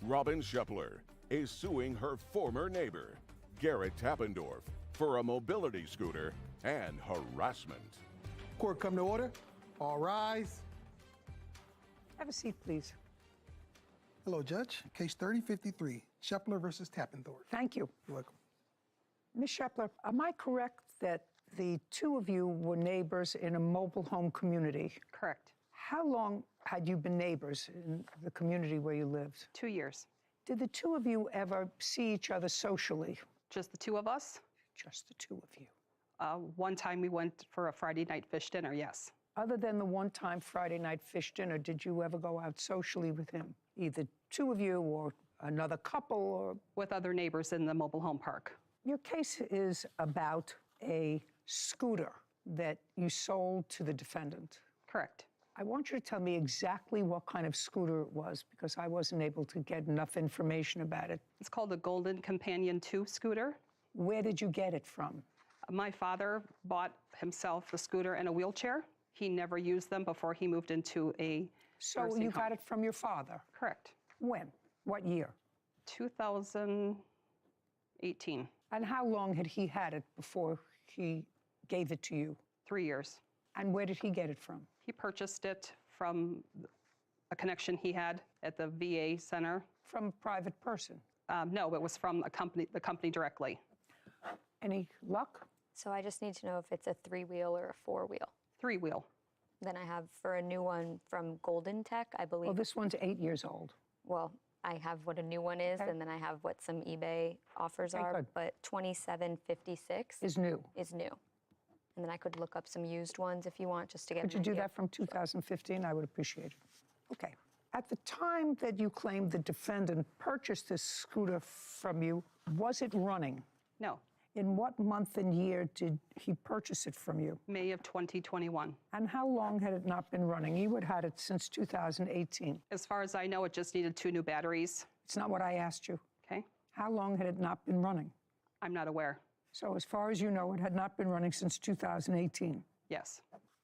Robin Shepler is suing her former neighbor, Garrett Tappendorf, for a mobility scooter and harassment. Court come to order. All rise. Have a seat, please. Hello, Judge. Case 3053, Shepler versus Tappendorf. Thank you. You're welcome. Ms. Shepler, am I correct that the two of you were neighbors in a mobile home community? Correct. How long had you been neighbors in the community where you lived? 2 years. Did the two of you ever see each other socially? Just the two of us? Just the two of you. One time we went for a Friday night fish dinner, yes. Other than the one-time Friday night fish dinner, did you ever go out socially with him? Either two of you or another couple or... With other neighbors in the mobile home park. Your case is about a scooter that you sold to the defendant. Correct. I want you to tell me exactly what kind of scooter it was, because I wasn't able to get enough information about it. It's called the Golden Companion 2 scooter. Where did you get it from? My father bought himself a scooter and a wheelchair. He never used them before he moved into a So nursing you home. got it from your father? Correct. When? What year? 2018. And how long had he had it before he gave it to you? 3 years. And where did he get it from? He purchased it from a connection he had at the VA center. From a private person? No, it was from the company directly. Any luck? So I just need to know if it's a 3-wheel or a 4-wheel. 3-wheel. Then I have for a new one from Golden Tech, I believe. Well, this one's 8 years old. Well, I have what a new one is, Okay. and then I have what some eBay offers Okay, are. good. But 2756 Is new. is new. And then I could look up some used ones if you want, just to get Could an you do idea. that from 2015? I would appreciate it. Okay. At the time that you claimed the defendant purchased this scooter from you, was it running? No. In what month and year did he purchase it from you? May of 2021. And how long had it not been running? You had had it since 2018. As far as I know, it just needed 2 new batteries. It's not what I asked you. Okay? How long had it not been running? I'm not aware. So as far as you know, it had not been running since 2018. Yes.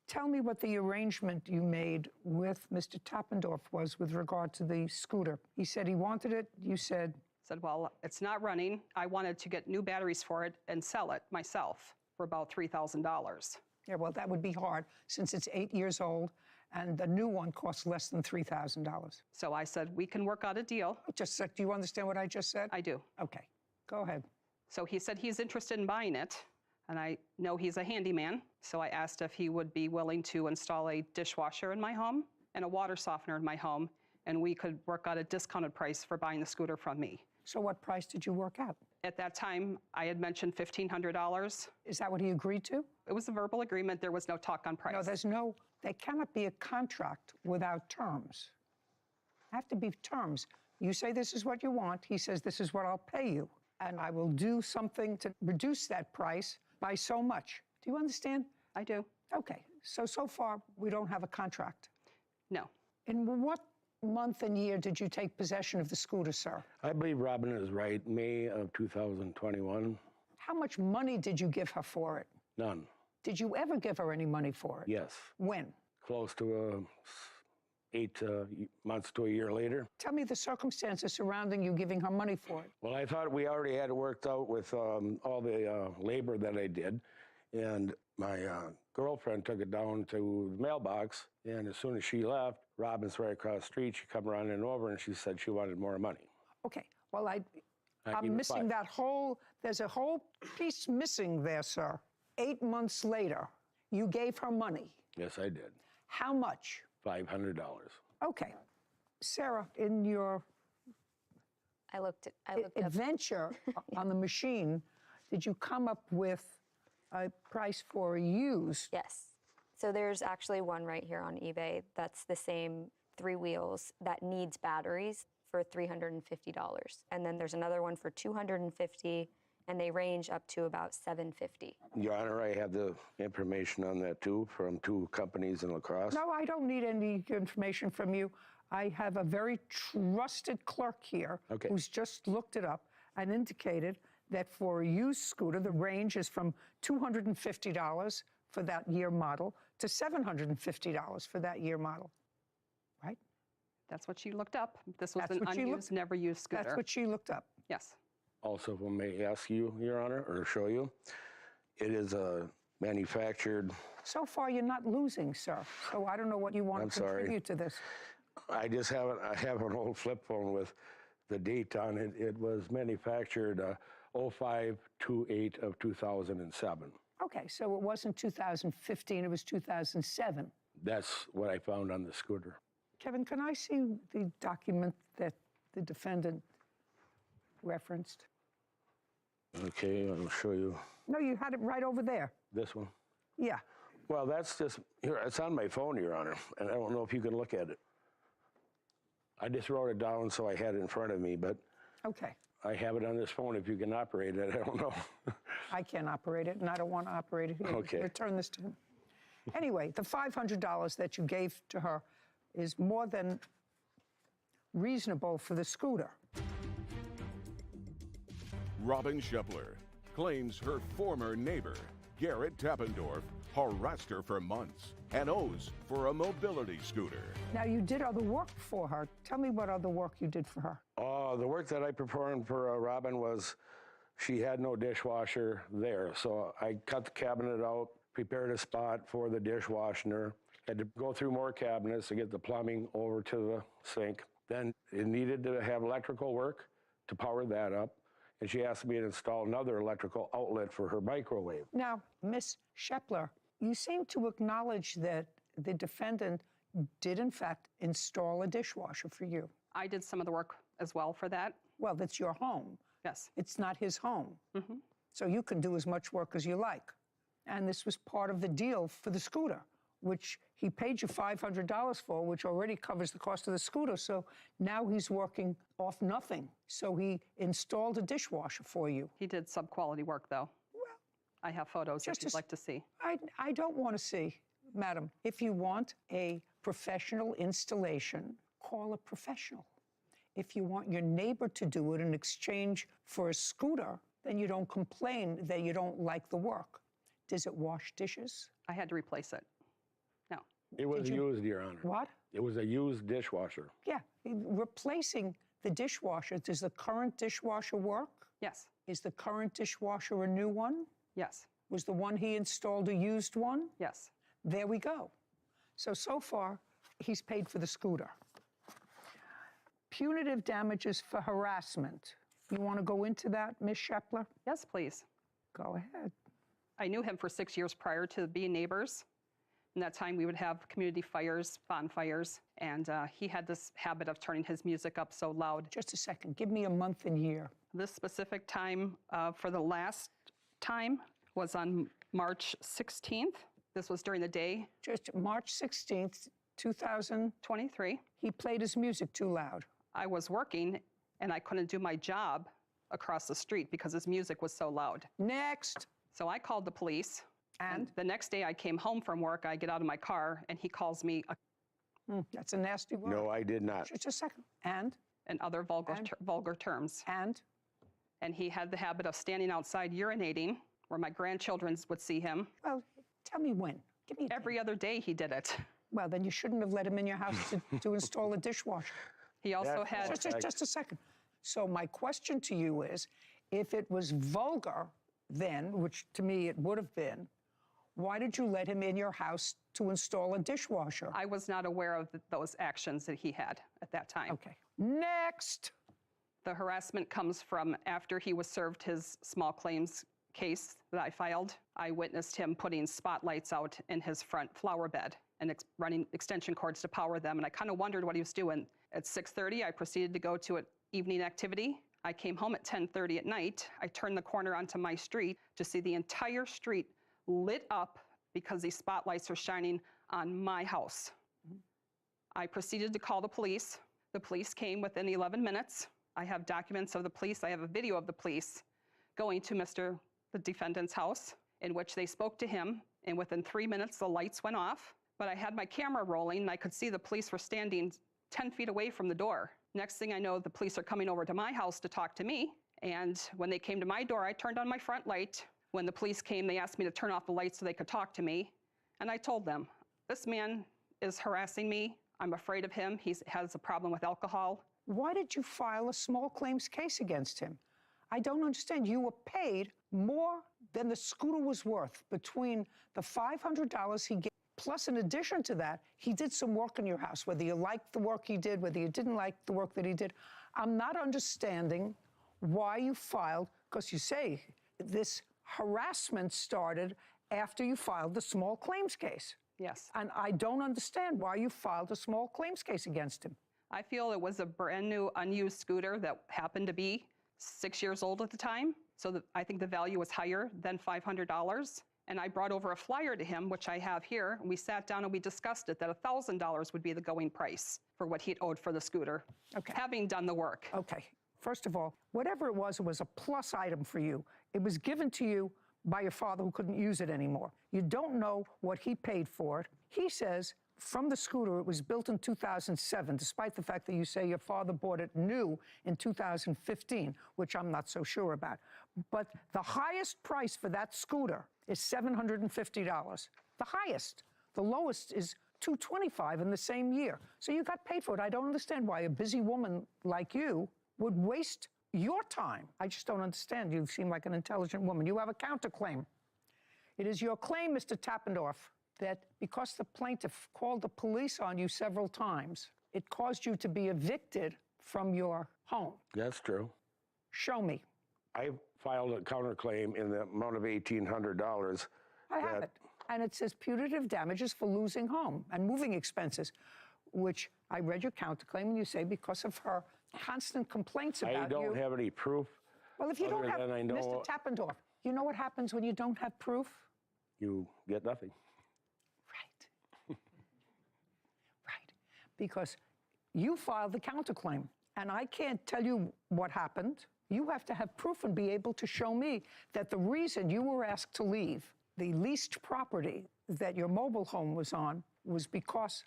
Tell me what the arrangement you made with Mr. Tappendorf was with regard to the scooter. He said he wanted it. You said... Said, well, it's not running. I wanted to get new batteries for it and sell it myself for about $3,000. Yeah, well, that would be hard since it's 8 years old and the new one costs less than $3,000. So I said, we can work out a deal. Just do you understand what I just said? I do. Okay, go ahead. So he said he's interested in buying it, and I know he's a handyman. So I asked if he would be willing to install a dishwasher in my home and a water softener in my home, and we could work out a discounted price for buying the scooter from me. So what price did you work out? At that time, I had mentioned $1,500. Is that what he agreed to? It was a verbal agreement. There was no talk on price. No, there cannot be a contract without terms. Have to be terms. You say this is what you want. He says this is what I'll pay you. And I will do something to reduce that price by so much. Do you understand? I do. Okay, so far we don't have a contract. No. In what month and year did you take possession of the scooter, sir? I believe Robin is right. May of 2021. How much money did you give her for it? None. Did you ever give her any money for it? Yes. When? Close to 8 months to a year later. Tell me the circumstances surrounding you giving her money for it. Well, I thought we already had it worked out with all the labor that I did. And my girlfriend took it down to the mailbox. And as soon as she left, Robin's right across the street. She come running over and she said she wanted more money. Okay, well, I'm gave missing her $5. there's a whole piece missing there, sir. 8 months later, you gave her money. Yes, I did. How much? $500. Okay. Sarah, in your I looked up. adventure on the machine, did you come up with a price for a used? Yes. So there's actually one right here on eBay that's the same 3 wheels that needs batteries for $350. And then there's another one for $250, and they range up to about $750. Your Honor, I have the information on that too from 2 companies in La Crosse. No, I don't need any information from you. I have a very trusted clerk here who's just looked it up and indicated that for a used scooter, the range is from $250 for that year model to $750 for that year model, right? That's what she looked up. This was That's an what she looked- unused, never used scooter. That's what she looked up. Yes. Also, if I may ask you, Your Honor, or show you, it is a manufactured. So far, you're not losing, sir. So I don't know what you want I'm to sorry. contribute to this. I have an old flip phone with the date on it. It was manufactured 05/28 of 2007. Okay, so it wasn't 2015, it was 2007. That's what I found on the scooter. Kevin, can I see the document that the defendant referenced? Okay, I'll show you No, you had it right over there. this one. Yeah. Well, that's just, here, it's on my phone, Your Honor, and I don't know if you can look at it. I just wrote it down so I had it in front of me, but Okay. I have it on this phone. If you can operate it, I don't know. I can't operate it, and I don't want to operate it. Here, Okay. return this to him. Anyway, the $500 that you gave to her is more than reasonable for the scooter. Robin Shepler claims her former neighbor, Garrett Tappendorf, harassed her for months and owes for a mobility scooter. Now, you did other work for her. Tell me what other work you did for her. The work that I performed for Robin was she had no dishwasher there. So I cut the cabinet out, prepared a spot for the dishwasher, had to go through more cabinets to get the plumbing over to the sink. Then it needed to have electrical work to power that up. And she asked me to install another electrical outlet for her microwave. Now, Miss Shepler, you seem to acknowledge that the defendant did, in fact, install a dishwasher for you. I did some of the work as well for that. Well, that's your home. Yes. It's not his home. So you can do as much work as you like. And this was part of the deal for the scooter, which he paid you $500 for, which already covers the cost of the scooter. So now he's working off nothing. So he installed a dishwasher for you. He did sub-quality work, though. Well, I have photos if just you'd as- like to see. I don't want to see, madam. If you want a professional installation, call a professional. If you want your neighbor to do it in exchange for a scooter, then you don't complain that you don't like the work. Does it wash dishes? I had to replace it. No. It was used, Your Honor. What? It was a used dishwasher. Yeah, replacing the dishwasher. Does the current dishwasher work? Yes. Is the current dishwasher a new one? Yes. Was the one he installed a used one? Yes. There we go. So far, he's paid for the scooter. Punitive damages for harassment. You want to go into that, Ms. Shepler? Yes, please. Go ahead. I knew him for 6 years prior to being neighbors. In that time, we would have community fires, bonfires, and he had this habit of turning his music up so loud. Just a second. Give me a month and year. This specific time for the last time was on March 16th. This was during the day. Just March 16th, 2000, 23. he played his music too loud. I was working, and I couldn't do my job across the street because his music was so loud. Next. So I called the police. And? The next day I came home from work, I get out of my car, and he calls me That's a nasty word. No, I did not. Just a second. And? and other vulgar terms. And? And he had the habit of standing outside urinating, where my grandchildren would see him. Well, tell me when. Give me a Every other day he did it. Well, then you shouldn't have let him in your house to install a dishwasher. He also That's had, Just a second. So my question to you is, if it was vulgar then, which to me it would have been, why did you let him in your house to install a dishwasher? I was not aware of those actions that he had at that time. Okay. Next. The harassment comes from after he was served his small claims case that I filed. I witnessed him putting spotlights out in his front flower bed and running extension cords to power them. And I kind of wondered what he was doing. At 6:30, I proceeded to go to an evening activity. I came home at 10:30 at night. I turned the corner onto my street to see the entire street lit up because these spotlights are shining on my house. I proceeded to call the police. The police came within 11 minutes. I have documents of the police. I have a video of the police going to the defendant's house, in which they spoke to him, and within 3 minutes, the lights went off. But I had my camera rolling, and I could see the police were standing 10 feet away from the door. Next thing I know, the police are coming over to my house to talk to me, and when they came to my door, I turned on my front light. When the police came, they asked me to turn off the lights so they could talk to me, and I told them, this man is harassing me. I'm afraid of him. He has a problem with alcohol. Why did you file a small claims case against him? I don't understand. You were paid more than the scooter was worth between the $500 he gave, plus in addition to that, he did some work in your house, whether you liked the work he did, whether you didn't like the work that he did. I'm not understanding why you filed, because you say this harassment started after you filed the small claims case. Yes. And I don't understand why you filed a small claims case against him. I feel it was a brand new, unused scooter that happened to be 6 years old at the time. So I think the value was higher than $500. And I brought over a flyer to him, which I have here. And we sat down and we discussed it, that $1,000 would be the going price for what he'd owed for the scooter, having done the work. Okay. First of all, whatever it was a plus item for you. It was given to you by your father who couldn't use it anymore. You don't know what he paid for it. He says from the scooter, it was built in 2007, despite the fact that you say your father bought it new in 2015, which I'm not so sure about. But the highest price for that scooter is $750. The highest. The lowest is $225 in the same year. So you got paid for it. I don't understand why a busy woman like you would waste your time. I just don't understand. You seem like an intelligent woman. You have a counterclaim. It is your claim, Mr. Tappendorf, that because the plaintiff called the police on you several times, it caused you to be evicted from your home. That's true. Show me. I filed a counterclaim in the amount of $1,800. I have it. And it says punitive damages for losing home and moving expenses, which I read your counterclaim and you say because of her constant complaints about you. I don't have any proof. Well, if you don't have, I know, Mr. Tappendorf, you know what happens when you don't have proof? You get nothing. Right. Right. Because you filed the counterclaim, and I can't tell you what happened. You have to have proof and be able to show me that the reason you were asked to leave the leased property that your mobile home was on was because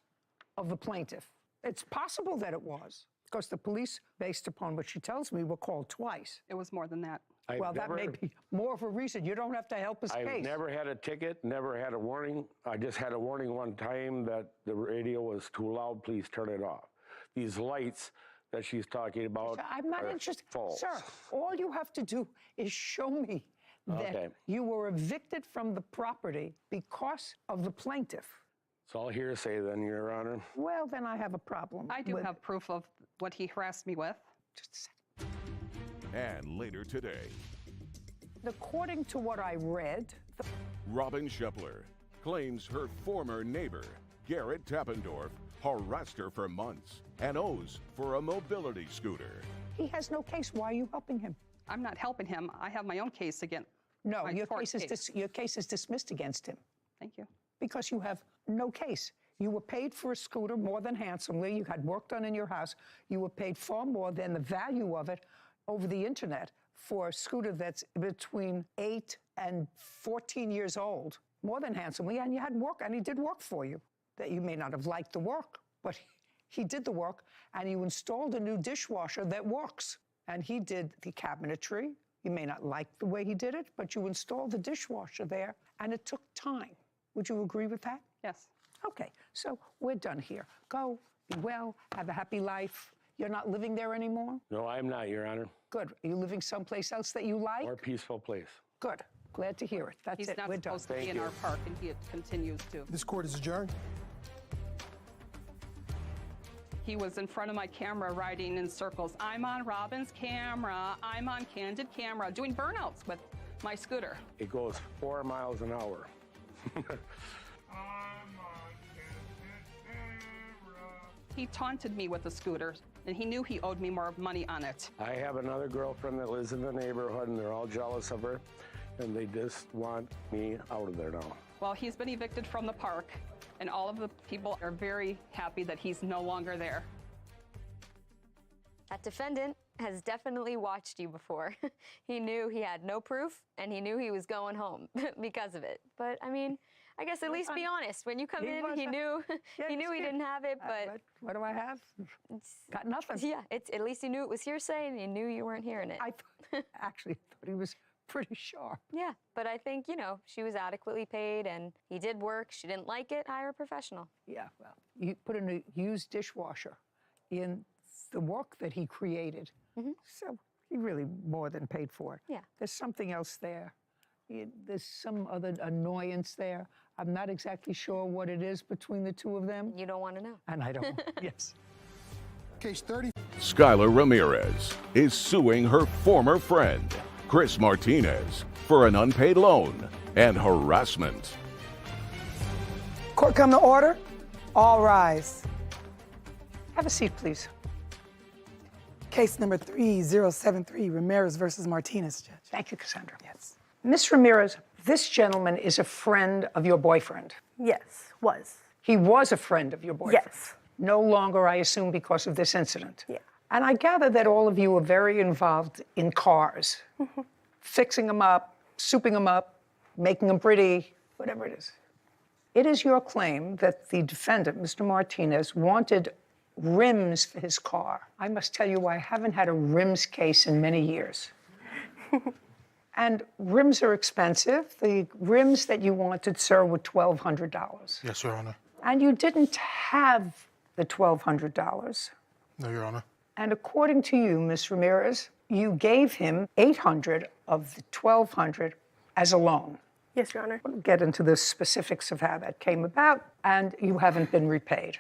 of the plaintiff. It's possible that it was, because the police, based upon what she tells me, were called twice. It was more than that. That may be more of a reason. You don't have to help his case. I've never had a ticket, never had a warning. I just had a warning one time that the radio was too loud, please turn it off. These lights that she's talking about I'm not interested. False. Sir, all you have to do is show me that you were evicted from the property because of the plaintiff. It's all hearsay then, Your Honor. Well, then I have a problem. I do have proof of what he harassed me with. Just a second. And later today, According to what I read, Robin Shepler claims her former neighbor, Garrett Tappendorf, harassed her for months and owes for a mobility scooter. he has no case. Why are you helping him? I'm not helping him. I have my own case against. No, my your court your case is dismissed against him Thank you. because you have no case. You were paid for a scooter more than handsomely. You had work done in your house. You were paid far more than the value of it over the internet for a scooter that's between 8 and 14 years old, more than handsomely, and you had work, and he did work for you. That you may not have liked the work, but he did the work, and you installed a new dishwasher that works. And he did the cabinetry. You may not like the way he did it, but you installed the dishwasher there, and it took time. Would you agree with that? Yes. Okay, so we're done here. Go, be well, have a happy life. You're not living there anymore? No, I'm not, Your Honor. Good. Are you living someplace else that you like? More peaceful place. Good. Glad to hear it. That's He's it. not We're done. supposed to be in our park, and he continues to. This court is adjourned. He was in front of my camera riding in circles. I'm on Robin's camera. I'm on candid camera, doing burnouts with my scooter. It goes 4 miles an hour. He taunted me with the scooter, and he knew he owed me more money on it. I have another girlfriend that lives in the neighborhood, and they're all jealous of her, and they just want me out of there now. Well, he's been evicted from the park, and all of the people are very happy that he's no longer there. That defendant has definitely watched you before. He knew he had no proof, and he knew he was going home because of it. But I mean, I guess at least be honest. When you come in, he knew he didn't have it, but what do I have? Got nothing. yeah, at least he knew it was hearsay, and he knew you weren't hearing it. I actually thought he was pretty sharp. Yeah, but I think, she was adequately paid and he did work. She didn't like it, hire a professional. Yeah, well, you put in a used dishwasher in the work that he created. So he really more than paid for it. Yeah. There's something else there. There's some other annoyance there. I'm not exactly sure what it is between the two of them. You don't want to know. And I don't. Yes. Case 30. Skylar Ramirez is suing her former friend, Chris Martinez, for an unpaid loan and harassment. Court come to order. All rise. Have a seat, please. Case number 3073, Ramirez versus Martinez, Judge. Thank you, Cassandra. Yes. Miss Ramirez, this gentleman is a friend of your boyfriend. Yes, was. He was a friend of your boyfriend. Yes. No longer, I assume, because of this incident. Yeah. And I gather that all of you are very involved in cars, fixing them up, souping them up, making them pretty, whatever it is. It is your claim that the defendant, Mr. Martinez, wanted rims for his car. I must tell you, I haven't had a rims case in many years. And rims are expensive. The rims that you wanted, sir, were $1,200. Yes, Your Honor. And you didn't have the $1,200. No, Your Honor. And according to you, Ms. Ramirez, you gave him $800 of the $1,200 as a loan. Yes, Your Honor. We'll get into the specifics of how that came about, and you haven't been repaid.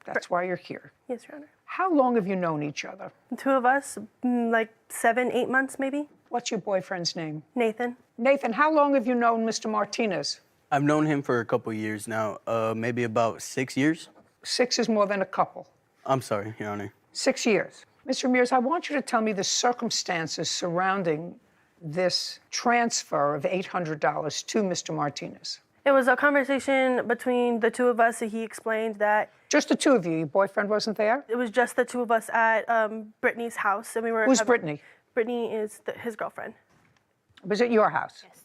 That's why you're here. Yes, Your Honor. How long have you known each other? The two of us, like 7, 8 months maybe. What's your boyfriend's name? Nathan. Nathan, how long have you known Mr. Martinez? I've known him for a couple years now, maybe about 6 years. 6 is more than a couple. I'm sorry, Your Honor. 6 years. Mr. Ramirez, I want you to tell me the circumstances surrounding this transfer of $800 to Mr. Martinez. It was a conversation between the two of us. He explained that Just the two of you. Your boyfriend wasn't there? it was just the two of us at Brittany's house, and we were. Who's Brittany? Brittany is his girlfriend. Was it your house? Yes.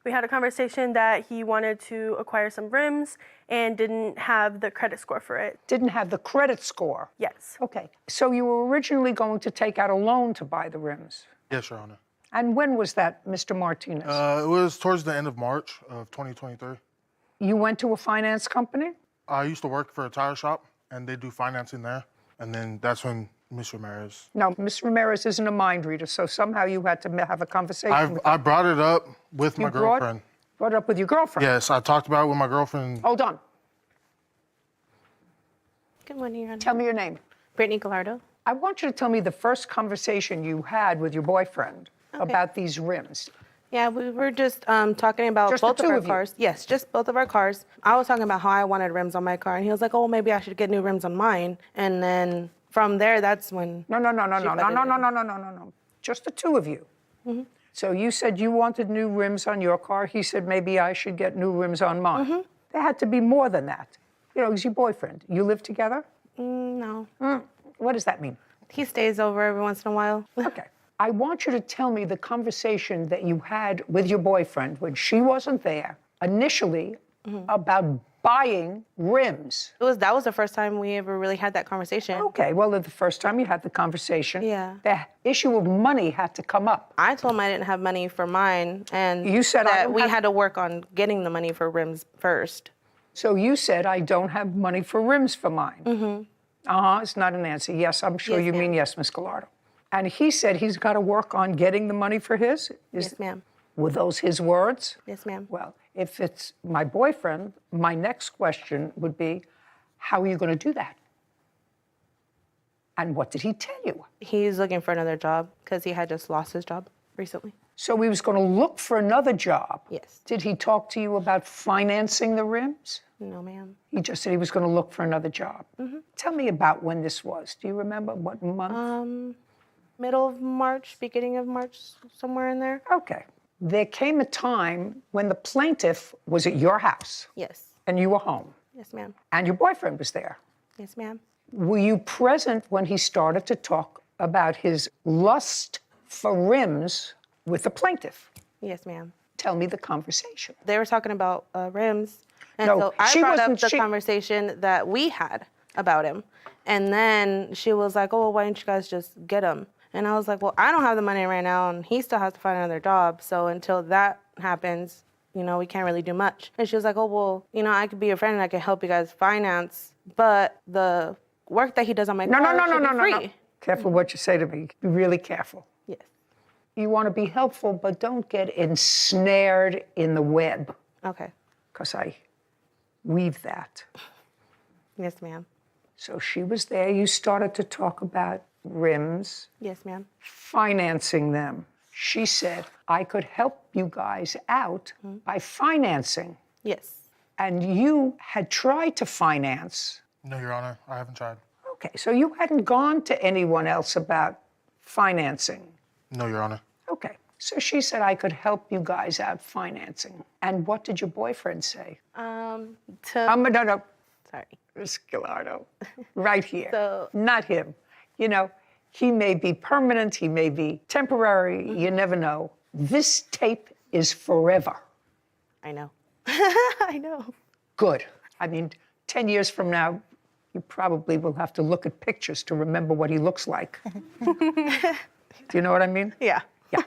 We had a conversation that he wanted to acquire some rims and didn't have the credit score for it. Didn't have the credit score? Yes. Okay. So you were originally going to take out a loan to buy the rims? Yes, Your Honor. And when was that, Mr. Martinez? It was towards the end of March of 2023. You went to a finance company? I used to work for a tire shop, and they do financing there. And then that's when Ms. Ramirez. No, Ms. Ramirez isn't a mind reader, so somehow you had to have a conversation with her. I brought it up with my brought girlfriend. it up with your girlfriend? Yes, I talked about it with my girlfriend. Hold on. Good morning, Your Honor. Tell me your name. Brittany Gallardo. I want you to tell me the first conversation you had with your boyfriend about these rims. Yeah, we were just talking about Just the both of two our of you? cars. Yes, just both of our cars. I was talking about how I wanted rims on my car, and he was like, "Oh, maybe I should get new rims on mine." And then from there, that's when. No. butted Just the two of you. So you said you wanted new rims on your car. He said maybe I should get new rims on mine. There had to be more than that. You know, he's your boyfriend. You live together? No. What does that mean? He stays over every once in a while. Okay. I want you to tell me the conversation that you had with your boyfriend when she wasn't there initially about buying rims. That was the first time we ever really had that conversation. Okay, well, the first time you had the conversation, Yeah. the issue of money had to come up. I told him I didn't have money for mine, and You said, "I that don't we have-" had to work on getting the money for rims first. So you said, I don't have money for rims for mine. It's not an answer. Yes, I'm sure Yes, you mean ma'am. yes, Ms. Gallardo. And he said he's got to work on getting the money for his? Yes, ma'am. Were those his words? Yes, ma'am. Well, if it's my boyfriend, my next question would be, how are you going to do that? And what did he tell you? He's looking for another job because he had just lost his job recently. So he was going to look for another job. Yes. Did he talk to you about financing the rims? No, ma'am. He just said he was going to look for another job. Tell me about when this was. Do you remember what month? Middle of March, beginning of March, somewhere in there. Okay. There came a time when the plaintiff was at your house Yes. and you were home Yes, ma'am. and your boyfriend was there. Yes, ma'am. Were you present when he started to talk about his lust for rims with the plaintiff? Yes, ma'am. Tell me the conversation. They were talking about rims. And No, so I she brought up wasn't- the she- conversation that we had about him. And then she was like, "Oh, why don't you guys just get him?" And I was like, well, I don't have the money right now, and he still has to find another job. So until that happens, we can't really do much. And she was like, oh, well, I could be your friend and I can help you guys finance, but the work that he does on my car should be free. No. Careful what you say to me. Be really careful. Yes. You want to be helpful, but don't get ensnared in the web. Okay. Because I weave that. Yes, ma'am. So she was there. You started to talk about rims. Yes, ma'am. Financing them. She said, I could help you guys out by financing. Yes. And you had tried to finance. No, Your Honor, I haven't tried. Okay, so you hadn't gone to anyone else about financing. No, Your Honor. Okay, so she said, I could help you guys out financing. And what did your boyfriend say? No. Sorry. Scalardo, right here. So- Not him. He may be permanent, he may be temporary, you never know. This tape is forever. I know. I know. Good. 10 years from now, you probably will have to look at pictures to remember what he looks like. Do you know what I mean? Yeah. Yeah.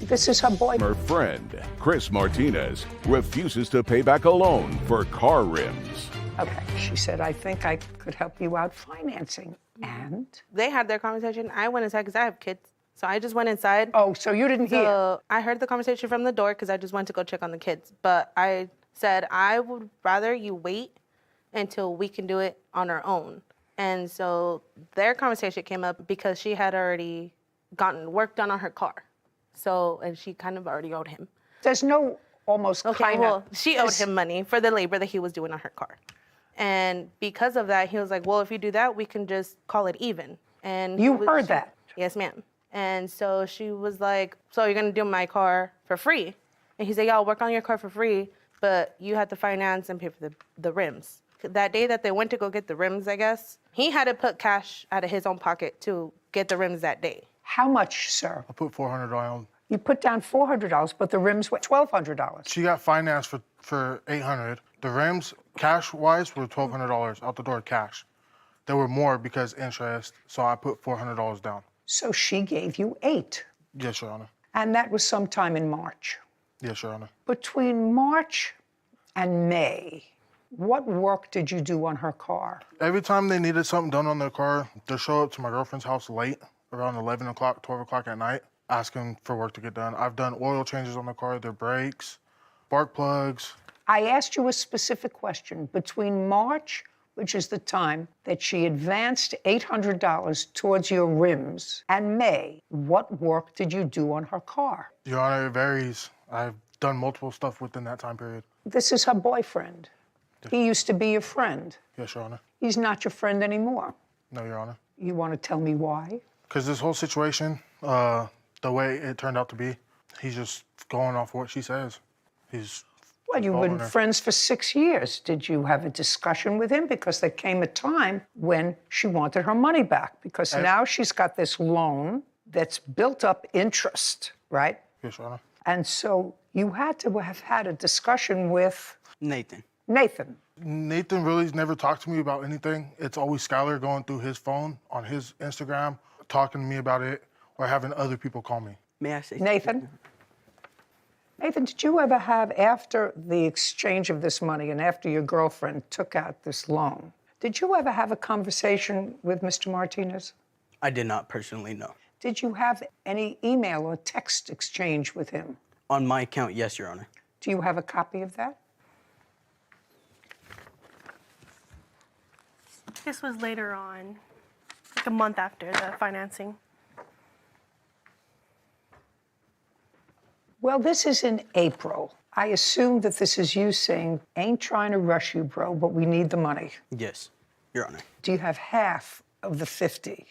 This is her boy. Her friend, Chris Martinez, refuses to pay back a loan for car rims. Okay, she said, I think I could help you out financing. And? They had their conversation. I went inside because I have kids. So I just went inside. Oh, so you didn't hear? So I heard the conversation from the door because I just went to go check on the kids. But I said, I would rather you wait until we can do it on our own. And so their conversation came up because she had already gotten work done on her car. So, and she kind of already owed him. There's no almost kind of. Well, she owed him money for the labor that he was doing on her car. And because of that, he was like, well, if you do that, we can just call it even. And You heard that? Yes, ma'am. And so she was like, so you're going to do my car for free? And he said, yeah, I'll work on your car for free, but you had to finance and pay for the rims. That day that they went to go get the rims, I guess, he had to put cash out of his own pocket to get the rims that day. How much, sir? I put $400 down. You put down $400, but the rims were $1,200. She got financed for $800. The rims, cash-wise, were $1,200 out the door cash. There were more because interest, so I put $400 down. So she gave you $8. Yes, Your Honor. And that was sometime in March. Yes, Your Honor. Between March and May, what work did you do on her car? Every time they needed something done on their car, they'd show up to my girlfriend's house late, around 11 o'clock, 12 o'clock at night, asking for work to get done. I've done oil changes on the car, their brakes, spark plugs. I asked you a specific question. Between March, which is the time that she advanced $800 towards your rims, and May, what work did you do on her car? Your Honor, it varies. I've done multiple stuff within that time period. This is her boyfriend. He used to be your friend. Yes, Your Honor. He's not your friend anymore. No, Your Honor. You want to tell me why? Because this whole situation, the way it turned out to be, he's just going off what she says. Well, you've been friends for 6 years. Did you have a discussion with him? Because there came a time when she wanted her money back. Because now she's got this loan that's built up interest, right? Yes, Your Honor. And so you had to have had a discussion with Nathan. Nathan. Nathan really's never talked to me about anything. It's always Skylar going through his phone on his Instagram, talking to me about it, or having other people call me. May I say Nathan? Nathan, did you ever have, after the exchange of this money and after your girlfriend took out this loan, did you ever have a conversation with Mr. Martinez? I did not personally know. Did you have any email or text exchange with him? On my account, yes, Your Honor. Do you have a copy of that? This was later on, like a month after the financing. Well, this is in April. I assume that this is you saying, ain't trying to rush you, bro, but we need the money. Yes, Your Honor. Do you have half of the 50?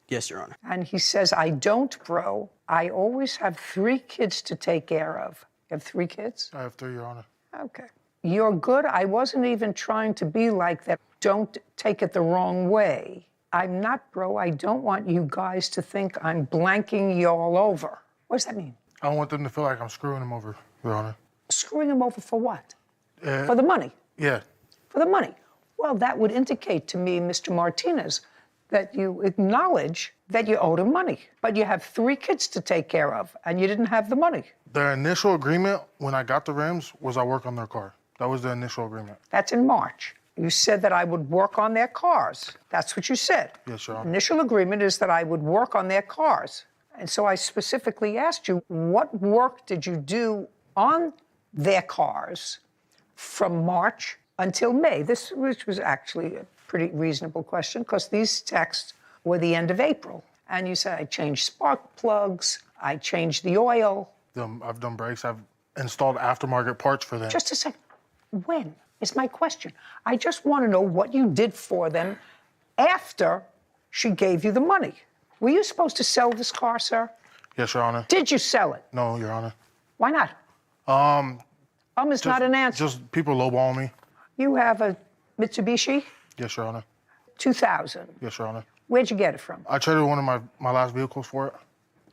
Yes, Your Honor. And he says, I don't, bro. I always have 3 kids to take care of. You have 3 kids? I have 3, Your Honor. Okay. You're good. I wasn't even trying to be like that. Don't take it the wrong way. I'm not, bro. I don't want you guys to think I'm blanking you all over. What does that mean? I don't want them to feel like I'm screwing them over, Your Honor. Screwing them over for what? For the money? Yeah. For the money. Well, that would indicate to me, Mr. Martinez, that you acknowledge that you owed him money, but you have 3 kids to take care of, and you didn't have the money. The initial agreement when I got the rims was I work on their car. That was the initial agreement. That's in March. You said that I would work on their cars. That's what you said. Yes, Your Honor. Initial agreement is that I would work on their cars. And so I specifically asked you, what work did you do on their cars from March until May? Which was actually a pretty reasonable question, because these texts were the end of April. And you said I changed spark plugs, I changed the oil. I've done brakes. I've installed aftermarket parts for them. Just a second. When is my question? I just want to know what you did for them after she gave you the money. Were you supposed to sell this car, sir? Yes, Your Honor. Did you sell it? No, Your Honor. Why not? Is not an answer. Just people lowball me. You have a Mitsubishi Yes, Your Honor. 2000. Yes, Your Honor. Where'd you get it from? I traded one of my last vehicles for it.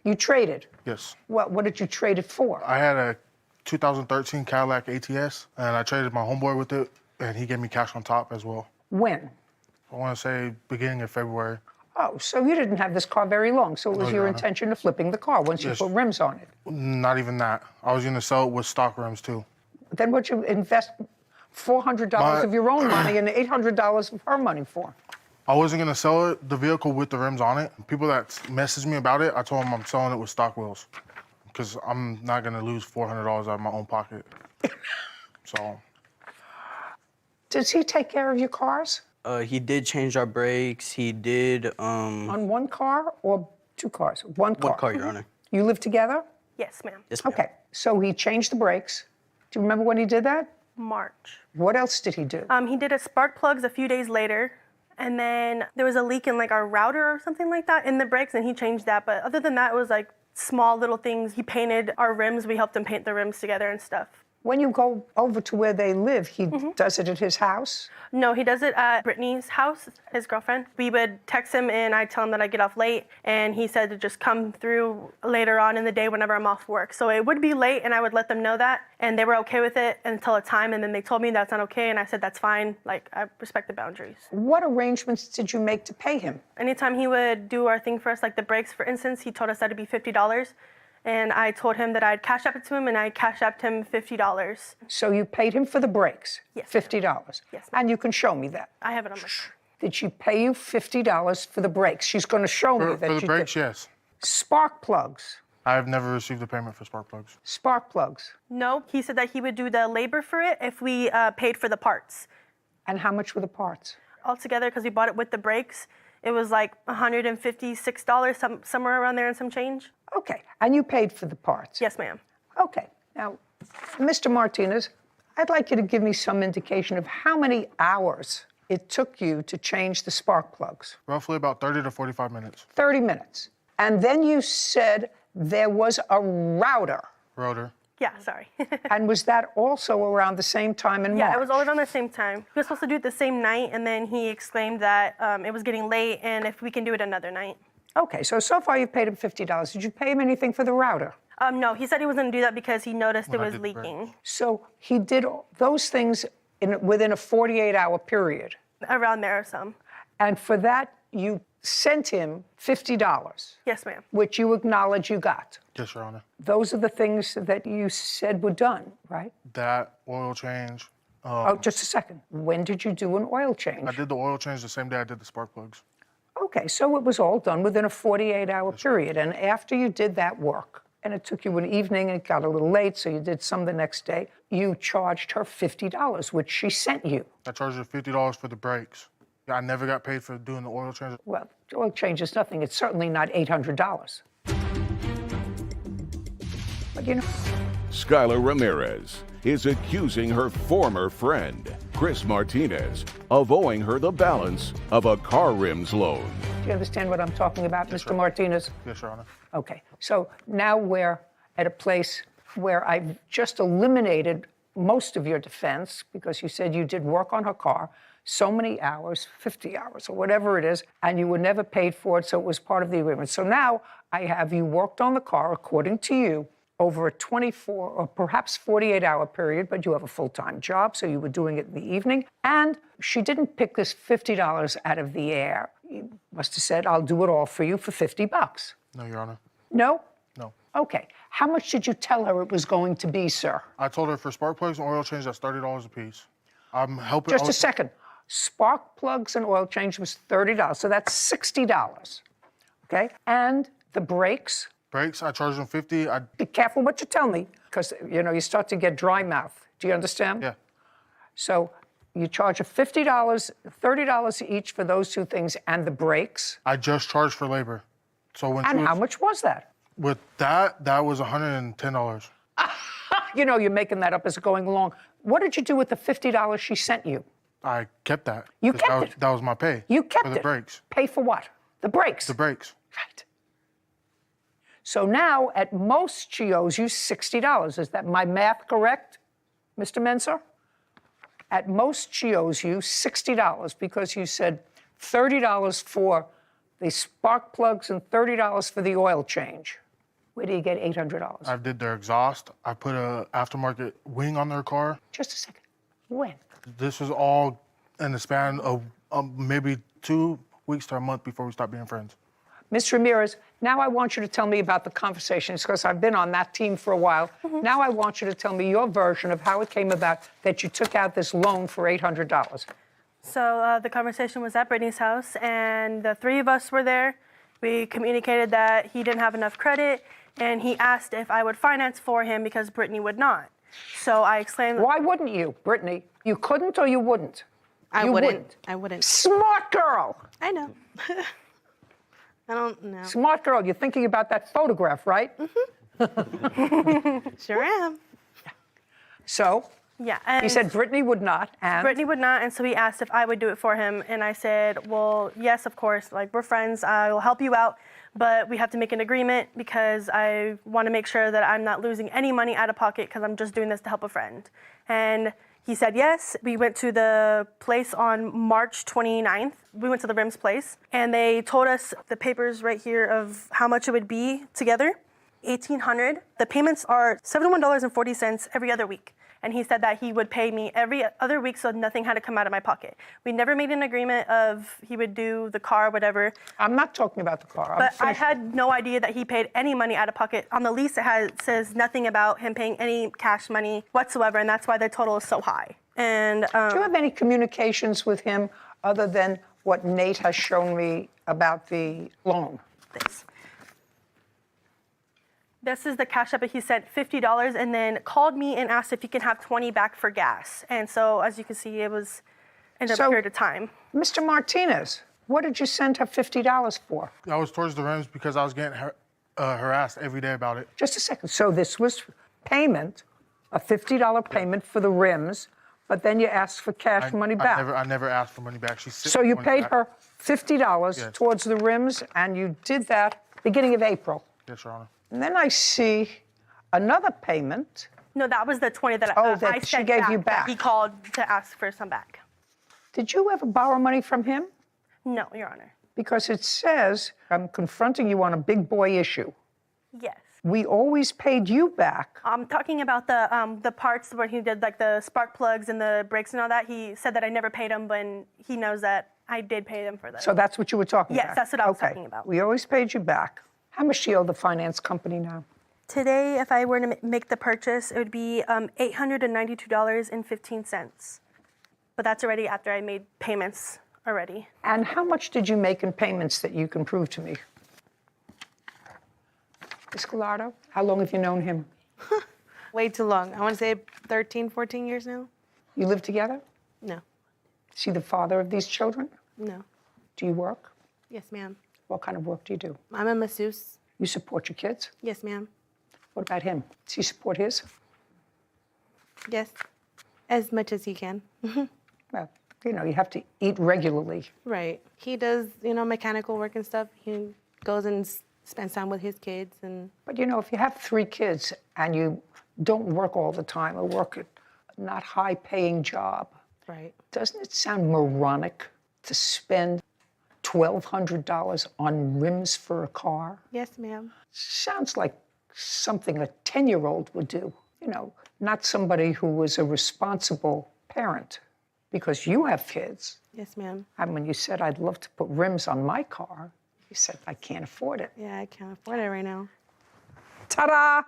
You traded? Yes. What did you trade it for? I had a 2013 Cadillac ATS, and I traded my homeboy with it, and he gave me cash on top as well. When? I want to say beginning of February. Oh, so you didn't have this car very long, so it was No, your Your Honor. intention of flipping the car once you Yes. put rims on it. Not even that. I was going to sell it with stock rims, too. Then what'd you invest $400 of your own money and $800 of her money for? I wasn't going to sell it, the vehicle with the rims on it. People that messaged me about it, I told them I'm selling it with stock wheels, because I'm not going to lose $400 out of my own pocket. So. Does he take care of your cars? He did change our brakes. He did. On one car or 2 cars? One car. One car, Your Honor. You live together? Yes, ma'am. Yes, ma'am. Okay, so he changed the brakes. Do you remember when he did that? March. What else did he do? He did a spark plugs a few days later, and then there was a leak in like our router or something like that in the brakes, and he changed that. But other than that, it was like small little things. He painted our rims. We helped him paint the rims together and stuff. When you go over to where they live, he does it at his house? No, he does it at Brittany's house, his girlfriend. We would text him and I'd tell him that I get off late, and he said to just come through later on in the day whenever I'm off work. So it would be late, and I would let them know that, and they were okay with it until a time, and then they told me that's not okay, and I said that's fine. Like, I respect the boundaries. What arrangements did you make to pay him? Anytime he would do our thing for us, like the brakes, for instance, he told us that it'd be $50. And I told him that I'd cash app it to him, and I cash apped him $50. So you paid him for the brakes? Yes. $50? Yes. And you can show me that? I have it on my phone. Did she pay you $50 for the brakes? She's going to show me that For the you brakes, did. yes. Spark plugs? I have never received a payment for spark plugs. Spark plugs? No, he said that he would do the labor for it if we paid for the parts. And how much were the parts? Altogether, because we bought it with the brakes, it was like $156, somewhere around there and some change. Okay, and you paid for the parts? Yes, ma'am. Okay, now, Mr. Martinez, I'd like you to give me some indication of how many hours it took you to change the spark plugs. Roughly about 30 to 45 minutes. 30 minutes. And then you said there was a router. Rotor. Yeah, sorry. And was that also around the same time in March? Yeah, it was all around the same time. He was supposed to do it the same night, and then he exclaimed that it was getting late and if we can do it another night. Okay, so far you've paid him $50. Did you pay him anything for the router? No, he said he was going to do that because he noticed it I was did the leaking. So he did those things within a 48-hour period. Around there or some. And for that, you sent him $50. Yes, ma'am. Which you acknowledge you got. Yes, Your Honor. Those are the things that you said were done, right? That, oil change. Oh, just a second. When did you do an oil change? I did the oil change the same day I did the spark plugs. Okay, so it was all done within a 48-hour period. And after you did that work, and it took you an evening and it got a little late, so you did some the next day, you charged her $50, which she sent you. I charged her $50 for the brakes. I never got paid for doing the oil change. Well, oil change is nothing. It's certainly not $800. But you know... Skylar Ramirez is accusing her former friend, Chris Martinez, of owing her the balance of a car rims loan. Do you understand what I'm talking about, Mr. Martinez? Yes, Your Honor. Okay, so now we're at a place where I've just eliminated most of your defense because you said you did work on her car so many hours, 50 hours or whatever it is, and you were never paid for it, so it was part of the agreement. So now I have you worked on the car, according to you, over a 24 or perhaps 48-hour period, but you have a full-time job, so you were doing it in the evening. And she didn't pick this $50 out of the air. He must have said, I'll do it all for you for $50. No, Your Honor. No? No. Okay. How much did you tell her it was going to be, sir? I told her for spark plugs and oil change, that's $30 a piece. I'm helping. Just a second. Spark plugs and oil change was $30, so that's $60. Okay? And the brakes? Brakes, I charged them $50. Be careful what you tell me, because, you know, you start to get dry mouth. Do you understand? Yeah. So you charge a $50, $30 each for those two things and the brakes. I just charged for labor. So when And how much was that? with that was $110. You know, you're making that up as going along. What did you do with the $50 she sent you? I kept that. You 'cause kept it? That was my pay. You kept for the it. brakes. Pay for what? The brakes. The brakes. Right. So now, at most, she owes you $60. Is that my math correct, Mr. Mensah? At most, she owes you $60 because you said $30 for the spark plugs and $30 for the oil change. Where do you get $800? I did their exhaust. I put a aftermarket wing on their car. Just a second. When? This was all in the span of maybe 2 weeks to a month before we stopped being friends. Ms. Ramirez, now I want you to tell me about the conversations because I've been on that team for a while. Now I want you to tell me your version of how it came about that you took out this loan for $800. So the conversation was at Brittany's house, and the three of us were there. We communicated that he didn't have enough credit, and he asked if I would finance for him because Brittany would not. So I explained. Why wouldn't you, Brittany? You couldn't or you wouldn't? I wouldn't. I wouldn't. Smart girl. I know. I don't know. Smart girl. You're thinking about that photograph, right? Sure am. So Yeah. And he said Brittany would not, and Brittany would not, and so he asked if I would do it for him, and I said, well, yes, of course. Like, we're friends. I will help you out, but we have to make an agreement because I want to make sure that I'm not losing any money out of pocket because I'm just doing this to help a friend. And he said yes. We went to the place on March 29th. We went to the Rims place, and they told us the papers right here of how much it would be together, $1,800. The payments are $71.40 every other week. And he said that he would pay me every other week so nothing had to come out of my pocket. We never made an agreement of he would do the car, whatever. I'm not talking about the car. But I had no idea that he paid any money out of pocket. On the lease, it says nothing about him paying any cash money whatsoever, and that's why the total is so high. And Do you have any communications with him other than what Nate has shown me about the loan? This is the cash app that he sent, $50, and then called me and asked if he can have 20 back for gas. And so, as you can see, it was in a period of time. Mr. Martinez, what did you send her $50 for? I was towards the rims because I was getting harassed every day about it. Just a second. So this was payment, a $50 payment for the rims, but then you asked for cash money back. I never asked for money back. So you paid her $50 towards the rims, and you did that beginning of April. Yes, Your Honor. And then I see another payment. No, that was the 20 that that I she sent gave you that back. He called to ask for some back. Did you ever borrow money from him? No, Your Honor. Because it says, I'm confronting you on a big boy issue. Yes. We always paid you back. I'm talking about the parts where he did like the spark plugs and the brakes and all that. He said that I never paid him, but he knows that I did pay them for that. So that's what you were talking about? Yes, that's what I was talking about. We always paid you back. How much do you owe the finance company now? Today, if I were to make the purchase, it would be $892.15. But that's already after I made payments already. And how much did you make in payments that you can prove to me? Ms. Gallardo, how long have you known him? Way too long. I want to say 13, 14 years now. You live together? No. Is he the father of these children? No. Do you work? Yes, ma'am. What kind of work do you do? I'm a masseuse. You support your kids? Yes, ma'am. What about him? Does he support his? Yes. As much as he can. Well, you know, you have to eat regularly. Right. He does, mechanical work and stuff. He goes and spends time with his kids and. But you know, if you have 3 kids and you don't work all the time or work at a not high-paying job, right? Doesn't it sound moronic to spend $1,200 on rims for a car? Yes, ma'am. Sounds like something a 10-year-old would do. You know, not somebody who was a responsible parent. because you have kids. Yes, ma'am. And when you said, I'd love to put rims on my car, you said, I can't afford it. Yeah, I can't afford it right now. Ta-da!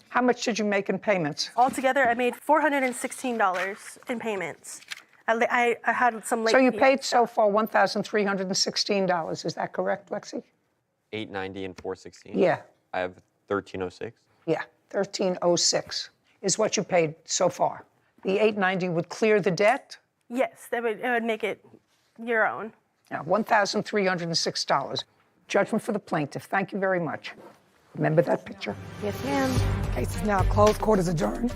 How much did you make in payments? Altogether, I made $416 in payments. I had some late So you fees. paid so far $1,316. Is that correct, Lexi? 890 and 416. Yeah. I have 1306. Yeah, 1306 is what you paid so far. The 890 would clear the debt? Yes, it would make it your own. Now, $1,306. Judgment for the plaintiff. Thank you very much. Remember that picture? Yes, ma'am. Case is now closed. Court is adjourned.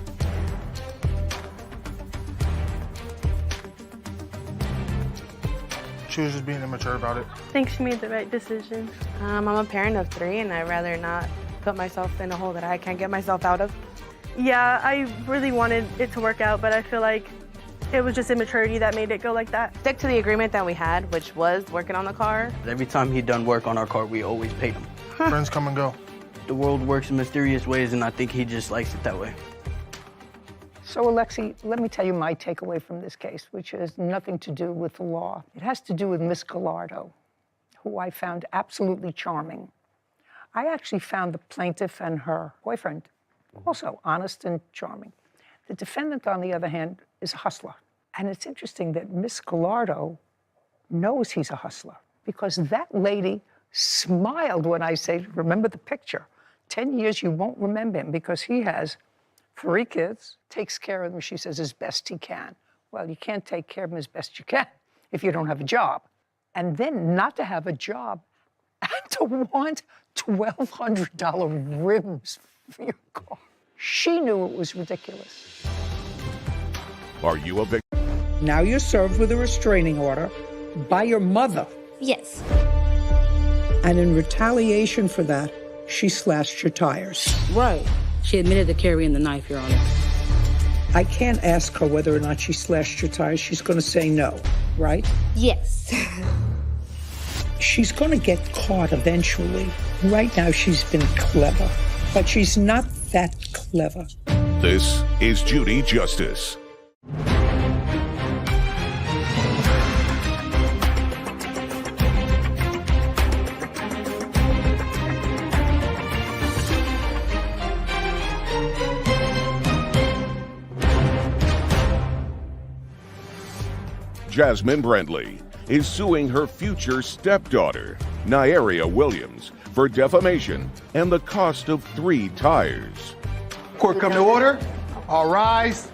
She was just being immature about it. I think she made the right decision. I'm a parent of 3, and I'd rather not put myself in a hole that I can't get myself out of. Yeah, I really wanted it to work out, but I feel like it was just immaturity that made it go like that. Stick to the agreement that we had, which was working on the car. Every time he done work on our car, we always paid him. Friends come and go. The world works in mysterious ways, and I think he just likes it that way. So, Alexi, let me tell you my takeaway from this case, which has nothing to do with the law. It has to do with Miss Gallardo, who I found absolutely charming. I actually found the plaintiff and her boyfriend also honest and charming. The defendant, on the other hand, is a hustler. And it's interesting that Miss Gallardo knows he's a hustler because that lady smiled when I say, remember the picture. 10 years, you won't remember him because he has 3 kids, takes care of them, she says, as best he can. Well, you can't take care of them as best you can if you don't have a job. And then not to have a job and to want $1,200 rims for your car. She knew it was ridiculous. Are you a victim? Now you're served with a restraining order by your mother. Yes. And in retaliation for that, she slashed your tires. Right. She admitted to carrying the knife, Your Honor. I can't ask her whether or not she slashed your tires. She's going to say no, right? Yes. She's going to get caught eventually. Right now, she's been clever, but she's not that clever. This is Judy Justice. Jasmine Brendley is suing her future stepdaughter, Nyaria Williams, for defamation and the cost of 3 tires. Court come to order. All rise.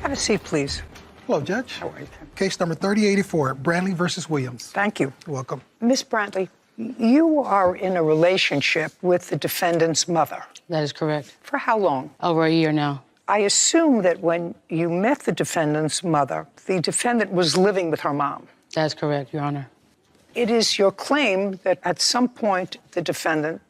Have a seat, please. Hello, Judge. Case number 3084, Brandley versus Williams. Thank you. You're welcome. Miss Brantley, you are in a relationship with the defendant's mother. That is correct. For how long? Over a year now. I assume that when you met the defendant's mother, the defendant was living with her mom. That's correct, Your Honor. It is your claim that at some point the defendant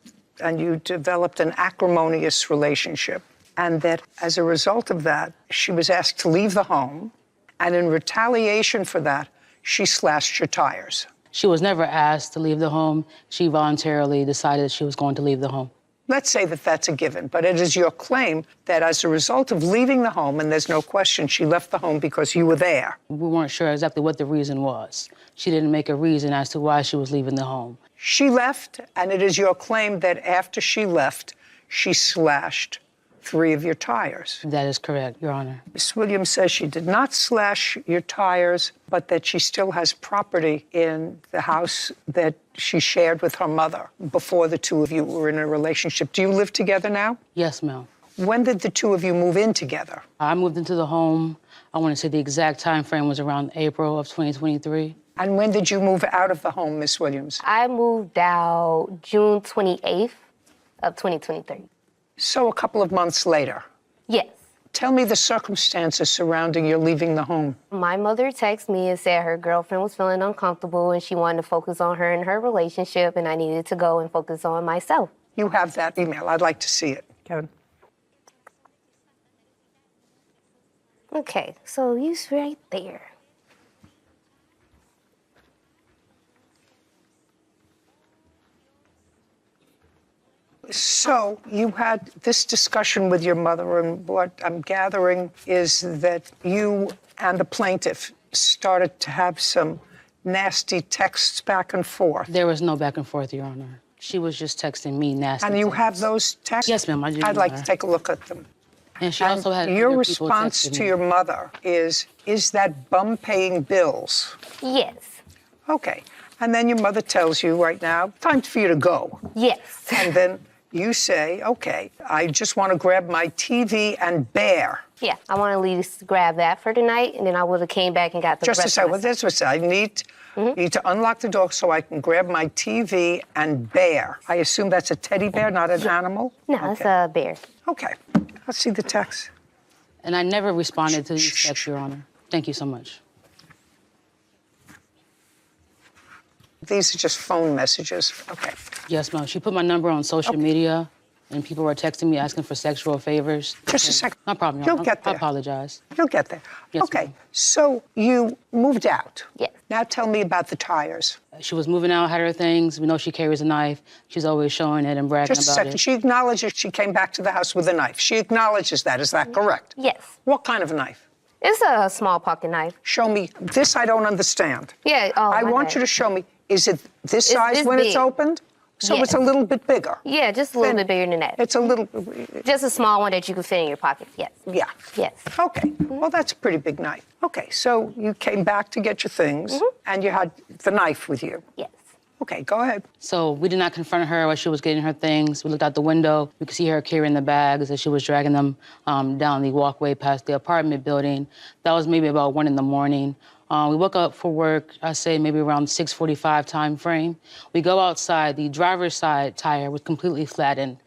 and you developed an acrimonious relationship, and that as a result of that, she was asked to leave the home, and in retaliation for that, she slashed your tires. She was never asked to leave the home. She voluntarily decided she was going to leave the home. Let's say that that's a given, but it is your claim that as a result of leaving the home, and there's no question she left the home because you were there. We weren't sure exactly what the reason was. She didn't make a reason as to why she was leaving the home. She left, and it is your claim that after she left, she slashed 3 of your tires. That is correct, Your Honor. Ms. Williams says she did not slash your tires, but that she still has property in the house that she shared with her mother before the 2 of you were in a relationship. Do you live together now? Yes, ma'am. When did the 2 of you move in together? I moved into the home, I want to say the exact time frame was around April of 2023. And when did you move out of the home, Ms. Williams? I moved out June 28th of 2023. So a couple of months later. Yes. Tell me the circumstances surrounding your leaving the home. My mother texted me and said her girlfriend was feeling uncomfortable and she wanted to focus on her and her relationship, and I needed to go and focus on myself. You have that email. I'd like to see it. Kevin. Okay, so it's right there. So you had this discussion with your mother, and what I'm gathering is that you and the plaintiff started to have some nasty texts back and forth. There was no back and forth, Your Honor. She was just texting me nasty And you things. have those texts? Yes, ma'am, I do. I'd like to take a look at them. And she also had your other people response texting to me. your mother is that bum paying bills? Yes. Okay. And then your mother tells you right now, time for you to go. Yes. And then you say, okay, I just want to grab my TV and bear. Yeah, I want to at least grab that for tonight, and then I would have came back and got the Just a rest second. of Well, my that's what I need. Need to unlock the door so I can grab my TV and bear. I assume that's a teddy bear, not an animal? No, it's a bear. Okay. Let's see the text. And I never responded to these texts, Your Honor. Thank you so much. These are just phone messages. Okay. Yes, ma'am. She put my number on social media, and people were texting me asking for sexual favors. Just a second. No problem, Your You'll Honor. get there. I apologize. You'll get there. Yes, okay. ma'am. So you moved out. Yes. Now tell me about the tires. She was moving out, had her things. We know she carries a knife. She's always showing it and bragging Just a about second. it. She acknowledges she came back to the house with a knife. She acknowledges that. Is that correct? Yes. What kind of a knife? It's a small pocket knife. Show me. This I don't understand. Yeah. Oh, I my want bad. you to show me. Is it this size this when it's big. opened? So Yes. it's a little bit bigger. Yeah, just a little bit bigger than that. It's a little. Just a small one that you can fit in your pocket. Yes. Yeah. Yes. Okay. Well, that's a pretty big knife. Okay. So you came back to get your things, and you had the knife with you. Yes. Okay. Go ahead. So we did not confront her while she was getting her things. We looked out the window. We could see her carrying the bags as she was dragging them down the walkway past the apartment building. That was maybe about 1 in the morning. We woke up for work, I say maybe around 6:45 time frame. We go outside. The driver's side tire was completely flattened,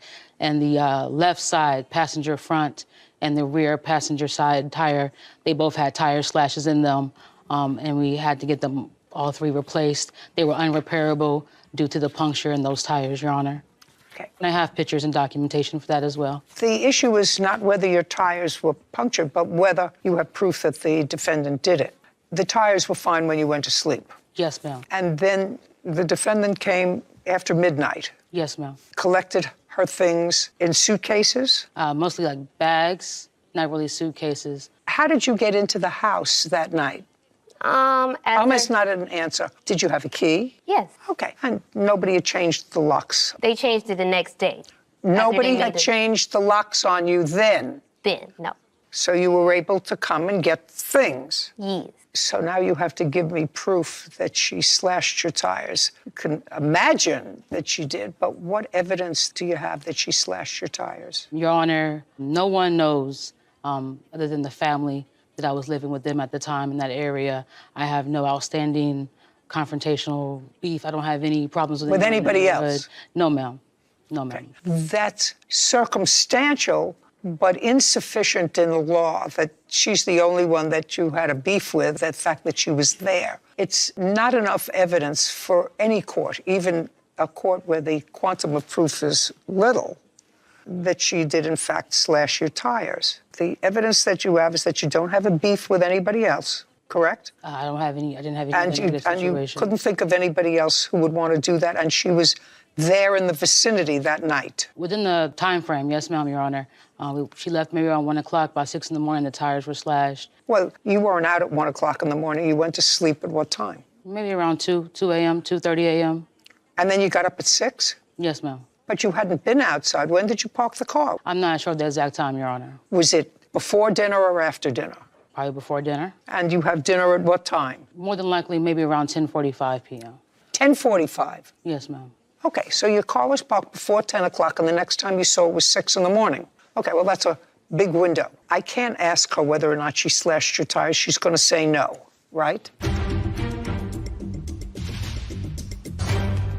and the left side passenger front and the rear passenger side tire, they both had tire slashes in them, and we had to get them all three replaced. They were unrepairable due to the puncture in those tires, Your Honor. Okay. And I have pictures and documentation for that as well. The issue is not whether your tires were punctured, but whether you have proof that the defendant did it. The tires were fine when you went to sleep. Yes, ma'am. And then the defendant came after midnight, Yes, ma'am. collected her things in suitcases. Mostly like bags, not really suitcases. How did you get into the house that night? Almost not an answer. Did you have a key? Yes. Okay. And nobody had changed the locks. They changed it the next day. Nobody made had it. changed the locks on you then. Then, no. So you were able to come and get things. Yes. So now you have to give me proof that she slashed your tires. You can imagine that she did, but what evidence do you have that she slashed your tires? Your Honor, no one knows, other than the family, that I was living with them at the time in that area. I have no outstanding confrontational beef. I don't have any problems with anyone in the anybody neighborhood. else? No, ma'am. No, ma'am. That's circumstantial, but insufficient in the law that she's the only one that you had a beef with, the fact that she was there. It's not enough evidence for any court, even a court where the quantum of proof is little, that she did in fact slash your tires. The evidence that you have is that you don't have a beef with anybody else, correct? I don't have any, I didn't have any And negative you situation. couldn't think of anybody else who would want to do that, and she was there in the vicinity that night. Within the time frame, yes, ma'am, Your Honor. She left maybe around 1 o'clock. By 6 in the morning, the tires were slashed. Well, you weren't out at 1 o'clock in the morning. You went to sleep at what time? Maybe around 2 a.m., 2:30 a.m. And then you got up at 6? Yes, ma'am. But you hadn't been outside. When did you park the car? I'm not sure the exact time, Your Honor. Was it before dinner or after dinner? Probably before dinner. And you have dinner at what time? More than likely, maybe around 10:45 p.m. 10:45? Yes, ma'am. Okay, so your car was parked before 10 o'clock, and the next time you saw it was 6 in the morning. Okay, well, that's a big window. I can't ask her whether or not she slashed your tires. She's going to say no, right?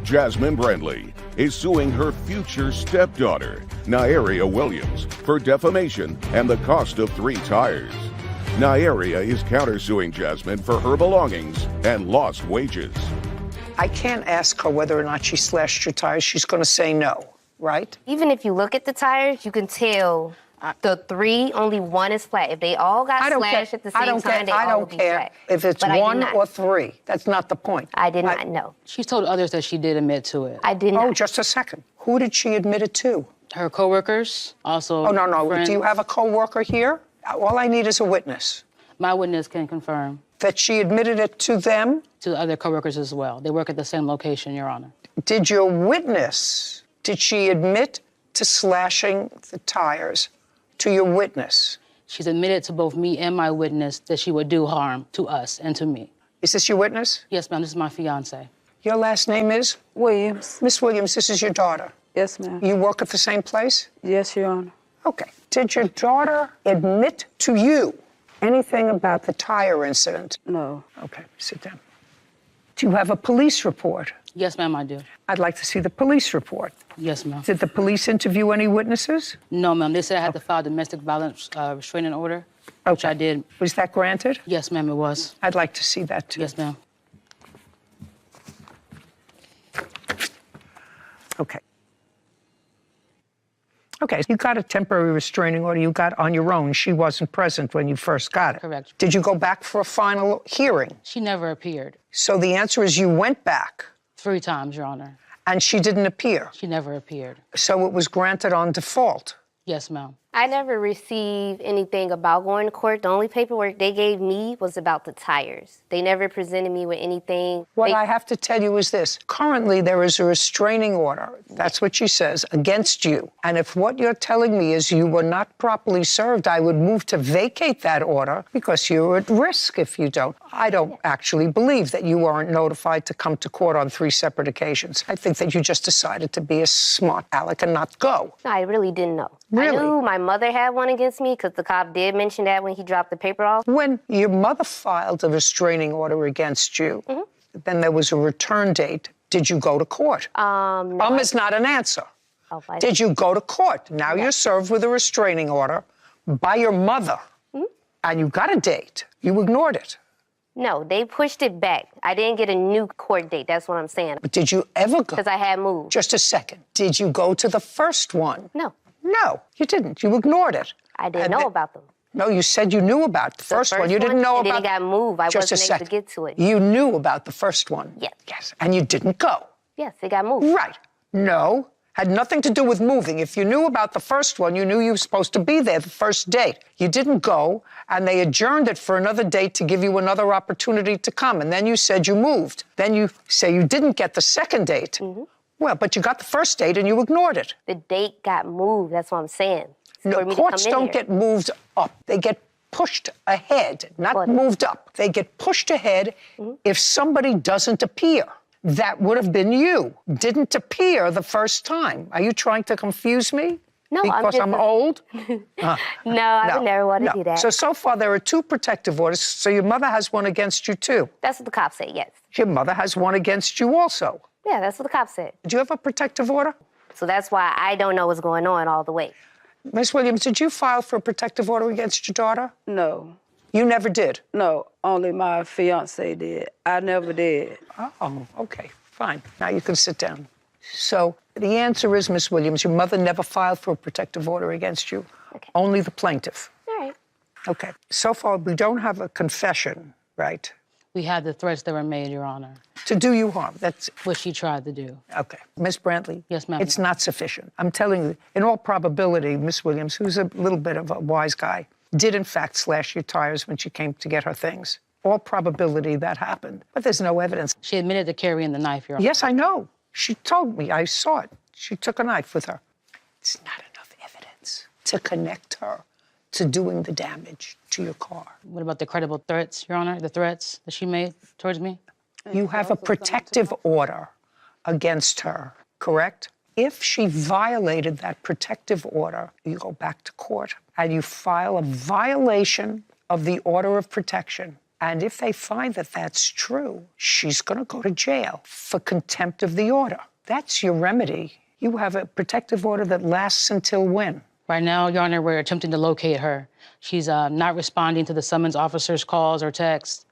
Jasmine Brandley is suing her future stepdaughter, Nairia Williams, for defamation and the cost of 3 tires. Nairia is countersuing Jasmine for her belongings and lost wages. I can't ask her whether or not she slashed your tires. She's going to say no, right? Even if you look at the tires, you can tell the 3, only 1 is flat. If they all got slashed at the same time, they all would be flat. If it's But I did 1 not. or 3. That's not the point. I did not know. She told others that she did admit to it. I did not. Oh, just a second. Who did she admit it to? Her coworkers, also. Oh, no. friends. Do you have a co-worker here? All I need is a witness. My witness can confirm. That she admitted it to them? To the other coworkers as well. They work at the same location, Your Honor. Did she admit to slashing the tires to your witness? She's admitted to both me and my witness that she would do harm to us and to me. Is this your witness? Yes, ma'am. This is my fiance. Your last name is? Williams. Miss Williams, this is your daughter. Yes, ma'am. You work at the same place? Yes, Your Honor. Okay. Did your daughter admit to you anything about the tire incident? No. Okay, sit down. Do you have a police report? Yes, ma'am, I do. I'd like to see the police report. Yes, ma'am. Did the police interview any witnesses? No, ma'am. They said I had to file domestic violence restraining order, which I did. Was that granted? Yes, ma'am, it was. I'd like to see that, too. Yes, ma'am. Okay. Okay, you got a temporary restraining order you got on your own. She wasn't present when you first got it. Correct. Did you go back for a final hearing? She never appeared. So the answer is you went back. 3 times, Your Honor. And she didn't appear? She never appeared. So it was granted on default? Yes, ma'am. I never received anything about going to court. The only paperwork they gave me was about the tires. They never presented me with anything. What I have to tell you is this. Currently, there is a restraining order, that's what she says, against you. And if what you're telling me is you were not properly served, I would move to vacate that order because you're at risk if you don't. I don't actually believe that you weren't notified to come to court on 3 separate occasions. I think that you just decided to be a smart aleck and not go. No, I really didn't know. Really? I knew my mother had one against me because the cop did mention that when he dropped the paper off. When your mother filed a restraining order against you, then there was a return date. Did you go to court? No, is not an answer. Oh, Did you go to court? Now you're served with a restraining order by your mother, and you got a date. You ignored it. No, they pushed it back. I didn't get a new court date. That's what I'm saying. But did you ever go? Because I had moved. Just a second. Did you go to the first one? No. No, you didn't. You ignored it. I didn't know about them. No, you said you knew about the first one. You didn't know and about. then it got moved. I Just a wasn't able to second. get to it. You knew about the first one. Yes. Yes, and you didn't go. Yes, it got moved. Right. No, had nothing to do with moving. If you knew about the first one, you knew you were supposed to be there the first date. You didn't go, and they adjourned it for another date to give you another opportunity to come. And then you said you moved. Then you say you didn't get the second date. Well, but you got the first date and you ignored it. The date got moved. That's what I'm saying. No, courts don't get moved up. They get pushed ahead, not moved up. They get pushed ahead if somebody doesn't appear. That would have been you. Didn't appear the first time. Are you trying to confuse me? No, because I'm old? No, I would never want to do that. So far, there are 2 protective orders. So your mother has one against you, too. That's what the cop said, yes. Your mother has one against you also. Yeah, that's what the cop said. Did you have a protective order? So that's why I don't know what's going on all the way. Miss Williams, did you file for a protective order against your daughter? No. You never did? No, only my fiance did. I never did. Oh, okay, fine. Now you can sit down. So the answer is, Miss Williams, your mother never filed for a protective order against you. Okay. Only the plaintiff. All right. Okay. So far, we don't have a confession, right? We had the threats that were made, Your Honor. To do you harm. That's what she tried to do. Okay. Miss Brantley? Yes, ma'am. It's not sufficient. I'm telling you, in all probability, Miss Williams, who's a little bit of a wise guy, did in fact slash your tires when she came to get her things. All probability that happened. But there's no evidence. She admitted to carrying the knife, Your Honor. Yes, I know. She told me. I saw it. She took a knife with her. It's not enough evidence to connect her to doing the damage to your car. What about the credible threats, Your Honor? The threats that she made towards me? You have a protective order against her, correct? If she violated that protective order, you go back to court and you file a violation of the order of protection. And if they find that that's true, she's going to go to jail for contempt of the order. That's your remedy. You have a protective order that lasts until when? Right now, Your Honor, we're attempting to locate her. She's not responding to the summons officer's calls or texts.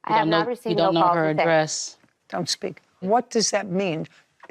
I have not received no calls. You don't know her or texts. address. Don't speak. What does that mean?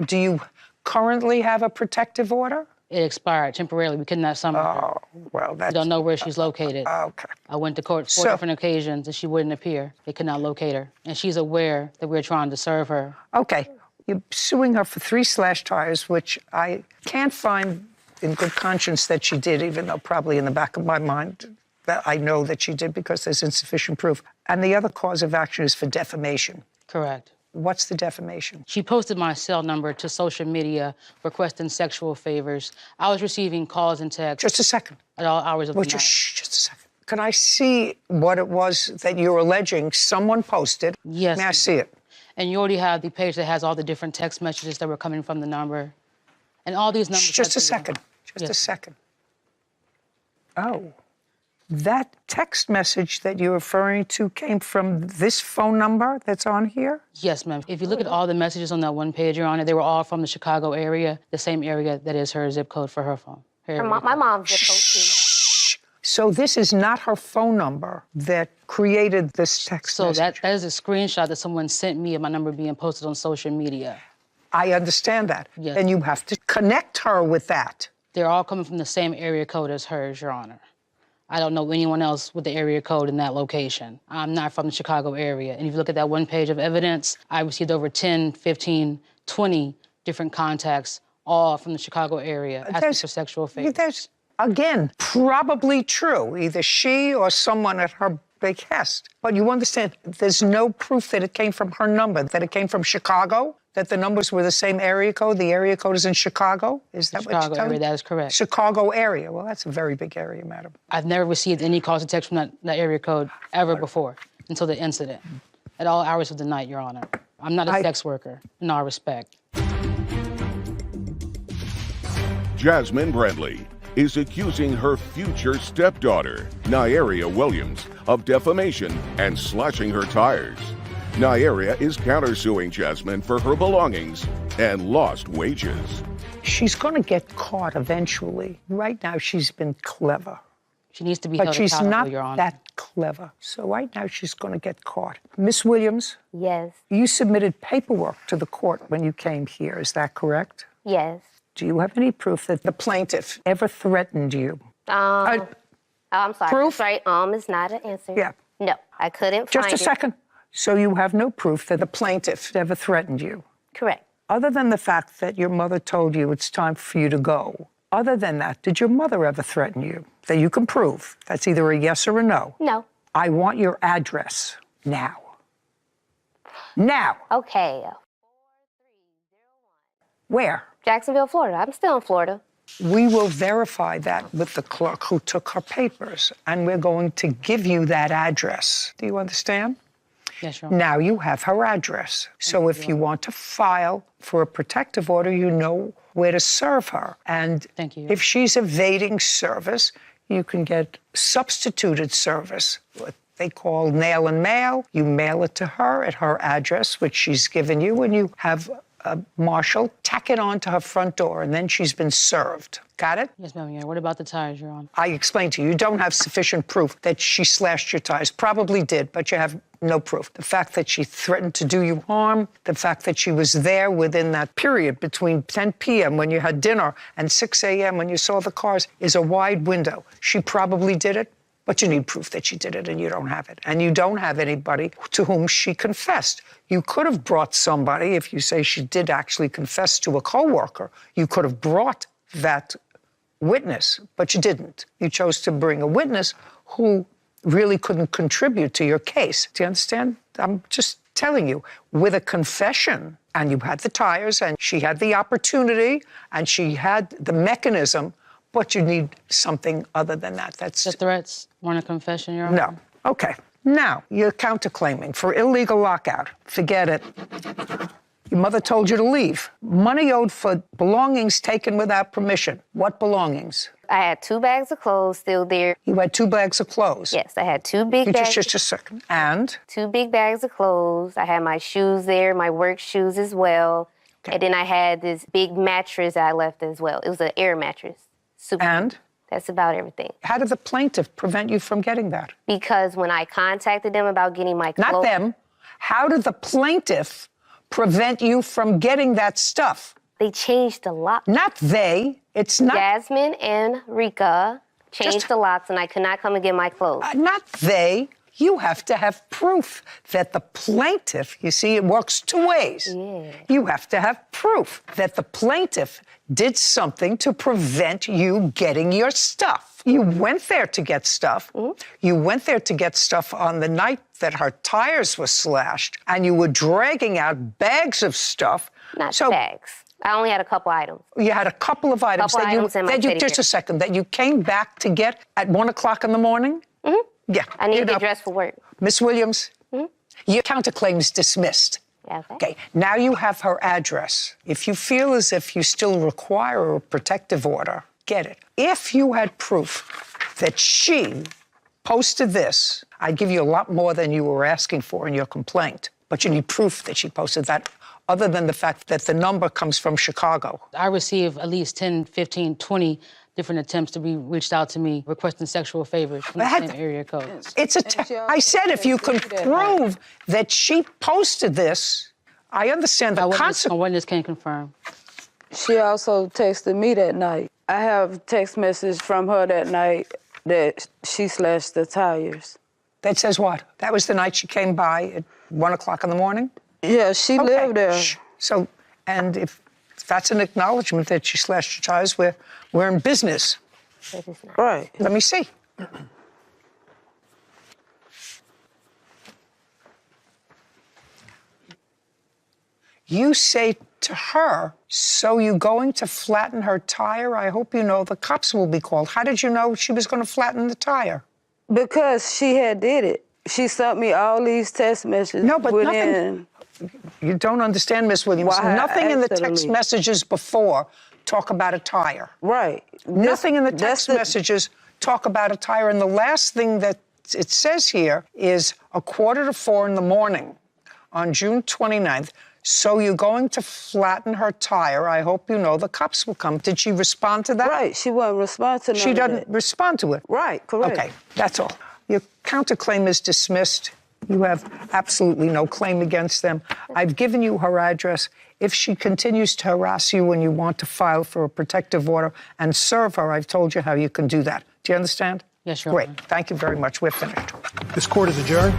Do you currently have a protective order? It expired temporarily. We could not summon her. Oh, well, that's... We don't know where she's located. Okay. I went to court 4 different occasions, and she wouldn't appear. They could not locate her. And she's aware that we're trying to serve her. Okay. You're suing her for 3 slash tires, which I can't find in good conscience that she did, even though probably in the back of my mind that I know that she did because there's insufficient proof. And the other cause of action is for defamation. Correct. What's the defamation? She posted my cell number to social media requesting sexual favors. I was receiving calls and texts. Just a second. At all hours of the night. Just a second. Can I see what it was that you're alleging someone posted? Yes. May I see it? And you already have the page that has all the different text messages that were coming from the number. And all these numbers... Just a second. Just a second. Oh. That text message that you're referring to came from this phone number that's on here? Yes, ma'am. If you look at all the messages on that one page, Your Honor, they were all from the Chicago area, the same area that is her zip code for her phone. My mom's zip code, too. So this is not her phone number that created this text message? So that is a screenshot that someone sent me of my number being posted on social media. I understand that. Yes. And you have to connect her with that. They're all coming from the same area code as hers, Your Honor. I don't know anyone else with the area code in that location. I'm not from the Chicago area. And if you look at that one page of evidence, I received over 10, 15, 20 different contacts, all from the Chicago area, asking for sexual favors. That's, again, probably true. Either she or someone at her behest. But you understand, there's no proof that it came from her number, that it came from Chicago, that the numbers were the same area code. The area code is in Chicago? Is that what you're Chicago telling me? area, that is correct. Chicago area. Well, that's a very big area, madam. I've never received any calls or texts from that area code ever before until the incident. At all hours of the night, Your Honor. I'm not a sex worker, in all respect. Jasmine Brandley is accusing her future stepdaughter, Nyaria Williams, of defamation and slashing her tires. Nyaria is countersuing Jasmine for her belongings and lost wages. She's going to get caught eventually. Right now, she's been clever. She needs to be held But she's accountable, not Your Honor. that clever. So right now, she's going to get caught. Miss Williams? Yes. You submitted paperwork to the court when you came here. Is that correct? Yes. Do you have any proof that the plaintiff ever threatened you? I'm sorry. Proof? That's right. Is not an answer. Yeah. No, I couldn't find it. Just a second. So you have no proof that the plaintiff ever threatened you? Correct. Other than the fact that your mother told you it's time for you to go, other than that, did your mother ever threaten you? That you can prove. That's either a yes or a no. No. I want your address now. Now. Okay. Where? Jacksonville, Florida. I'm still in Florida. We will verify that with the clerk who took her papers, and we're going to give you that address. Do you understand? Yes, Your Honor. Now you have her address. So if you want to file for a protective order, you know where to serve her. And Thank you. if she's evading service, you can get substituted service, what they call nail and mail. You mail it to her at her address, which she's given you, and you have a marshal tack it on to her front door, and then she's been served. Got it? Yes, ma'am. Yeah. What about the tires, Your Honor? I explained to you, you don't have sufficient proof that she slashed your tires. Probably did, but you have no proof. The fact that she threatened to do you harm, the fact that she was there within that period between 10 p.m. when you had dinner and 6 a.m. when you saw the cars is a wide window. She probably did it, but you need proof that she did it, and you don't have it. And you don't have anybody to whom she confessed. You could have brought somebody, if you say she did actually confess to a coworker, you could have brought that witness, but you didn't. You chose to bring a witness who really couldn't contribute to your case. Do you understand? I'm just telling you, with a confession, and you had the tires, and she had the opportunity, and she had the mechanism, but you need something other than that. That's The threats weren't a confession, Your Honor? No. Okay. Now, you're counterclaiming for illegal lockout. Forget it. Your mother told you to leave. Money owed for belongings taken without permission. What belongings? I had 2 bags of clothes still there. You had 2 bags of clothes? Yes, I had 2 big bags. Just a second. And? 2 big bags of clothes. I had my shoes there, my work shoes as well. Okay. And then I had this big mattress I left as well. It was an air mattress. And? That's about everything. How did the plaintiff prevent you from getting that? Because when I contacted them about getting my clothes... Not them. How did the plaintiff prevent you from getting that stuff? They changed the lock. Not they. It's not... Jasmine and Rika changed the locks, and I could not come and get my clothes. Not they. You have to have proof that the plaintiff, you see, it works two ways. Yeah. You have to have proof that the plaintiff did something to prevent you getting your stuff. You went there to get stuff. You went there to get stuff on the night that her tires were slashed, and you were dragging out bags of stuff. Not bags. I only had a couple items. You had a couple of items Couple items in my that you teddy just bear. a second that you came back to get at 1 o'clock in the morning. Yeah, I need to get dressed for work. Miss Williams, your counterclaim is dismissed. Okay, now you have her address. If you feel as if you still require a protective order, get it. If you had proof that she posted this, I'd give you a lot more than you were asking for in your complaint. But you need proof that she posted that, other than the fact that the number comes from Chicago. I receive at least 10, 15, 20 different attempts to be reached out to me requesting sexual favors from the same area code. I said if you can prove that she posted this, I understand the consequence. A witness can confirm. She also texted me that night. I have text message from her that night that she slashed the tires. That says what? That was the night she came by at 1 o'clock in the morning? Yeah, she lived there. So, and if that's an acknowledgement that she slashed your tires, we're in business. Right. Let me see. You say to her, so you going to flatten her tire? I hope you know the cops will be called. How did you know she was going to flatten the tire? Because she had did it. She sent me all these text messages. No, but nothing. You don't understand, Miss Williams. Nothing in the text messages before talk about a tire. Right. Nothing in the text messages talk about a tire. And the last thing that it says here is 3:45 in the morning on June 29th. So you're going to flatten her tire. I hope you know the cops will come. Did she respond to that? Right. She wouldn't respond to none She of doesn't that. respond to it. Right. Correct. Okay, that's all. Your counterclaim is dismissed. You have absolutely no claim against them. I've given you her address. If she continues to harass you and you want to file for a protective order and serve her, I've told you how you can do that. Do you understand? Yes, Your Great. Honor. Thank you very much. We're finished. This court is adjourned.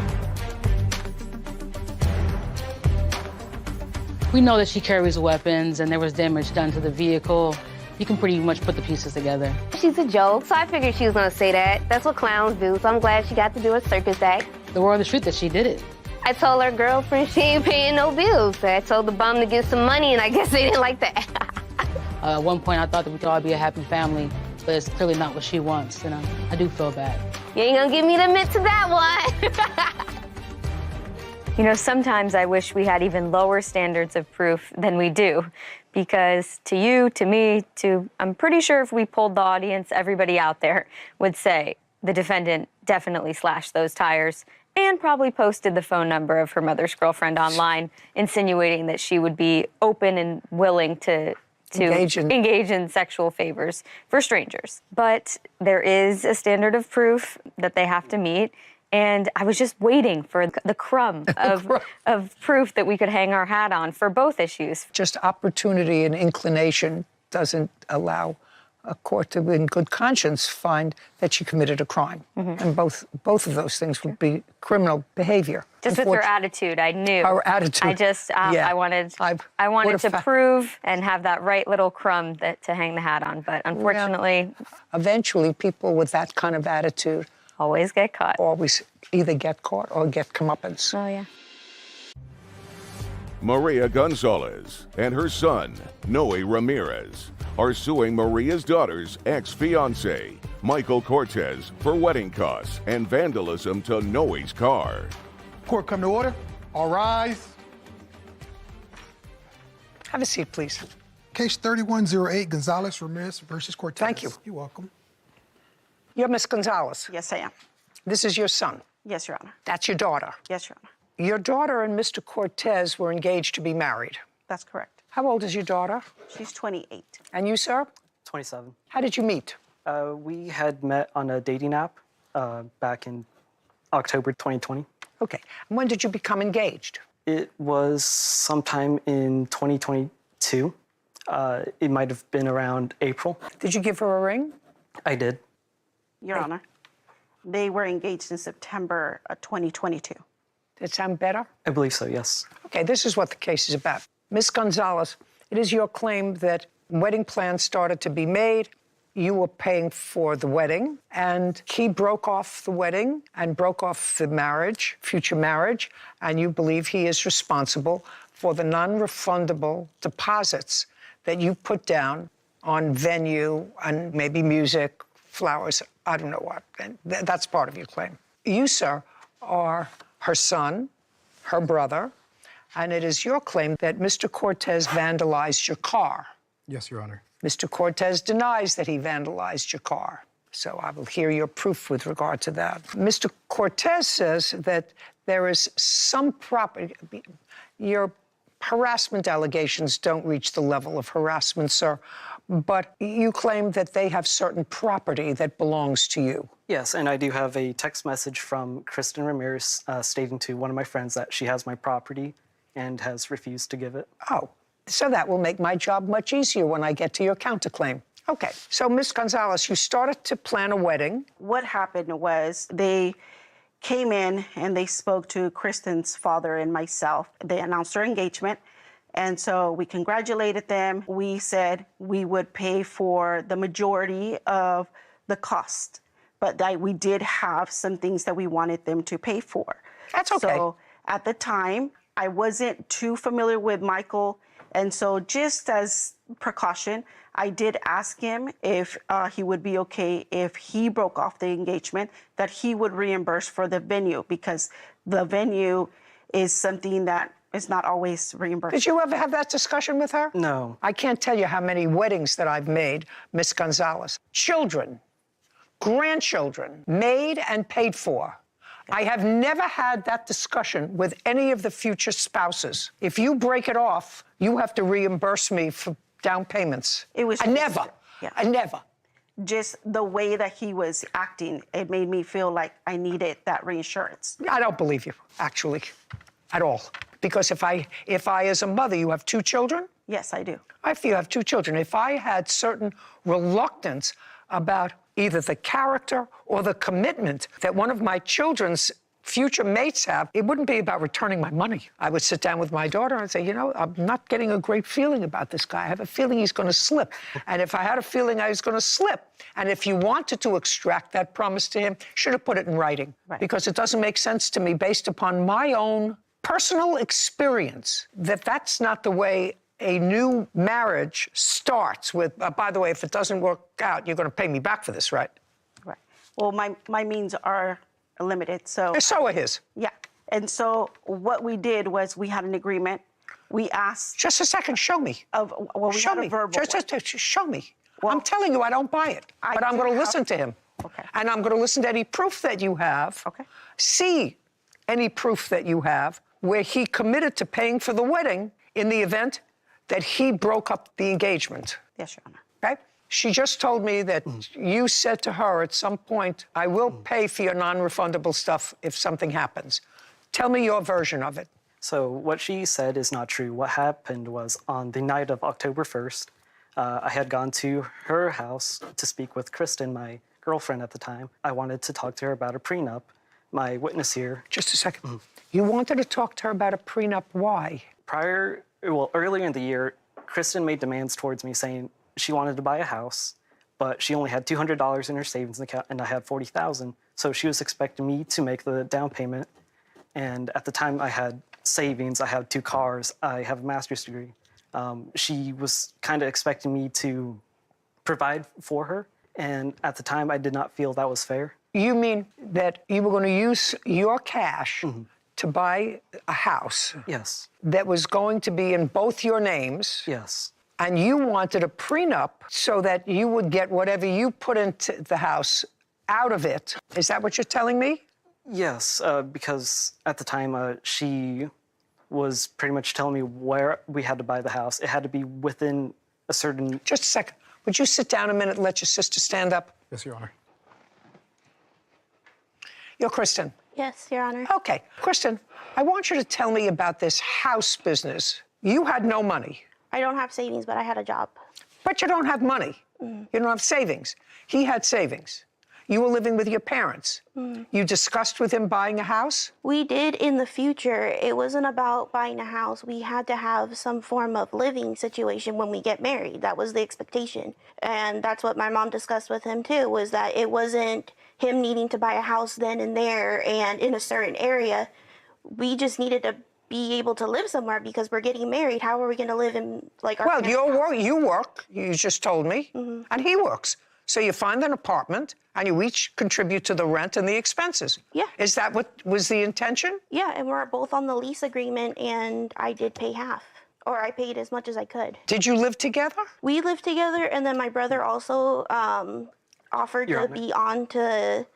We know that she carries weapons and there was damage done to the vehicle. You can pretty much put the pieces together. She's a joke, so I figured she was gonna say that. That's what clowns do, so I'm glad she got to do a circus act. The word on the street that she did it. I told her girlfriend she ain't paying no bills. So I told the bum to get some money, and I guess they didn't like that. At one point, I thought that we could all be a happy family, but it's clearly not what she wants, and I do feel bad. You ain't gonna get me to admit to that one. You know, sometimes I wish we had even lower standards of proof than we do, because to you, to me, I'm pretty sure if we polled the audience, everybody out there would say the defendant definitely slashed those tires and probably posted the phone number of her mother's girlfriend online, insinuating that she would be open and willing to engage in sexual favors for strangers. But there is a standard of proof that they have to meet. And I was just waiting for the crumb of proof that we could hang our hat on for both issues. Just opportunity and inclination doesn't allow a court to, in good conscience, find that she committed a crime. And both of those things would be criminal behavior. Just with her attitude, I knew. Her attitude. I just, I wanted to prove and have that right little crumb to hang the hat on. But unfortunately, eventually, people with that kind of attitude always get caught. Always either get caught or get comeuppance. Oh, yeah. Maria Gonzalez and her son, Noe Ramirez, are suing Maria's daughter's ex-fiancé, Michael Cortez, for wedding costs and vandalism to Noe's car. Court come to order. All rise. Have a seat, please. Case 3108, Gonzalez Ramirez versus Cortez. Thank you. You're welcome. You're Miss Gonzalez. Yes, I am. This is your son. Yes, Your Honor. That's your daughter. Yes, Your Honor. Your daughter and Mr. Cortez were engaged to be married. That's correct. How old is your daughter? She's 28. And you, sir? 27. How did you meet? We had met on a dating app back in October 2020. Okay. And when did you become engaged? It was sometime in 2022. It might have been around April. Did you give her a ring? I did. Your Honor. They were engaged in September 2022. Does it sound better? I believe so, yes. Okay, this is what the case is about. Ms. Gonzalez, it is your claim that wedding plans started to be made. You were paying for the wedding, and he broke off the wedding and broke off the marriage, future marriage, and you believe he is responsible for the non-refundable deposits that you put down on venue and maybe music, flowers, I don't know what. And that's part of your claim. You, sir, are her son, her brother, and it is your claim that Mr. Cortez vandalized your car. Yes, Your Honor. Mr. Cortez denies that he vandalized your car. So I will hear your proof with regard to that. Mr. Cortez says that there is some property. Your harassment allegations don't reach the level of harassment, sir, but you claim that they have certain property that belongs to you. Yes, and I do have a text message from Kristen Ramirez stating to one of my friends that she has my property and has refused to give it. Oh, so that will make my job much easier when I get to your counterclaim. Okay, so Ms. Gonzalez, you started to plan a wedding. What happened was they came in and they spoke to Kristen's father and myself. They announced their engagement. And so we congratulated them. We said we would pay for the majority of the cost, but that we did have some things that we wanted them to pay for. That's okay. So at the time, I wasn't too familiar with Michael. And so just as precaution, I did ask him if he would be okay if he broke off the engagement, that he would reimburse for the venue, because the venue is something that is not always reimbursed. Did you ever have that discussion with her? No. I can't tell you how many weddings that I've made, Miss Gonzalez. Children, grandchildren, made and paid for. I have never had that discussion with any of the future spouses. If you break it off, you have to reimburse me for down payments. It was I never. Yeah. I never. Just the way that he was acting, it made me feel like I needed that reinsurance. I don't believe you, actually, at all. Because if I, as a mother, you have 2 children? Yes, I do. If you have 2 children, if I had certain reluctance about either the character or the commitment that one of my children's future mates have, it wouldn't be about returning my money. I would sit down with my daughter and say, you know, I'm not getting a great feeling about this guy. I have a feeling he's going to slip. And if I had a feeling I was going to slip, and if you wanted to extract that promise to him, should have put it in writing. Right. Because it doesn't make sense to me, based upon my own personal experience, that that's not the way a new marriage starts with, by the way, if it doesn't work out, you're going to pay me back for this, right? Right. Well, my means are limited, so. So are his. Yeah. And so what we did was we had an agreement. We asked. Just a second, show me. We show had me. a verbal. Just show me. Well, I'm telling you, I don't buy it. But I'm going to listen to him. Okay. And I'm going to listen to any proof that you have. Okay. See any proof that you have where he committed to paying for the wedding in the event that he broke up the engagement. Yes, Your Honor. Okay? She just told me that you said to her at some point, I will pay for your non-refundable stuff if something happens. Tell me your version of it. So what she said is not true. What happened was on the night of October 1st, I had gone to her house to speak with Kristen, my girlfriend at the time. I wanted to talk to her about a prenup. My witness here. Just a second. You wanted to talk to her about a prenup. Why? Earlier in the year, Kristen made demands towards me saying she wanted to buy a house, but she only had $200 in her savings account and I had $40,000. So she was expecting me to make the down payment. And at the time I had savings, I had 2 cars, I have a master's degree. She was kind of expecting me to provide for her. And at the time I did not feel that was fair. You mean that you were going to use your cash to buy a house? Yes. That was going to be in both your names? Yes. And you wanted a prenup so that you would get whatever you put into the house out of it. Is that what you're telling me? Yes, because at the time she was pretty much telling me where we had to buy the house. It had to be within a certain... Just a second. Would you sit down a minute and let your sister stand up? Yes, Your Honor. You're Kristen? Yes, Your Honor. Okay. Kristen, I want you to tell me about this house business. You had no money. I don't have savings, but I had a job. But you don't have money. You don't have savings. He had savings. you were living with your parents. You discussed with him buying a house? We did in the future. It wasn't about buying a house. We had to have some form of living situation when we get married. That was the expectation. And that's what my mom discussed with him too, was that it wasn't him needing to buy a house then and there and in a certain area. We just needed to be able to live somewhere because we're getting married. How are we going to live in like our Well, you work, you just told me, and he works. So you find an apartment and you each contribute to the rent and the expenses. Yeah. Is that what was the intention? Yeah, and we're both on the lease agreement, and I did pay half, or I paid as much as I could. Did you live together? We lived together, and then my brother also offered to be on to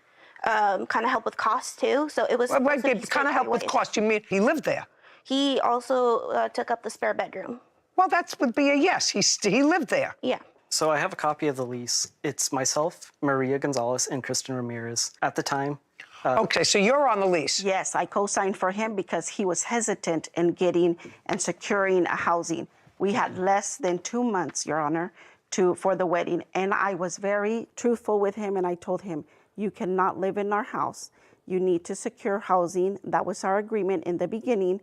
kind of help with costs too. So it was kind of help with costs. You mean he lived there? He also took up the spare bedroom. Well, that would be a yes. He lived there. Yeah. So I have a copy of the lease. It's myself, Maria Gonzalez, and Kristen Ramirez. At the time. Okay, so you're on the lease. Yes, I co-signed for him because he was hesitant in getting and securing a housing. We had less than 2 months, Your Honor, for the wedding, and I was very truthful with him, and I told him, you cannot live in our house. You need to secure housing. That was our agreement in the beginning,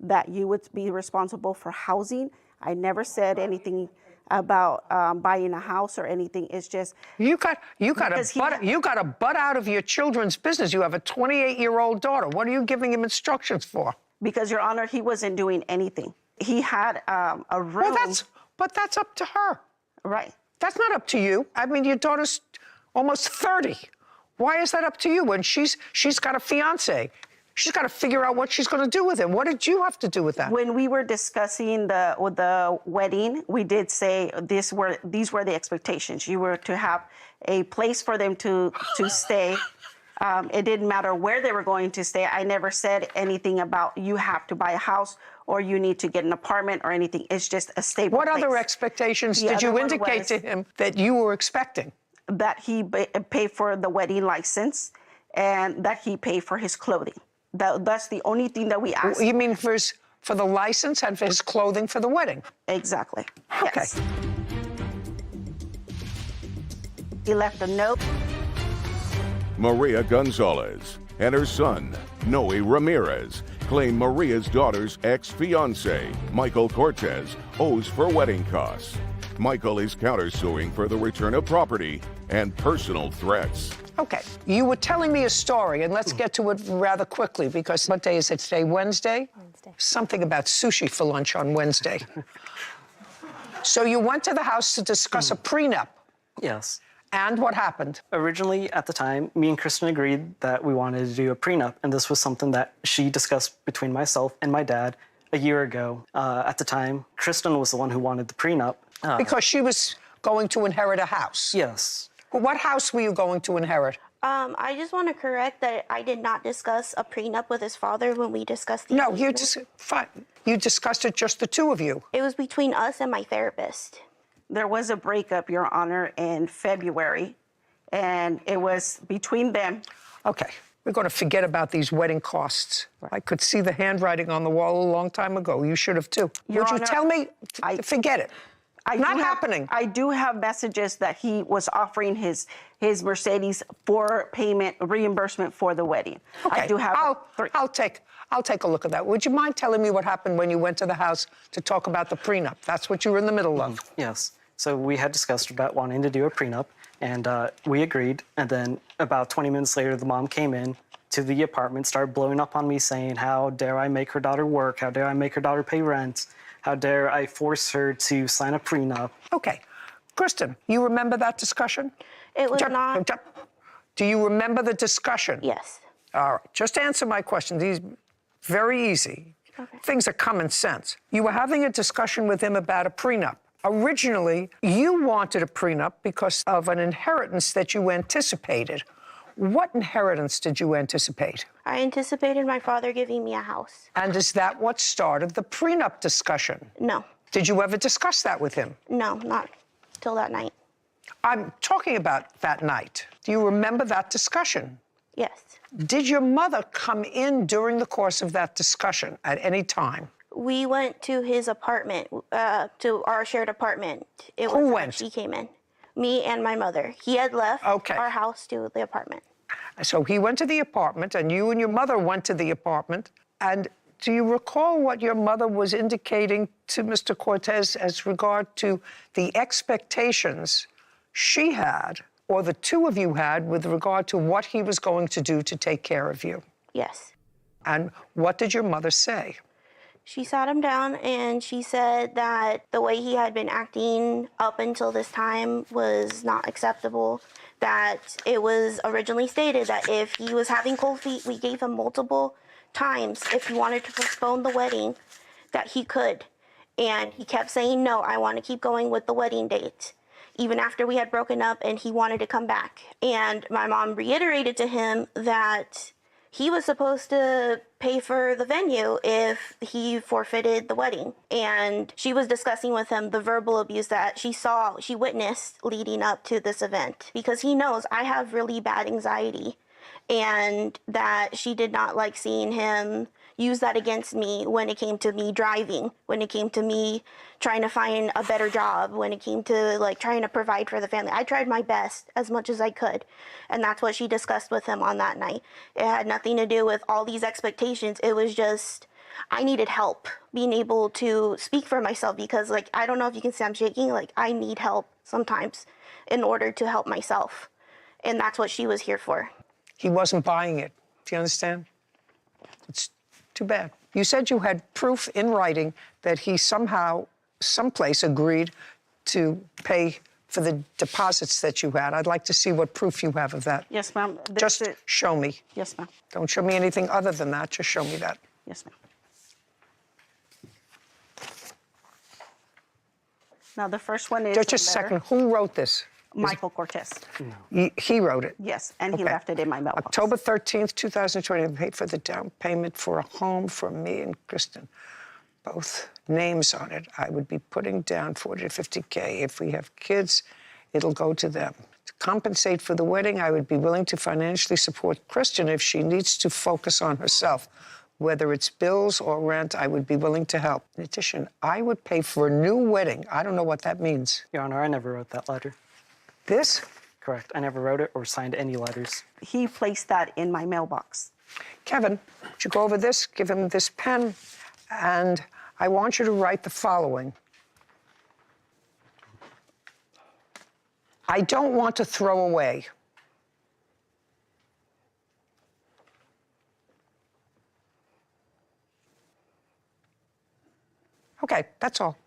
that you would be responsible for housing. I never said anything about buying a house or anything. It's just you got a butt out of your children's business. You have a 28-year-old daughter. What are you giving him instructions for? Because, Your Honor, he wasn't doing anything. He had a room. Well, but that's up to her. Right. That's not up to you. I mean, your daughter's almost 30. Why is that up to you when she's got a fiance? She's got to figure out what she's going to do with him. What did you have to do with that? When we were discussing the wedding, we did say these were the expectations. You were to have a place for them to stay. It didn't matter where they were going to stay. I never said anything about you have to buy a house or you need to get an apartment or anything. It's just a stable What place. other expectations did you indicate to him that you were expecting? That he pay for the wedding license and that he pay for his clothing. That's the only thing that we asked. You mean for the license and for his clothing for the wedding? Exactly. Okay. Yes. He left a note. Maria Gonzalez and her son, Noe Ramirez, claim Maria's daughter's ex-fiancé, Michael Cortez, owes for wedding costs. Michael is countersuing for the return of property and personal threats. Okay, you were telling me a story, and let's get to it rather quickly, because what day is it today, Wednesday? Wednesday. Something about sushi for lunch on Wednesday. So you went to the house to discuss a prenup. Yes. And what happened? Originally, at the time, me and Kristen agreed that we wanted to do a prenup, and this was something that she discussed between myself and my dad a year ago. At the time, Kristen was the one who wanted the prenup. Because she was going to inherit a house? Yes. What house were you going to inherit? I just want to correct that I did not discuss a prenup with his father when we discussed the No, you discussed it just the two of you. It was between us and my therapist. There was a breakup, Your Honor, in February, and it was between them. Okay, we're going to forget about these wedding costs. Right. I could see the handwriting on the wall a long time ago. You should have too. Your Would Honor, you tell me? Forget it. Not happening. I do have messages that he was offering his Mercedes for payment reimbursement for the wedding. Okay. I do have. I'll take a look at that. Would you mind telling me what happened when you went to the house to talk about the prenup? That's what you were in the middle of. Yes. So we had discussed about wanting to do a prenup, and we agreed. And then about 20 minutes later, the mom came in to the apartment, started blowing up on me, saying, "How dare I make her daughter work? How dare I make her daughter pay rent? How dare I force her to sign a prenup?" Okay. Kristen, you remember that discussion? It was not. Do you remember the discussion? Yes. All right. Just answer my question. These very easy. Okay. Things are common sense. You were having a discussion with him about a prenup. Originally, you wanted a prenup because of an inheritance that you anticipated. What inheritance did you anticipate? I anticipated my father giving me a house. And is that what started the prenup discussion? No. Did you ever discuss that with him? No, not till that night. I'm talking about that night. Do you remember that discussion? Yes. Did your mother come in during the course of that discussion at any time? We went to his apartment, to our shared apartment. Who went? She came in. Me and my mother. He had left Okay. our house to the apartment. So he went to the apartment, and you and your mother went to the apartment. And do you recall what your mother was indicating to Mr. Cortez as regard to the expectations she had, or the two of you had, with regard to what he was going to do to take care of you? Yes. And what did your mother say? She sat him down and she said that the way he had been acting up until this time was not acceptable. That it was originally stated that if he was having cold feet, we gave him multiple times if he wanted to postpone the wedding, that he could. And he kept saying, no, I want to keep going with the wedding date, even after we had broken up and he wanted to come back. And my mom reiterated to him that he was supposed to pay for the venue if he forfeited the wedding. And she was discussing with him the verbal abuse that she witnessed leading up to this event, because he knows I have really bad anxiety, and that she did not like seeing him use that against me when it came to me driving, when it came to me trying to find a better job, when it came to like trying to provide for the family. I tried my best as much as I could. And that's what she discussed with him on that night. It had nothing to do with all these expectations. It was just, I needed help being able to speak for myself, because like, I don't know if you can see I'm shaking. Like, I need help sometimes in order to help myself. And that's what she was here for. He wasn't buying it. Do you understand? It's too bad. You said you had proof in writing that he somehow, someplace agreed to pay for the deposits that you had. I'd like to see what proof you have of that. Yes, ma'am. Just show me. Yes, ma'am. Don't show me anything other than that. Just show me that. Yes, ma'am. Now, the first one is Just a second. Who wrote this? Michael Cortez. He wrote it. Yes, and he left it in my mailbox. October 13th, 2020, I paid for the down payment for a home for me and Kristen. Both names on it. I would be putting down 40 to 50K. If we have kids, it'll go to them. To compensate for the wedding, I would be willing to financially support Kristen if she needs to focus on herself. Whether it's bills or rent, I would be willing to help. In addition, I would pay for a new wedding. I don't know what that means. Your Honor, I never wrote that letter. This? Correct. I never wrote it or signed any letters. He placed that in my mailbox. Kevin, would you go over this? Give him this pen, and I want you to write the following. I don't want to throw away. Okay, that's all.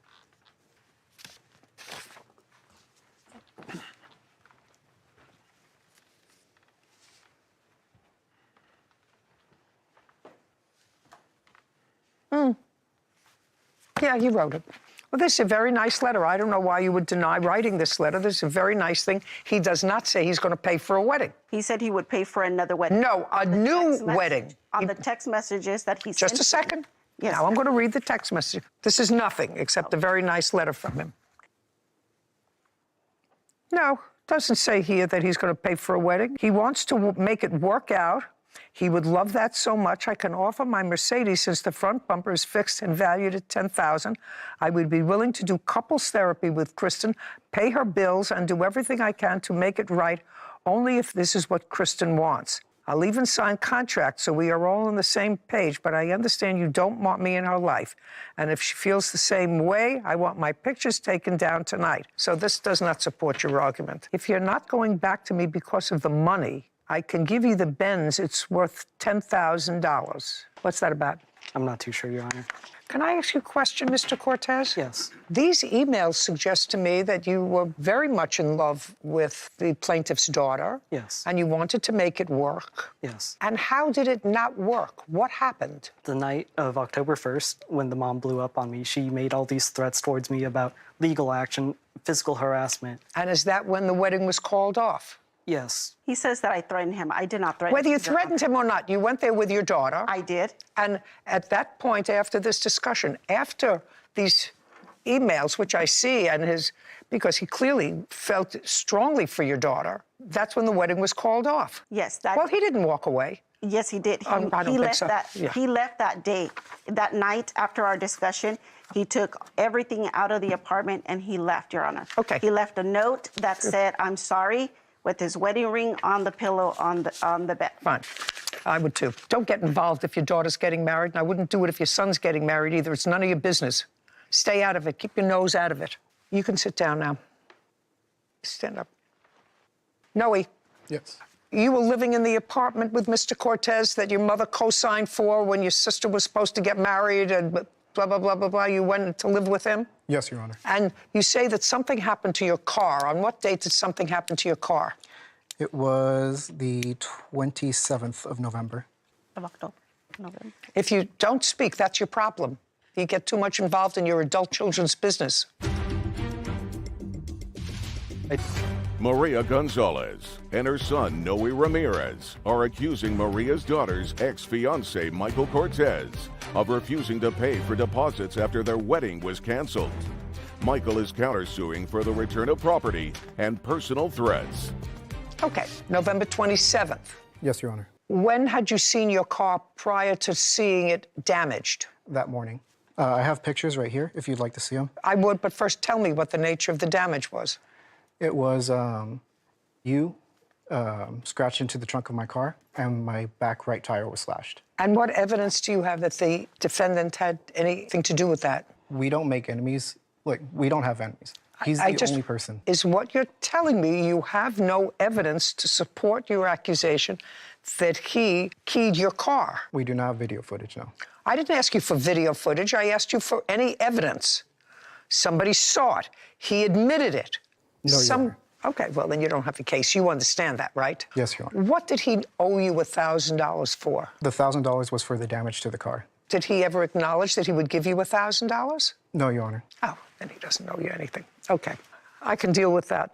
Yeah, he wrote it. Well, this is a very nice letter. I don't know why you would deny writing this letter. This is a very nice thing. He does not say he's going to pay for a wedding. He said he would pay for another wedding. No, a new wedding. On the text messages that he sent. Just a second. Yes. Now I'm going to read the text message. This is nothing except a very nice letter from him. No, doesn't say here that he's going to pay for a wedding. He wants to make it work out. He would love that so much. I can offer my Mercedes since the front bumper is fixed and valued at $10,000. I would be willing to do couples therapy with Kristen, pay her bills, and do everything I can to make it right, only if this is what Kristen wants. I'll even sign contracts so we are all on the same page, but I understand you don't want me in her life. And if she feels the same way, I want my pictures taken down tonight. So this does not support your argument. If you're not going back to me because of the money, I can give you the Benz. It's worth $10,000. What's that about? I'm not too sure, Your Honor. Can I ask you a question, Mr. Cortez? Yes. These emails suggest to me that you were very much in love with the plaintiff's daughter. Yes. And you wanted to make it work. Yes. And how did it not work? What happened? The night of October 1st, when the mom blew up on me, she made all these threats towards me about legal action, physical harassment. And is that when the wedding was called off? Yes. He says that I threatened him. I did not threaten him. Whether you threatened him or not, you went there with your daughter. I did. And at that point, after this discussion, after these emails, which I see, and because he clearly felt strongly for your daughter, that's when the wedding was called off. Yes. Well, he didn't walk away. Yes, he did. I don't he think left so. that. Yeah. He left that day, that night after our discussion. He took everything out of the apartment and he left, Your Honor. Okay. He left a note that said, "I'm sorry," with his wedding ring on the pillow on the bed. Fine. I would too. Don't get involved if your daughter's getting married, and I wouldn't do it if your son's getting married either. It's none of your business. Stay out of it. Keep your nose out of it. You can sit down now. Stand up. Noe. Yes. You were living in the apartment with Mr. Cortez that your mother co-signed for when your sister was supposed to get married and blah, blah, blah, blah, blah. You went to live with him? Yes, Your Honor. And you say that something happened to your car. On what date did something happen to your car? It was the 27th of November. Of October, November. If you don't speak, that's your problem. You get too much involved in your adult children's business. Maria Gonzalez and her son, Noe Ramirez, are accusing Maria's daughter's ex-fiancé, Michael Cortez, of refusing to pay for deposits after their wedding was canceled. Michael is countersuing for the return of property and personal threats. Okay, November 27th. Yes, Your Honor. When had you seen your car prior to seeing it damaged? That morning. I have pictures right here, if you'd like to see them. I would, but first tell me what the nature of the damage was. It was you scratched into the trunk of my car, and my back right tire was slashed. And what evidence do you have that the defendant had anything to do with that? We don't make enemies. Like, we don't have enemies. He's the only person. Is what you're telling me you have no evidence to support your accusation that he keyed your car? We do not have video footage, no. I didn't ask you for video footage. I asked you for any evidence. Somebody saw it. He admitted it. No, Your Honor. Okay, well, then you don't have a case. You understand that, right? Yes, Your Honor. What did he owe you $1,000 for? The $1,000 was for the damage to the car. Did he ever acknowledge that he would give you $1,000? No, Your Honor. Oh, then he doesn't owe you anything. Okay, I can deal with that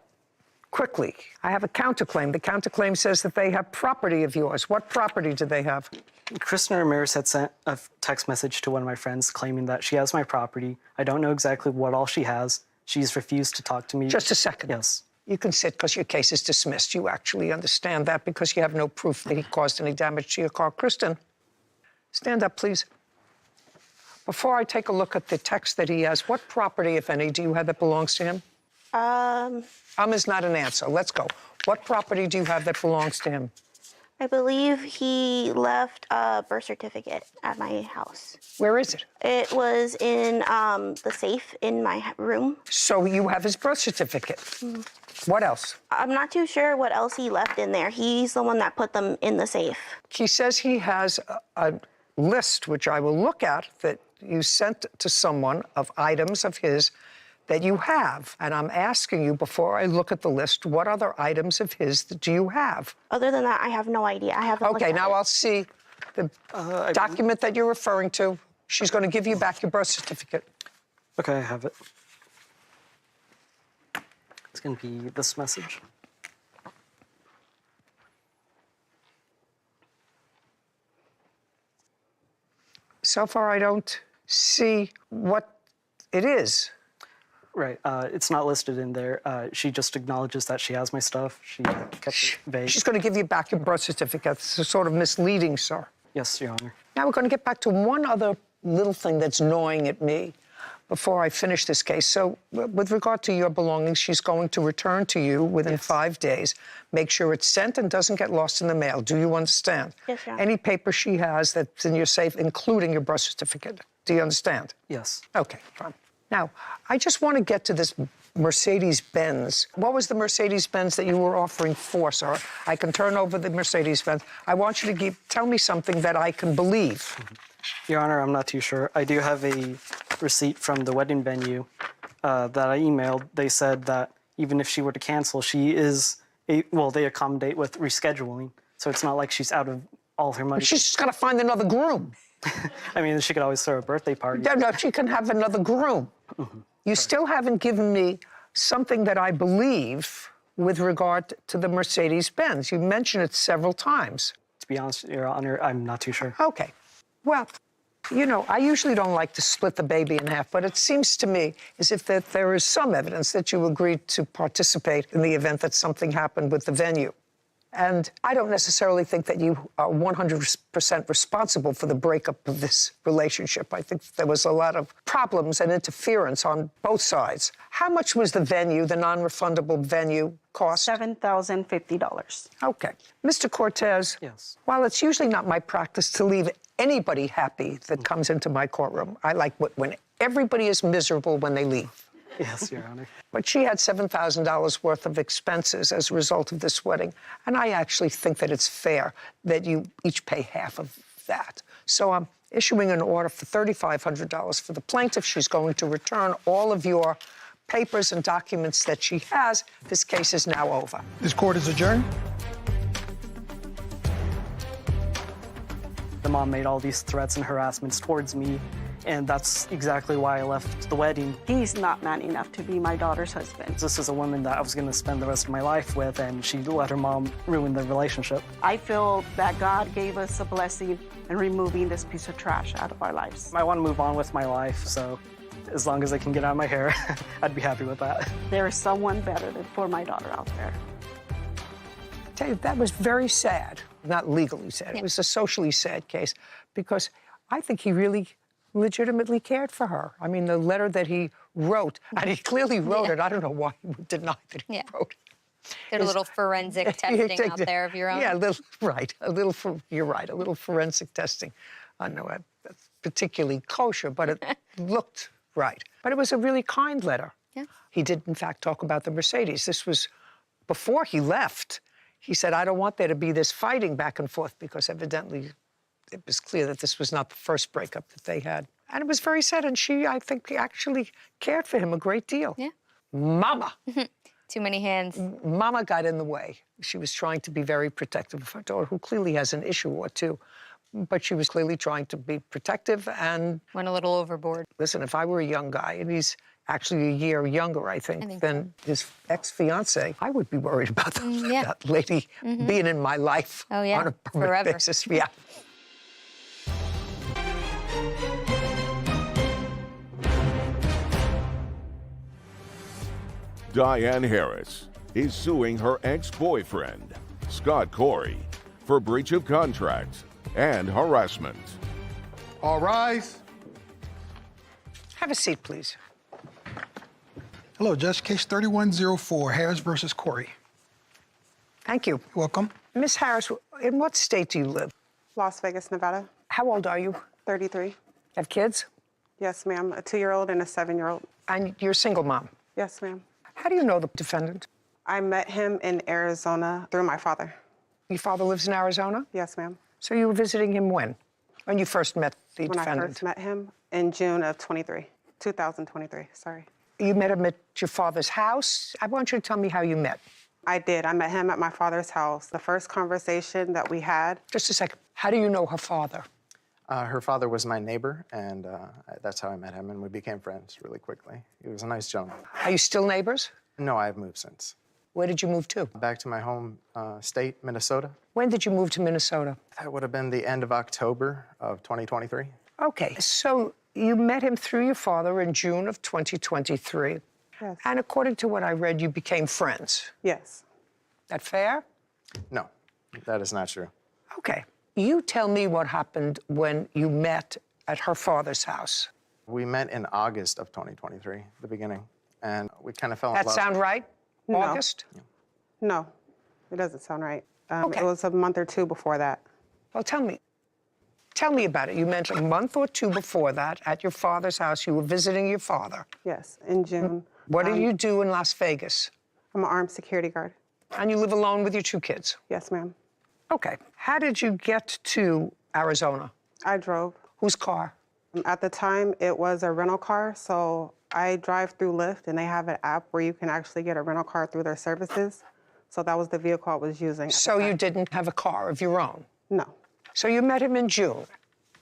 quickly. I have a counterclaim. The counterclaim says that they have property of yours. What property do they have? Kristen Ramirez had sent a text message to one of my friends claiming that she has my property. I don't know exactly what all she has. She's refused to talk to me. Just a second. Yes. You can sit because your case is dismissed. You actually understand that because you have no proof that he caused any damage to your car. Kristen, stand up, please. Before I take a look at the text that he has, what property, if any, do you have that belongs to him? Is not an answer. Let's go. What property do you have that belongs to him? I believe he left a birth certificate at my house. Where is it? It was in the safe in my room. So you have his birth certificate. What else? I'm not too sure what else he left in there. He's the one that put them in the safe. He says he has a list, which I will look at, that you sent to someone of items of his that you have. And I'm asking you, before I look at the list, what other items of his do you have? Other than that, I have no idea. I haven't looked Okay, at now it. I'll see the document that you're referring to. She's going to give you back your birth certificate. Okay, I have it. It's going to be this message. So far, I don't see what it is. Right. It's not listed in there. She just acknowledges that she has my stuff. She kept it vague. She's going to give you back your birth certificate. It's sort of misleading, sir. Yes, Your Honor. Now we're going to get back to one other little thing that's gnawing at me before I finish this case. So with regard to your belongings, she's going to return to you within 5 days. Make sure it's sent and doesn't get lost in the mail. Do you understand? Yes, Your Honor. Any paper she has that's in your safe, including your birth certificate. Do you understand? Yes. Okay, fine. Now, I just want to get to this Mercedes-Benz. What was the Mercedes-Benz that you were offering for, sir? I can turn over the Mercedes-Benz. I want you to tell me something that I can believe. Your Honor, I'm not too sure. I do have a receipt from the wedding venue that I emailed. They said that even if she were to cancel, she is, they accommodate with rescheduling. So it's not like she's out of all her money. She's just got to find another groom. I mean, she could always throw a birthday party. No, she can have another groom. You still haven't given me something that I believe with regard to the Mercedes-Benz. You mentioned it several times. To be honest, Your Honor, I'm not too sure. Okay. Well, you know, I usually don't like to split the baby in half, but it seems to me as if that there is some evidence that you agreed to participate in the event that something happened with the venue. And I don't necessarily think that you are 100% responsible for the breakup of this relationship. I think there was a lot of problems and interference on both sides. How much was the venue, the non-refundable venue cost? $7,050. Okay. Mr. Cortez, Yes. while it's usually not my practice to leave anybody happy that comes into my courtroom, I like when everybody is miserable when they leave. Yes, Your Honor. But she had $7,000 worth of expenses as a result of this wedding. And I actually think that it's fair that you each pay half of that. So I'm issuing an order for $3,500 for the plaintiff. She's going to return all of your papers and documents that she has. This case is now over. This court is adjourned. The mom made all these threats and harassments towards me, and that's exactly why I left the wedding. He's not man enough to be my daughter's husband. This is a woman that I was going to spend the rest of my life with, and she let her mom ruin the relationship. I feel that God gave us a blessing in removing this piece of trash out of our lives. I want to move on with my life, so as long as I can get out of my hair, I'd be happy with that. There is someone better for my daughter out there. Tell you, that was very sad. Not legally sad. It was a socially sad case because I think he really legitimately cared for her. I mean, the letter that he wrote, and he clearly wrote it. I don't know why he would deny that he wrote it. There's a little forensic testing out there of your own. Yeah, you're right, a little forensic testing. I know that's particularly kosher, but it looked right. But it was a really kind letter. Yeah. He did, in fact, talk about the Mercedes. This was before he left. He said, I don't want there to be this fighting back and forth because evidently it was clear that this was not the first breakup that they had. And it was very sad, and she, I think, actually cared for him a great deal. Yeah. Mama. Too many hands. Mama got in the way. She was trying to be very protective of her daughter, who clearly has an issue or two. But she was clearly trying to be protective and... Went a little overboard. Listen, if I were a young guy, and he's actually a year younger, I think than his ex-fiancée, I would be worried about that lady being in my life on a permanent basis. Yeah. Diane Harris is suing her ex-boyfriend, Scott Corey, for breach of contract and harassment. All rise. Have a seat, please. Hello, Judge. Case 3104, Harris versus Corey. Thank you. Welcome. Miss Harris, in what state do you live? Las Vegas, Nevada. How old are you? 33. Have kids? Yes, ma'am. A 2-year-old and a 7-year-old. And you're a single mom? Yes, ma'am. How do you know the defendant? I met him in Arizona through my father. Your father lives in Arizona? Yes, ma'am. So you were visiting him when? When you first met the defendant? When I first met him in June of 2023, sorry. You met him at your father's house? I want you to tell me how you met. I did. I met him at my father's house. The first conversation that we had... Just a second. How do you know her father? Her father was my neighbor, and that's how I met him, and we became friends really quickly. He was a nice gentleman. Are you still neighbors? No, I have moved since. Where did you move to? Back to my home state, Minnesota. When did you move to Minnesota? That would have been the end of October of 2023. Okay, so you met him through your father in June of 2023. Yes. And according to what I read, you became friends. Yes. That fair? No, that is not true. Okay. You tell me what happened when you met at her father's house. We met in August of 2023, the beginning, and we kind of fell in love. That sound right? No. August? No, it doesn't sound right. Okay. It was a month or two before that. Well, tell me about it. You mentioned a month or two before that at your father's house. You were visiting your father. Yes, in June. What did you do in Las Vegas? I'm an armed security guard. And you live alone with your 2 kids? Yes, ma'am. Okay. How did you get to Arizona? I drove. Whose car? At the time, it was a rental car, so I drive through Lyft, and they have an app where you can actually get a rental car through their services. So that was the vehicle I was using. So you didn't have a car of your own? No. So you met him in June.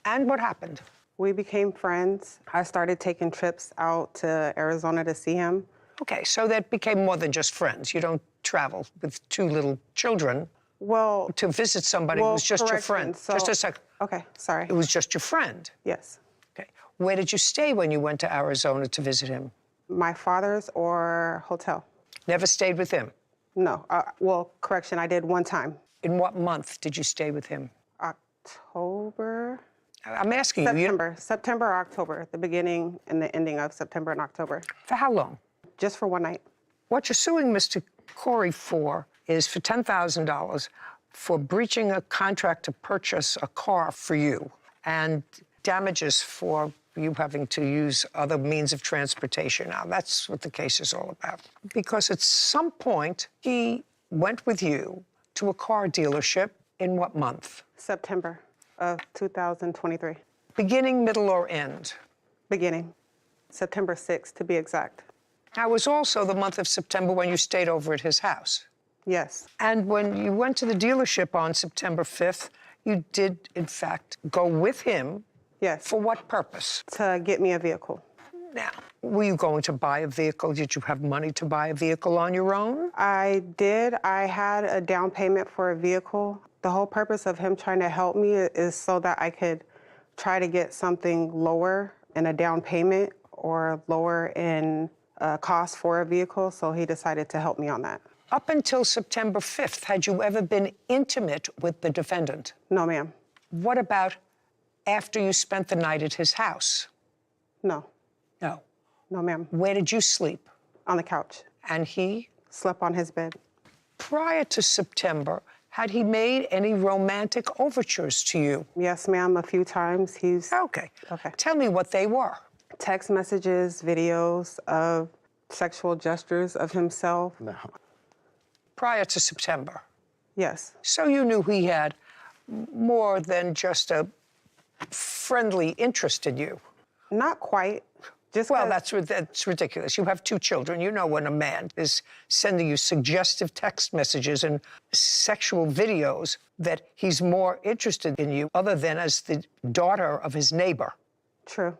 And what happened? We became friends. I started taking trips out to Arizona to see him. Okay, so that became more than just friends. You don't travel with 2 little children. Well, to visit somebody who was just your friend. So, just a second. Okay, sorry. It was just your friend. Yes. Okay. Where did you stay when you went to Arizona to visit him? My father's or hotel. Never stayed with him? No. Well, correction, I did one time. In what month did you stay with him? October. I'm asking September. September or October, the beginning and the ending of September and October. For how long? Just for one night. What you're suing Mr. Corey for is for $10,000 for breaching a contract to purchase a car for you and damages for you having to use other means of transportation. Now, that's what the case is all about. Because at some point, he went with you to a car dealership in what month? September of 2023. Beginning, middle, or end? Beginning. September 6th, to be exact. Now, it was also the month of September when you stayed over at his house. Yes. And when you went to the dealership on September 5th, you did, in fact, go with him. Yes. For what purpose? To get me a vehicle. Now, were you going to buy a vehicle? Did you have money to buy a vehicle on your own? I did. I had a down payment for a vehicle. The whole purpose of him trying to help me is so that I could try to get something lower in a down payment or lower in cost for a vehicle, so he decided to help me on that. Up until September 5th, had you ever been intimate with the defendant? No, ma'am. What about after you spent the night at his house? No. No. No, ma'am. Where did you sleep? On the couch. And he? Slept on his bed. Prior to September, had he made any romantic overtures to you? Yes, ma'am, a few times. Okay. Tell me what they were. Text messages, videos of sexual gestures of himself. No. Prior to September? Yes. So you knew he had more than just a friendly interest in you? Not quite. Well, that's ridiculous. You have 2 children. You know when a man is sending you suggestive text messages and sexual videos that he's more interested in you other than as the daughter of his neighbor. True.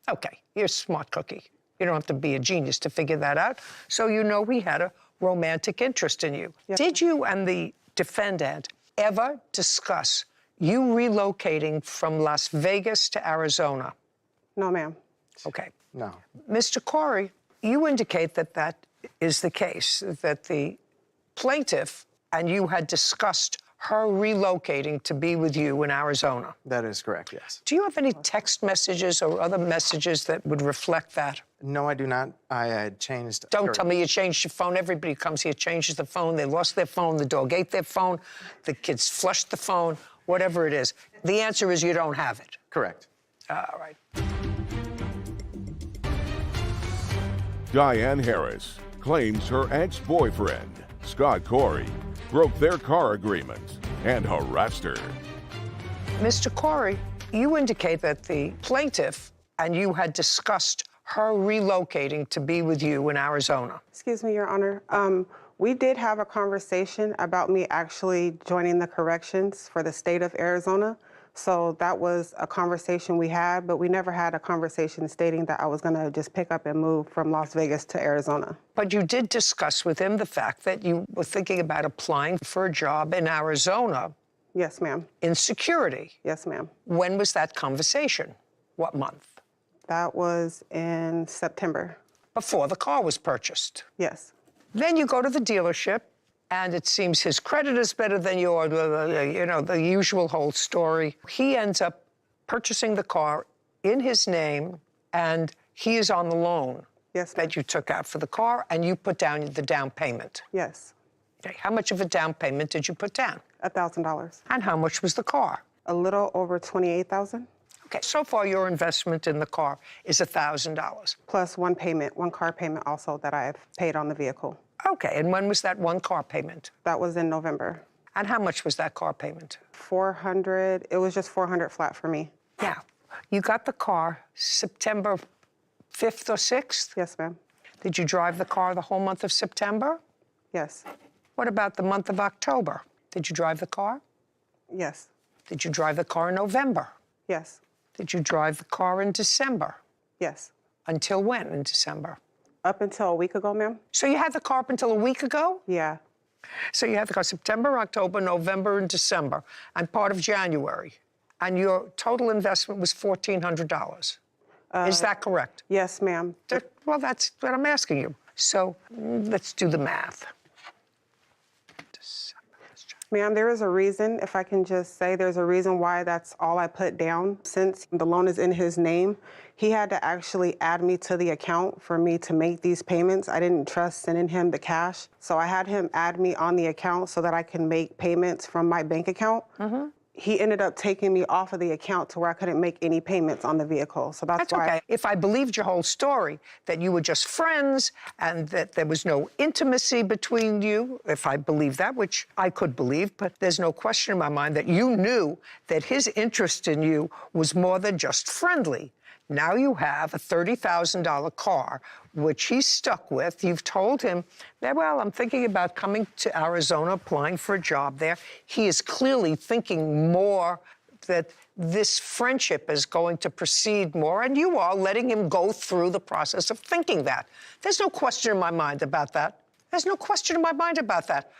Okay, you're a smart cookie. You don't have to be a genius to figure that out. So you know he had a romantic interest in you. Yes. Did you and the defendant ever discuss you relocating from Las Vegas to Arizona? No, ma'am. Okay. No. Mr. Corey, you indicate that that is the case, that the plaintiff and you had discussed her relocating to be with you in Arizona. That is correct, yes. Do you have any text messages or other messages that would reflect that? No, I do not. I had changed. Don't tell me you changed your phone. Everybody who comes here changes the phone. They lost their phone. The dog ate their phone. The kids flushed the phone. Whatever it is. The answer is you don't have it. Correct. All right. Diane Harris claims her ex-boyfriend, Scott Corey, broke their car agreement and harassed her. Mr. Corey, you indicate that the plaintiff and you had discussed her relocating to be with you in Arizona. Excuse me, Your Honor. We did have a conversation about me actually joining the corrections for the state of Arizona. So that was a conversation we had, but we never had a conversation stating that I was going to just pick up and move from Las Vegas to Arizona. But you did discuss with him the fact that you were thinking about applying for a job in Arizona. Yes, ma'am. In security. Yes, ma'am. When was that conversation? What month? That was in September. Before the car was purchased? Yes. Then you go to the dealership, and it seems his credit is better than yours, you know, the usual whole story. He ends up purchasing the car in his name, and he is on the loan that you took out for the car, and you put down the down payment. Yes. Okay. How much of a down payment did you put down? $1,000. And how much was the car? A little over $28,000. Okay, so far your investment in the car is $1,000. Plus one payment, one car payment also that I've paid on the vehicle. Okay, and when was that one car payment? That was in November. And how much was that car payment? $400, it was just $400 flat for me. Yeah, you got the car September 5th or 6th? Yes, ma'am. Did you drive the car the whole month of September? Yes. What about the month of October? Did you drive the car? Yes. Did you drive the car in November? Yes. Did you drive the car in December? Yes. Until when in December? Up until a week ago, ma'am. So you had the car up until a week ago? Yeah. So you had the car September, October, November, and December, and part of January. And your total investment was $1,400. Is that correct? Yes, ma'am. Well, that's what I'm asking you. So let's do the math. Ma'am, there is a reason, if I can just say, there's a reason why that's all I put down. Since the loan is in his name, he had to actually add me to the account for me to make these payments. I didn't trust sending him the cash, so I had him add me on the account so that I can make payments from my bank account. He ended up taking me off of the account to where I couldn't make any payments on the vehicle. So that's why. Okay. If I believed your whole story, that you were just friends and that there was no intimacy between you, if I believe that, which I could believe, but there's no question in my mind that you knew that his interest in you was more than just friendly. Now you have a $30,000 car, which he's stuck with. You've told him that, well, I'm thinking about coming to Arizona, applying for a job there. He is clearly thinking more that this friendship is going to proceed more, and you are letting him go through the process of thinking that. There's no question in my mind about that. There's no question in my mind about that.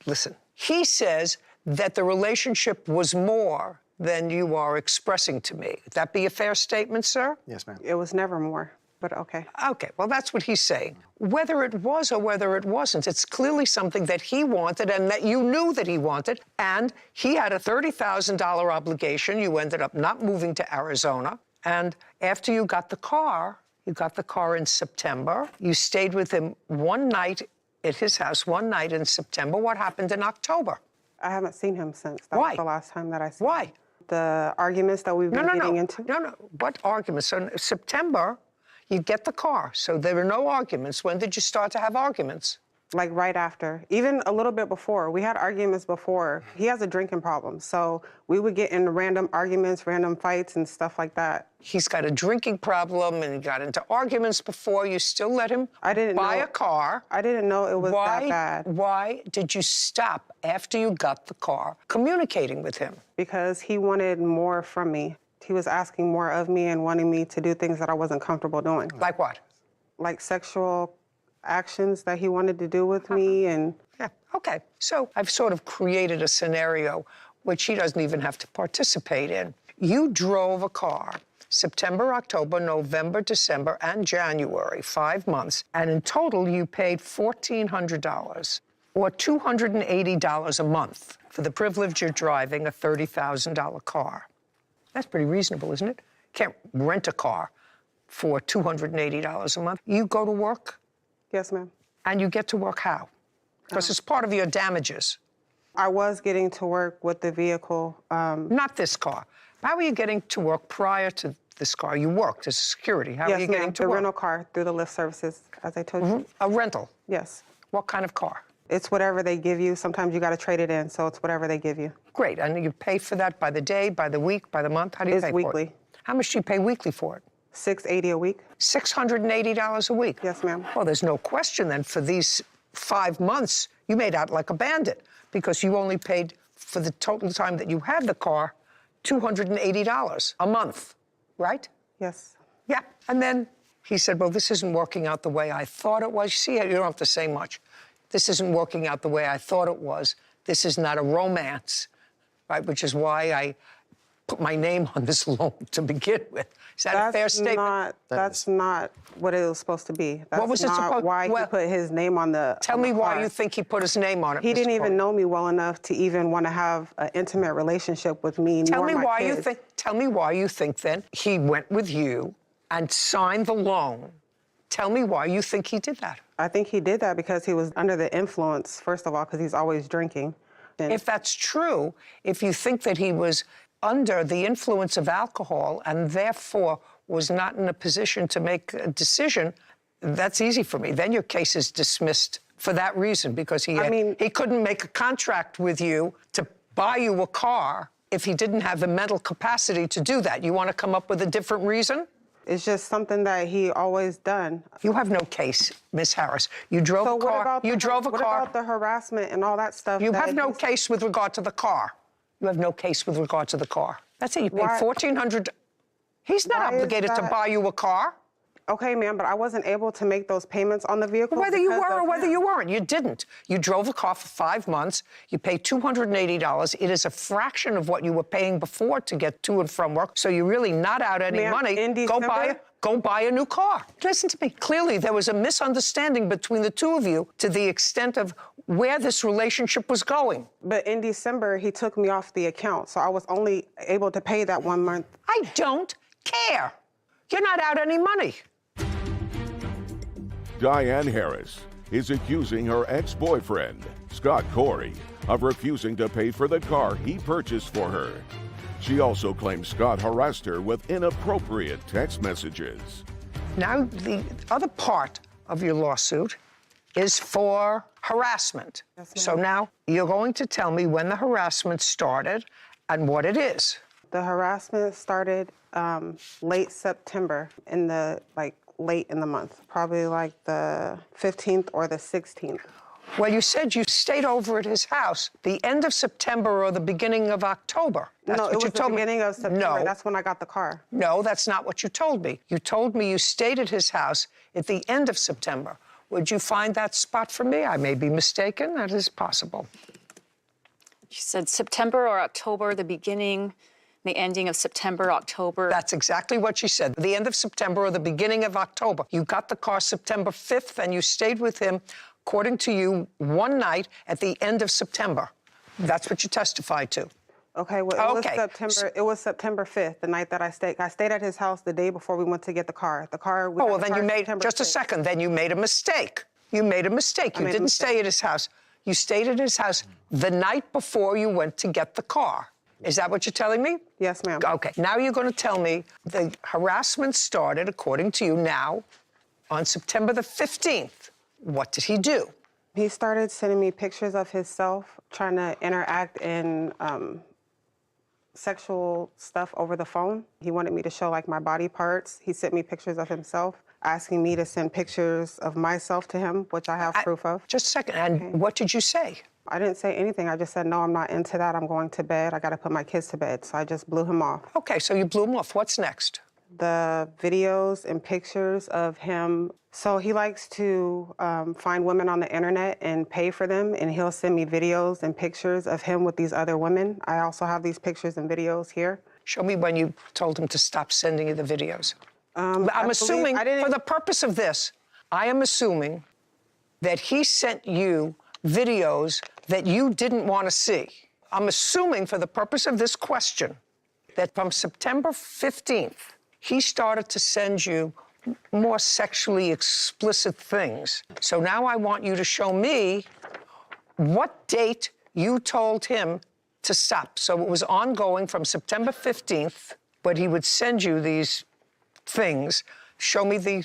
Listen, he says that the relationship was more than you are expressing to me. Would that be a fair statement, sir? Yes, ma'am. It was never more, but okay. Okay, well, that's what he's saying. Whether it was or whether it wasn't, it's clearly something that he wanted and that you knew that he wanted, and he had a $30,000 obligation. You ended up not moving to Arizona, and after you got the car in September. You stayed with him one night at his house, one night in September. What happened in October? I haven't seen him since. That Why? was the last time that I saw him. Why? The arguments that we've been getting into? No. What arguments? So in September, you get the car. So there were no arguments. When did you start to have arguments? Like right after, even a little bit before. We had arguments before. He has a drinking problem, so we would get into random arguments, random fights and stuff like that. He's got a drinking problem and he got into arguments before. You still let him buy a car. I didn't know it was that bad. Why did you stop after you got the car communicating with him? Because he wanted more from me. He was asking more of me and wanting me to do things that I wasn't comfortable doing. Like what? Like sexual actions that he wanted to do with me and... Yeah, okay. So I've sort of created a scenario which he doesn't even have to participate in. You drove a car September, October, November, December, and January, 5 months, and in total you paid $1,400 or $280 a month for the privilege of driving a $30,000 car. That's pretty reasonable, isn't it? Can't rent a car for $280 a month. You go to work? Yes, ma'am. And you get to work how? Because it's part of your damages. I was getting to work with the vehicle. Not this car. How are you getting to work prior to this car? You worked as security. How are you getting to the work? rental car through the Lyft services, as I told you. A rental? Yes. What kind of car? It's whatever they give you. Sometimes you got to trade it in, so it's whatever they give you. Great. And you pay for that by the day, by the week, by the month? How do you pay for it? It's weekly. How much do you pay weekly for it? $680 a week. $680 a week? Yes, ma'am. Well, there's no question then for these 5 months, you made out like a bandit because you only paid for the total time that you had the car $280 a month, right? Yes. Yeah. And then he said, well, this isn't working out the way I thought it was. See, you don't have to say much. This isn't working out the way I thought it was. This is not a romance, right? Which is why I put my name on this loan to begin with. Is that a fair statement? That's not what it was supposed to be. That's what was it supposed? Why he put his name on the. Tell me why you think he put his name on it. He didn't even know me well enough to even want to have an intimate relationship with me. Tell nor me my why kids. you think. Tell me why you think then he went with you and signed the loan. Tell me why you think he did that. I think he did that because he was under the influence. First of all, because he's always drinking. If that's true, if you think that he was under the influence of alcohol and therefore was not in a position to make a decision, that's easy for me. Then your case is dismissed for that reason because he couldn't make a contract with you to buy you a car if he didn't have the mental capacity to do that. You want to come up with a different reason? It's just something that he always done. You have no case, Miss Harris. You drove a car. You drove a car. What about the harassment and all that stuff? You have no case with regard to the car. You have no case with regard to the car. That's it. You paid $1,400. He's not obligated to buy you a car. Okay, ma'am, but I wasn't able to make those payments on the vehicle. Whether you were or whether you weren't, you didn't. You drove a car for 5 months. You paid $280. It is a fraction of what you were paying before to get to and from work. So you're really not out any money. go buy a new car. Listen to me. Clearly, there was a misunderstanding between the two of you to the extent of where this relationship was going. But in December, he took me off the account, so I was only able to pay that 1 month. I don't care. You're not out any money. Diane Harris is accusing her ex-boyfriend, Scott Corey, of refusing to pay for the car he purchased for her. She also claims Scott harassed her with inappropriate text messages. Now, the other part of your lawsuit is for harassment. Yes, so now you're going to tell me when the harassment started and what it is. The harassment started late September, late in the month, probably like the 15th or the 16th. Well, you said you stayed over at his house the end of September or the beginning of October. That's No, what it was you the told beginning me. of September. No. That's when I got the car. No, that's not what you told me. You told me you stayed at his house at the end of September. Would you find that spot for me? I may be mistaken. That is possible. She said September or October, the beginning, the ending of September, October. That's exactly what she said. The end of September or the beginning of October. You got the car September 5th and you stayed with him, according to you, one night at the end of September. That's what you testified to. Okay, well, it was September 5th, the night that I stayed. I stayed at his house the day before we went to get the car. Then you made, just a second, then you made a mistake. You made a mistake. You didn't stay at his house. You stayed at his house the night before you went to get the car. Is that what you're telling me? Yes, ma'am. Okay, now you're going to tell me the harassment started, according to you now, on September the 15th. What did he do? He started sending me pictures of himself, trying to interact in sexual stuff over the phone. He wanted me to show like my body parts. He sent me pictures of himself, asking me to send pictures of myself to him, which I have proof of. Just a second, and what did you say? I didn't say anything. I just said, no, I'm not into that. I'm going to bed. I got to put my kids to bed. So I just blew him off. Okay, so you blew him off. What's next? The videos and pictures of him. So he likes to find women on the internet and pay for them, and he'll send me videos and pictures of him with these other women. I also have these pictures and videos here. Show me when you told him to stop sending you the videos. I'm assuming, for the purpose of this, I am assuming that he sent you videos that you didn't want to see. I'm assuming, for the purpose of this question, that from September 15th, he started to send you more sexually explicit things. So now I want you to show me what date you told him to stop. So it was ongoing from September 15th, but he would send you these things. Show me the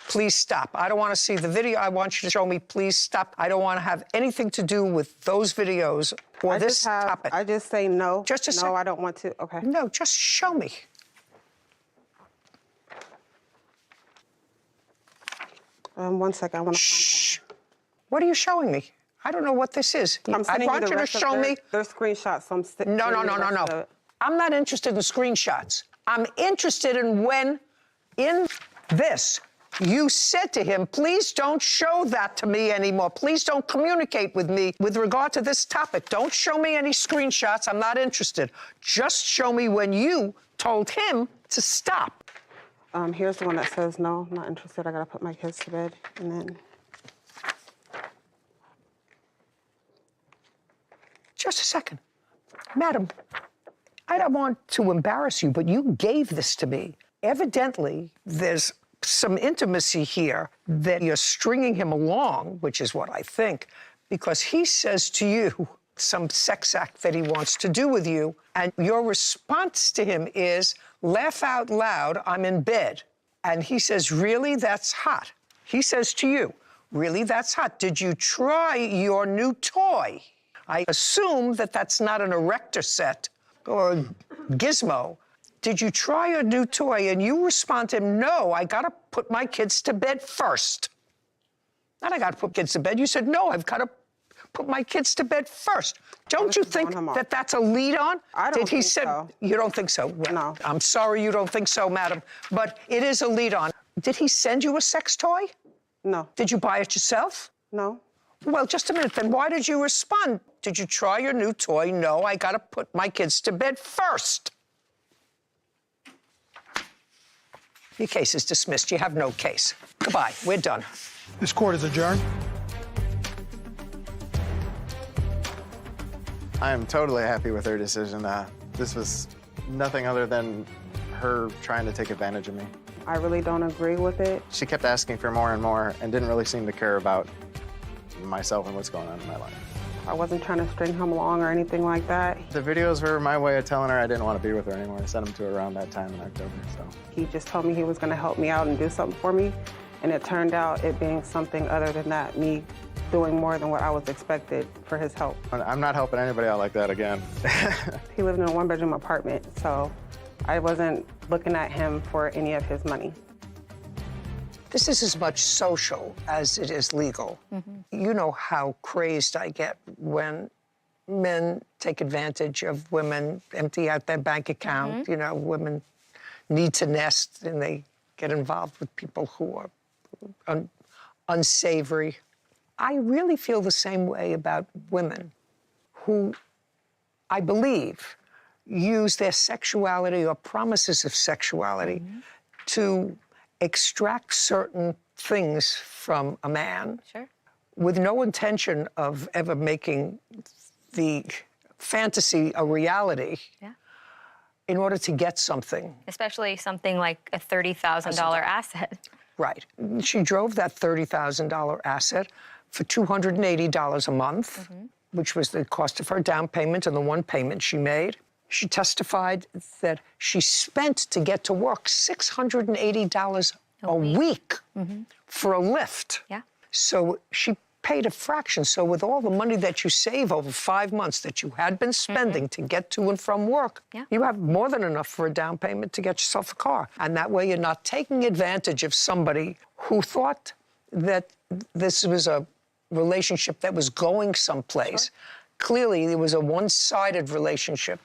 please stop. I don't want to see the video. I want you to show me please stop. I don't want to have anything to do with those videos or this topic. I just say no. Just a second. No, I don't want to. Okay. No, just show me. One second. I want to find them. What are you showing me? I don't know what this is. I'm sending I want you to show me. Their screenshots. So I'm No. I'm not interested in screenshots. I'm interested in when, in this, you said to him, please don't show that to me anymore. Please don't communicate with me with regard to this topic. Don't show me any screenshots. I'm not interested. Just show me when you told him to stop. Here's the one that says, no, I'm not interested. I got to put my kids to bed. And then. Just a second. Madam, I don't want to embarrass you, but you gave this to me. Evidently, there's some intimacy here that you're stringing him along, which is what I think, because he says to you some sex act that he wants to do with you, and your response to him is, laugh out loud, I'm in bed. And he says, really, that's hot. He says to you, really, that's hot. Did you try your new toy? I assume that that's not an erector set or a gizmo. Did you try your new toy? And you respond to him, no, I gotta put my kids to bed first. Not I gotta put kids to bed. You said, no, I've gotta put my kids to bed first. Don't you think that that's a lead on? I don't think so. You don't think so? Well, no. I'm sorry you don't think so, madam, but it is a lead on. Did he send you a sex toy? No. Did you buy it yourself? No. Well, just a minute, then why did you respond? Did you try your new toy? No, I gotta put my kids to bed first. Your case is dismissed. You have no case. Goodbye. We're done. This court is adjourned. I am totally happy with her decision. This was nothing other than her trying to take advantage of me. I really don't agree with it. She kept asking for more and more and didn't really seem to care about myself and what's going on in my life. I wasn't trying to string him along or anything like that. The videos were my way of telling her I didn't want to be with her anymore. I sent them to her around that time in October, so. He just told me he was going to help me out and do something for me, and it turned out it being something other than that, me doing more than what I was expected for his help. I'm not helping anybody out like that again. He lived in a one-bedroom apartment, so I wasn't looking at him for any of his money. This is as much social as it is legal. You know how crazed I get when men take advantage of women, empty out their bank account. You know, women need to nest and they get involved with people who are unsavory. I really feel the same way about women who, I believe, use their sexuality or promises of sexuality to extract certain things from a man with no intention of ever making the fantasy a reality in order to get something. Especially something like a $30,000 asset. Right. She drove that $30,000 asset for $280 a month, which was the cost of her down payment and the one payment she made. She testified that she spent to get to work $680 a week for a lift. So she paid a fraction. So with all the money that you save over 5 months that you had been spending to get to and from work, you have more than enough for a down payment to get yourself a car. And that way you're not taking advantage of somebody who thought that this was a relationship that was going someplace. Clearly, there was a one-sided relationship.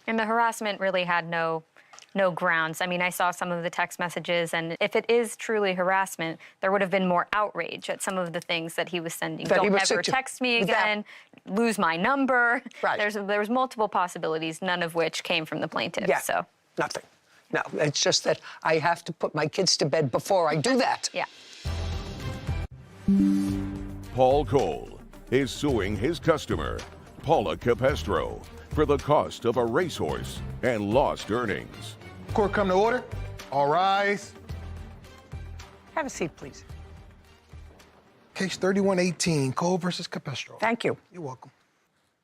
And the harassment really had no grounds. I mean, I saw some of the text messages, and if it is truly harassment, there would have been more outrage at some of the things that he was sending. That he Don't was ever text me again, lose my number. There was multiple possibilities, none of which came from the plaintiff. So Nothing. No, it's just that I have to put my kids to bed before I do that. Paul Cole is suing his customer, Paula Capestro, for the cost of a racehorse and lost earnings. Court come to order. All rise. Have a seat, please. Case 3118, Cole versus Capestro. Thank you. You're welcome.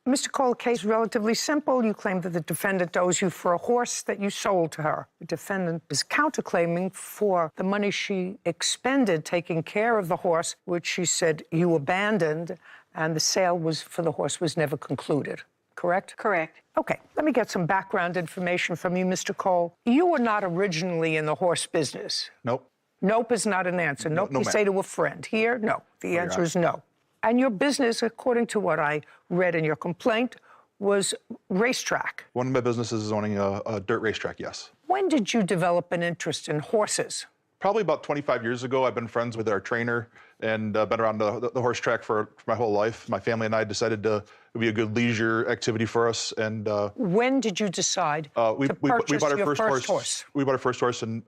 Mr. Cole, the case is relatively simple. You claim that the defendant owes you for a horse that you sold to her. The defendant is counterclaiming for the money she expended taking care of the horse, which she said you abandoned, and the sale for the horse was never concluded. Correct? Correct. Okay, let me get some background information from you, Mr. Cole. You were not originally in the horse business. Nope. Nope is not an answer. Nope, no, you ma'am. say to a friend. Here, no. The Your answer is no. And your business, according to what I read in your complaint, was racetrack. One of my businesses is owning a dirt racetrack, yes. When did you develop an interest in horses? Probably about 25 years ago. I've been friends with our trainer and been around the horse track for my whole life. My family and I decided it would be a good leisure activity for us. And when did you decide we to bought purchase our your first horse? We bought our first horse in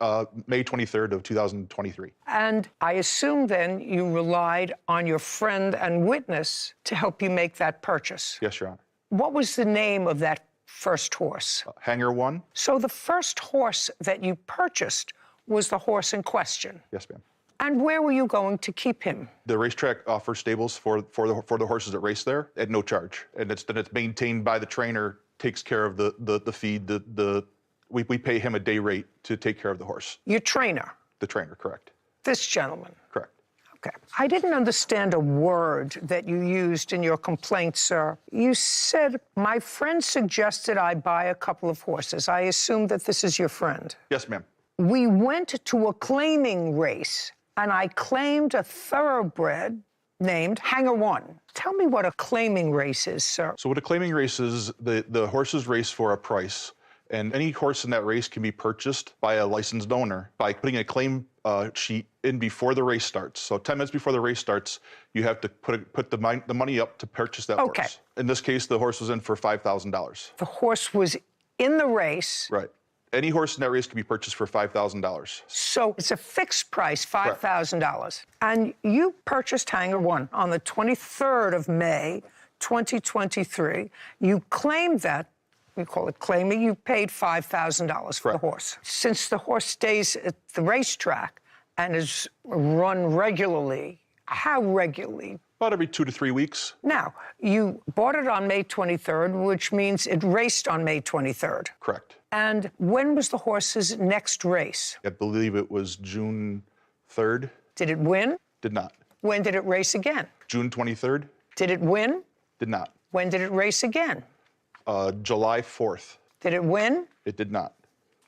May 23rd of 2023. And I assume then you relied on your friend and witness to help you make that purchase. Yes, Your Honor. What was the name of that first horse? Hanger 1. So the first horse that you purchased was the horse in question. Yes, ma'am. And where were you going to keep him? The racetrack offers stables for the horses that race there at no charge, and it's maintained by the trainer. Takes care of the feed. We pay him a day rate to take care of the horse. Your trainer? The trainer, correct. This gentleman? Correct. Okay. I didn't understand a word that you used in your complaint, sir. You said, my friend suggested I buy a couple of horses. I assume that this is your friend. Yes, ma'am. We went to a claiming race, and I claimed a thoroughbred named Hanger 1. Tell me what a claiming race is, sir. So what a claiming race is, the horses race for a price, and any horse in that race can be purchased by a licensed owner by putting a claim sheet in before the race starts. So 10 minutes before the race starts, you have to put the money up to purchase that Okay. horse. In this case, the horse was in for $5,000. The horse was in the race. Right. Any horse in that race can be purchased for $5,000. So it's a fixed price, $5,000. And you purchased Hanger 1 on the 23rd of May, 2023. You claimed that, we call it claiming, you paid $5,000 for the horse. Since the horse stays at the racetrack and is run regularly, how regularly? About every 2 to 3 weeks. Now, you bought it on May 23rd, which means it raced on May 23rd. Correct. And when was the horse's next race? I believe it was June 3rd. Did it win? Did not. When did it race again? June 23rd. Did it win? Did not. When did it race again? July 4th. Did it win? It did not.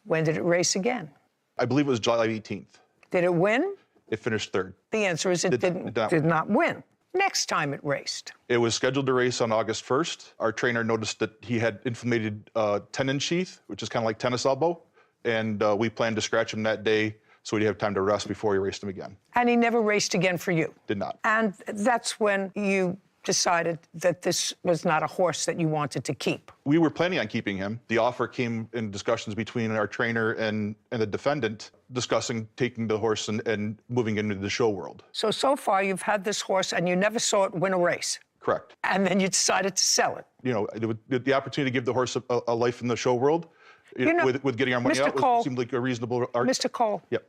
When did it race again? I believe it was July 18th. Did it win? It finished 3rd. The answer is it did not win. Next time it raced. It was scheduled to race on August 1st. Our trainer noticed that he had inflamed tendon sheath, which is kind of like tennis elbow, and we planned to scratch him that day so he'd have time to rest before he raced him again. And he never raced again for you? Did not. And that's when you decided that this was not a horse that you wanted to keep? We were planning on keeping him. The offer came in discussions between our trainer and the defendant, discussing taking the horse and moving into the show world. So far you've had this horse and you never saw it win a race? Correct. And then you decided to sell it? You know, the opportunity to give the horse a life in the show world, with getting our money Mr. out, Cole, seemed like a reasonable... Mr. Cole. Yep.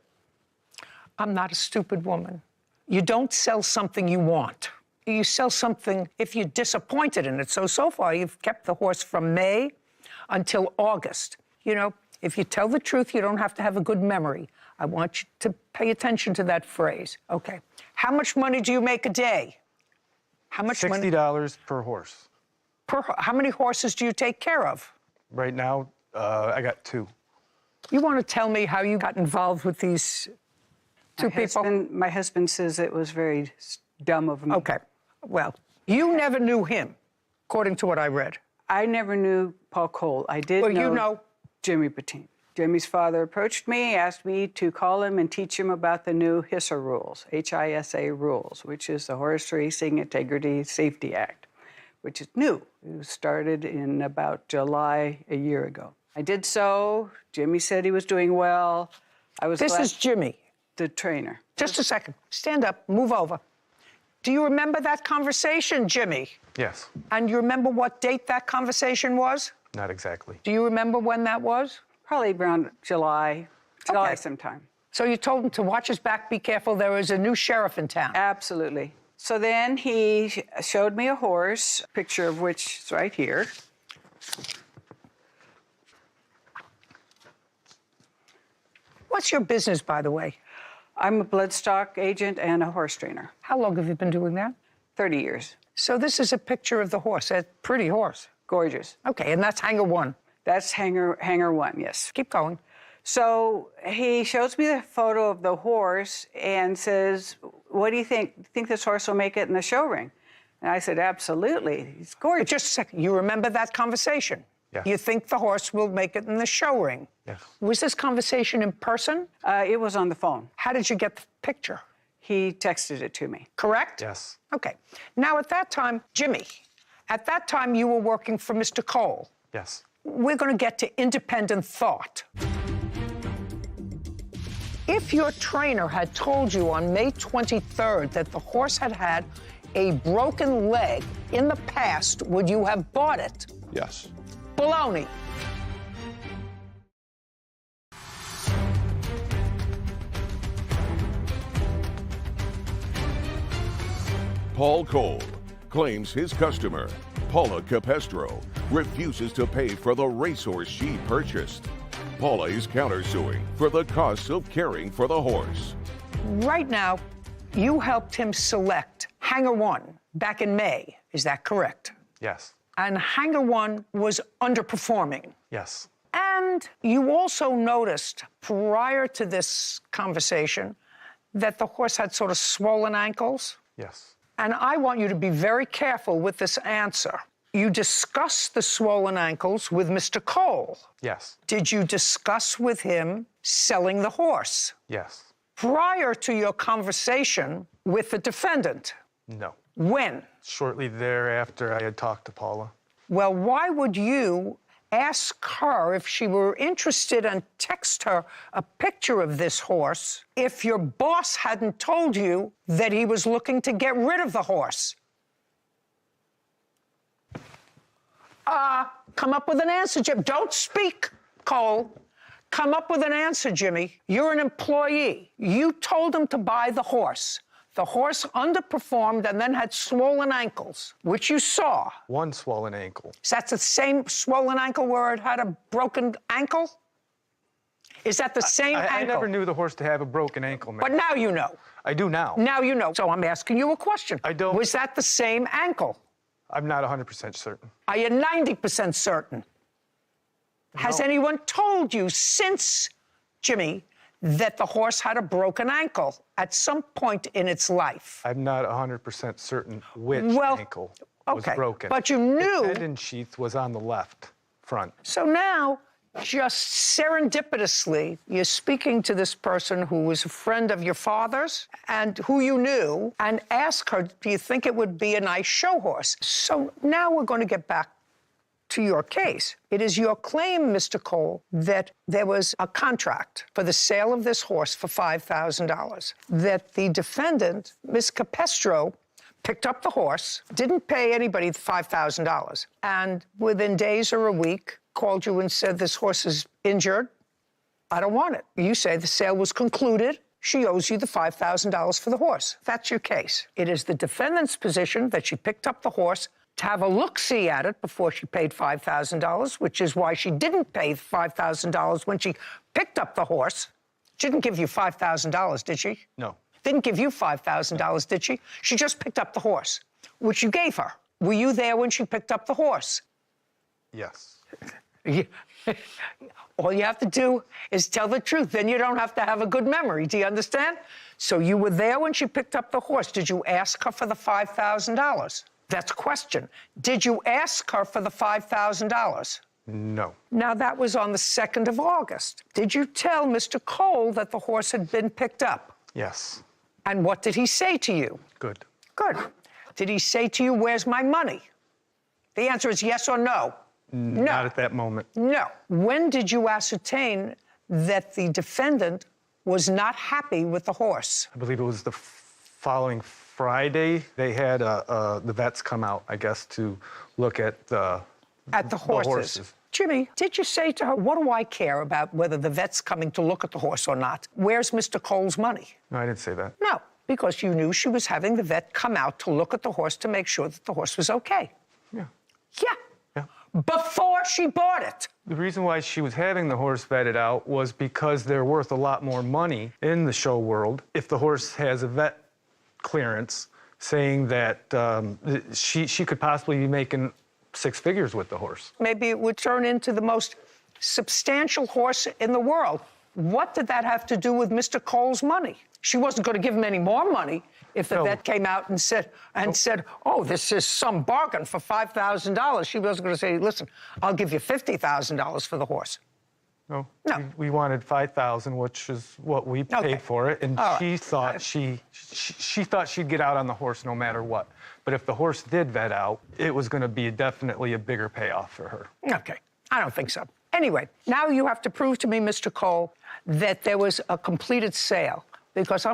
I'm not a stupid woman. You don't sell something you want. You sell something if you're disappointed in it. So far, you've kept the horse from May until August. You know, if you tell the truth, you don't have to have a good memory. I want you to pay attention to that phrase. Okay. How much money do you make a day? How much money? $60 per horse. How many horses do you take care of? Right now, I got 2. You want to tell me how you got involved with these two people? My husband says it was very dumb of me. Okay. Well, you never knew him, according to what I read. I never knew Paul Cole. I did know Jimmy Patine. Jimmy's father approached me, asked me to call him and teach him about the new HISA rules, H-I-S-A rules, which is the Horse Racing Integrity Safety Act, which is new. It was started in about July a year ago. I did so. Jimmy said he was doing well. This is Jimmy. The trainer. Just a second. Stand up. Move over. Do you remember that conversation, Jimmy? Yes. And you remember what date that conversation was? Not exactly. Do you remember when that was? Probably around July sometime. So you told him to watch his back, be careful, there was a new sheriff in town. Absolutely. So then he showed me a horse, a picture of which is right here. What's your business, by the way? I'm a bloodstock agent and a horse trainer. How long have you been doing that? 30 years. So this is a picture of the horse, a pretty horse. Gorgeous. Okay, and that's Hanger 1. That's Hanger 1, yes. Keep going. So he shows me the photo of the horse and says, what do you think? Do you think this horse will make it in the show ring? And I said, absolutely. He's gorgeous. But just a second. You remember that conversation? Yes. You think the horse will make it in the show ring? Yes. Was this conversation in person? It was on the phone. How did you get the picture? He texted it to me. Correct? Yes. Okay. Now, at that time, Jimmy, at that time you were working for Mr. Cole. Yes. We're going to get to independent thought. If your trainer had told you on May 23rd that the horse had had a broken leg in the past, would you have bought it? Yes. Baloney. Paul Cole claims his customer, Paula Capestro, refuses to pay for the racehorse she purchased. Paula is countersuing for the costs of caring for the horse. Right now, you helped him select Hanger 1 back in May. Is that correct? Yes. And Hanger 1 was underperforming. Yes. And you also noticed prior to this conversation that the horse had sort of swollen ankles. Yes. And I want you to be very careful with this answer. You discussed the swollen ankles with Mr. Cole. Yes. Did you discuss with him selling the horse? Yes. Prior to your conversation with the defendant? No. When? Shortly thereafter, I had talked to Paula. Well, why would you ask her if she were interested and text her a picture of this horse if your boss hadn't told you that he was looking to get rid of the horse? Come up with an answer, Jim. Don't speak, Cole. Come up with an answer, Jimmy. You're an employee. You told him to buy the horse. The horse underperformed and then had swollen ankles, which you saw. One swollen ankle. Is that the same swollen ankle where it had a broken ankle? Is that the same ankle? I never knew the horse to have a broken ankle, man. But now you know. I do now. Now you know. So I'm asking you a question. I don't. Was that the same ankle? I'm not 100% certain. Are you 90% certain? No. Has anyone told you since, Jimmy, that the horse had a broken ankle at some point in its life? I'm not 100% certain which ankle was broken. But you knew. The tendon sheath was on the left front. So now, just serendipitously, you're speaking to this person who was a friend of your father's and who you knew, and ask her, do you think it would be a nice show horse? So now we're going to get back to your case. It is your claim, Mr. Cole, that there was a contract for the sale of this horse for $5,000, that the defendant, Ms. Capestro, picked up the horse, didn't pay anybody $5,000, and within days or a week, called you and said, this horse is injured. I don't want it. You say the sale was concluded. She owes you the $5,000 for the horse. That's your case. It is the defendant's position that she picked up the horse to have a look-see at it before she paid $5,000, which is why she didn't pay $5,000 when she picked up the horse. She didn't give you $5,000, did she? No. Didn't give you $5,000, did she? She just picked up the horse, which you gave her. Were you there when she picked up the horse? Yes. All you have to do is tell the truth. Then you don't have to have a good memory. Do you understand? So you were there when she picked up the horse. Did you ask her for the $5,000? That's a question. Did you ask her for the $5,000? No. Now, that was on the 2nd of August. Did you tell Mr. Cole that the horse had been picked up? Yes. And what did he say to you? Good. Good. Did he say to you, where's my money? The answer is yes or no. No. Not at that moment. No. When did you ascertain that the defendant was not happy with the horse? I believe it was the following Friday. They had the vets come out, I guess, to look at the horses. Jimmy, did you say to her, what do I care about whether the vet's coming to look at the horse or not? Where's Mr. Cole's money? No, I didn't say that. No, because you knew she was having the vet come out to look at the horse to make sure that the horse was okay. Yeah. Yeah. Before she bought it. The reason why she was having the horse vetted out was because they're worth a lot more money in the show world if the horse has a vet clearance saying that she could possibly be making 6 figures with the horse. Maybe it would turn into the most substantial horse in the world. What did that have to do with Mr. Cole's money? She wasn't going to give him any more money if the vet came out and said, oh, this is some bargain for $5,000. She wasn't going to say, listen, I'll give you $50,000 for the horse. No. We wanted $5,000, which is what we paid for it, and she thought she thought she'd get out on the horse no matter what. But if the horse did vet out, it was going to be definitely a bigger payoff for her. Okay, I don't think so. Anyway, now you have to prove to me, Mr. Cole, that there was a completed sale, because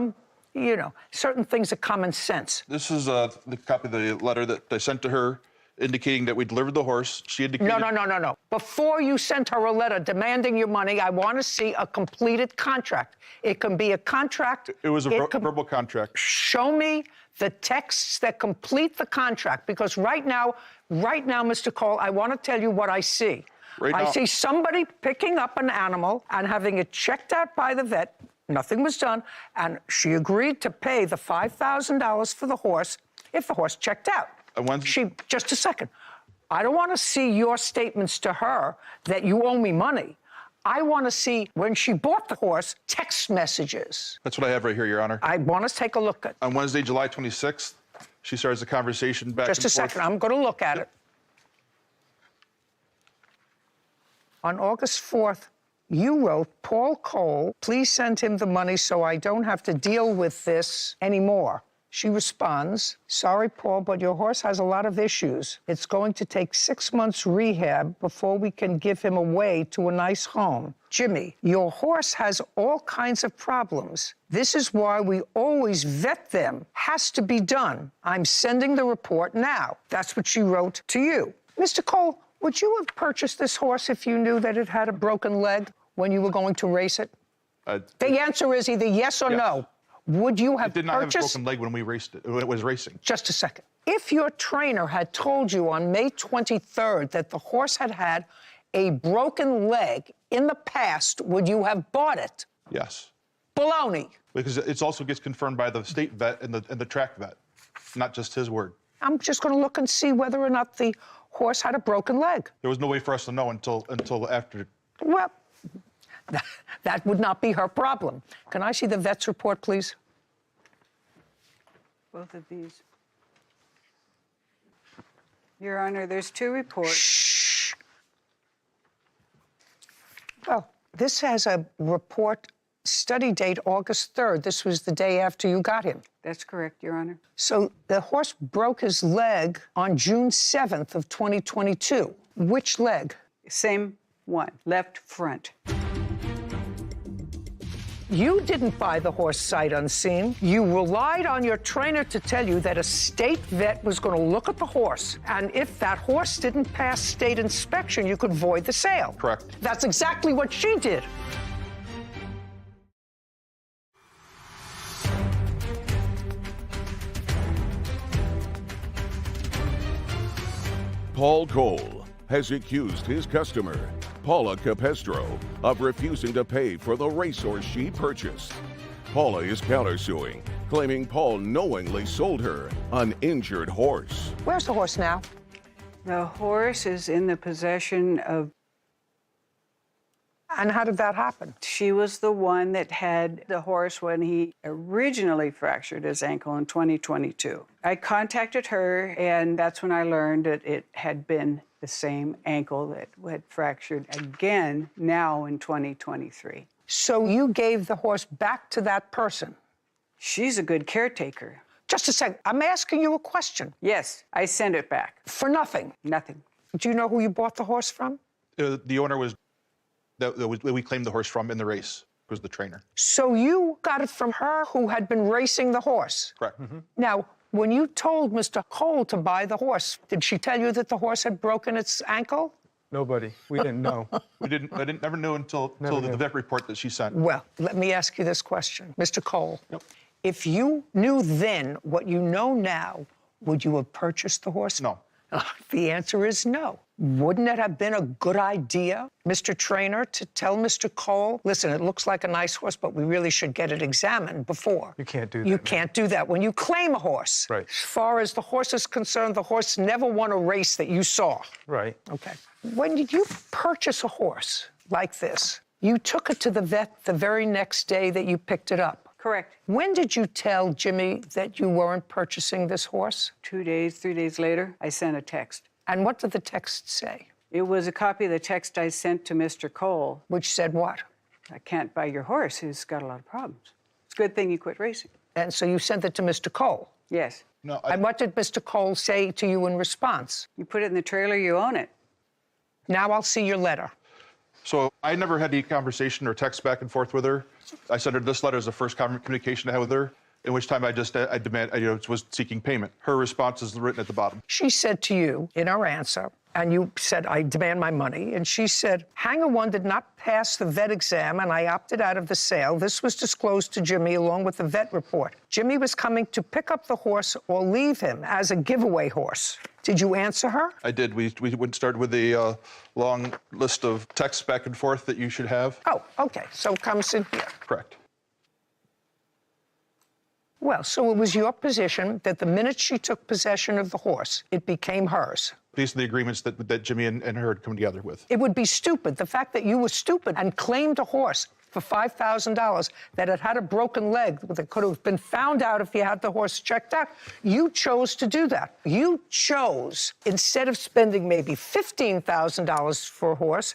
certain things are common sense. This is the copy of the letter that I sent to her indicating that we delivered the horse. She indicated... No. Before you sent her a letter demanding your money, I want to see a completed contract. It can be a contract. It was a verbal contract. Show me the texts that complete the contract, because right now, Mr. Cole, I want to tell you what I see. I see somebody picking up an animal and having it checked out by the vet. Nothing was done, and she agreed to pay the $5,000 for the horse if the horse checked out. Just a second. I don't want to see your statements to her that you owe me money. I want to see, when she bought the horse, text messages. That's what I have right here, Your Honor. I want us to take a look at. On Wednesday, July 26th, she starts the conversation back and forth. Just a second. I'm going to look at it. On August 4th, you wrote, Paul Cole, please send him the money so I don't have to deal with this anymore. She responds, sorry, Paul, but your horse has a lot of issues. It's going to take 6 months rehab before we can give him away to a nice home. Jimmy, your horse has all kinds of problems. This is why we always vet them. Has to be done. I'm sending the report now. That's what she wrote to you. Mr. Cole, would you have purchased this horse if you knew that it had a broken leg when you were going to race it? The answer is either yes or no. Would you have It did not purchased? have a broken leg when we raced it, when it was racing. Just a second. If your trainer had told you on May 23rd that the horse had had a broken leg in the past, would you have bought it? Yes. Baloney. Because it also gets confirmed by the state vet and the track vet, not just his word. I'm just going to look and see whether or not the horse had a broken leg. There was no way for us to know until after. Well, that would not be her problem. Can I see the vet's report, please? Both of these. Your Honor, there's 2 reports. Shh. Well, this has a report, study date August 3rd. This was the day after you got him. That's correct, Your Honor. So the horse broke his leg on June 7th of 2022. Which leg? Same one, left front. You didn't buy the horse sight unseen. You relied on your trainer to tell you that a state vet was going to look at the horse. And if that horse didn't pass state inspection, you could void the sale. Correct. That's exactly what she did. Paul Cole has accused his customer, Paula Capestro, of refusing to pay for the racehorse she purchased. Paula is countersuing, claiming Paul knowingly sold her an injured horse. Where's the horse now? The horse is in the possession of... And how did that happen? She was the one that had the horse when he originally fractured his ankle in 2022. I contacted her, and that's when I learned that it had been the same ankle that had fractured again now in 2023. So you gave the horse back to that person? She's a good caretaker. Just a second. I'm asking you a question. Yes, I sent it back. For nothing? Nothing. Do you know who you bought the horse from? The owner was that we claimed the horse from in the race was the trainer. So you got it from her who had been racing the horse? Correct. Now, when you told Mr. Cole to buy the horse, did she tell you that the horse had broken its ankle? Nobody. We didn't know. I never knew until the vet report that she sent. Well, let me ask you this question. Mr. Cole, if you knew then what you know now, would you have purchased the horse? No. The answer is no. Wouldn't it have been a good idea, Mr. Trainer, to tell Mr. Cole, listen, it looks like a nice horse, but we really should get it examined before? You can't do that. You can't do that when you claim a horse. Right. As far as the horse is concerned, the horse never won a race that you saw. Right. Okay. When did you purchase a horse like this? You took it to the vet the very next day that you picked it up. Correct. When did you tell Jimmy that you weren't purchasing this horse? 2 days, 3 days later, I sent a text. And what did the text say? It was a copy of the text I sent to Mr. Cole. Which said what? I can't buy your horse. He's got a lot of problems. It's a good thing you quit racing. And so you sent it to Mr. Cole? Yes. No. And what did Mr. Cole say to you in response? You put it in the trailer, you own it. Now I'll see your letter. So I never had any conversation or text back and forth with her. I sent her this letter as the first communication I had with her, in which time I was seeking payment. Her response is written at the bottom. She said to you in her answer, and you said, I demand my money. And she said, Hanger 1 did not pass the vet exam, and I opted out of the sale. This was disclosed to Jimmy along with the vet report. Jimmy was coming to pick up the horse or leave him as a giveaway horse. Did you answer her? I did. We went started with a long list of texts back and forth that you should have. Oh, okay. So it comes in here. Correct. Well, so it was your position that the minute she took possession of the horse, it became hers. These are the agreements that Jimmy and her had come together with. It would be stupid. The fact that you were stupid and claimed a horse for $5,000 that it had a broken leg that could have been found out if you had the horse checked out, you chose to do that. You chose, instead of spending maybe $15,000 for a horse,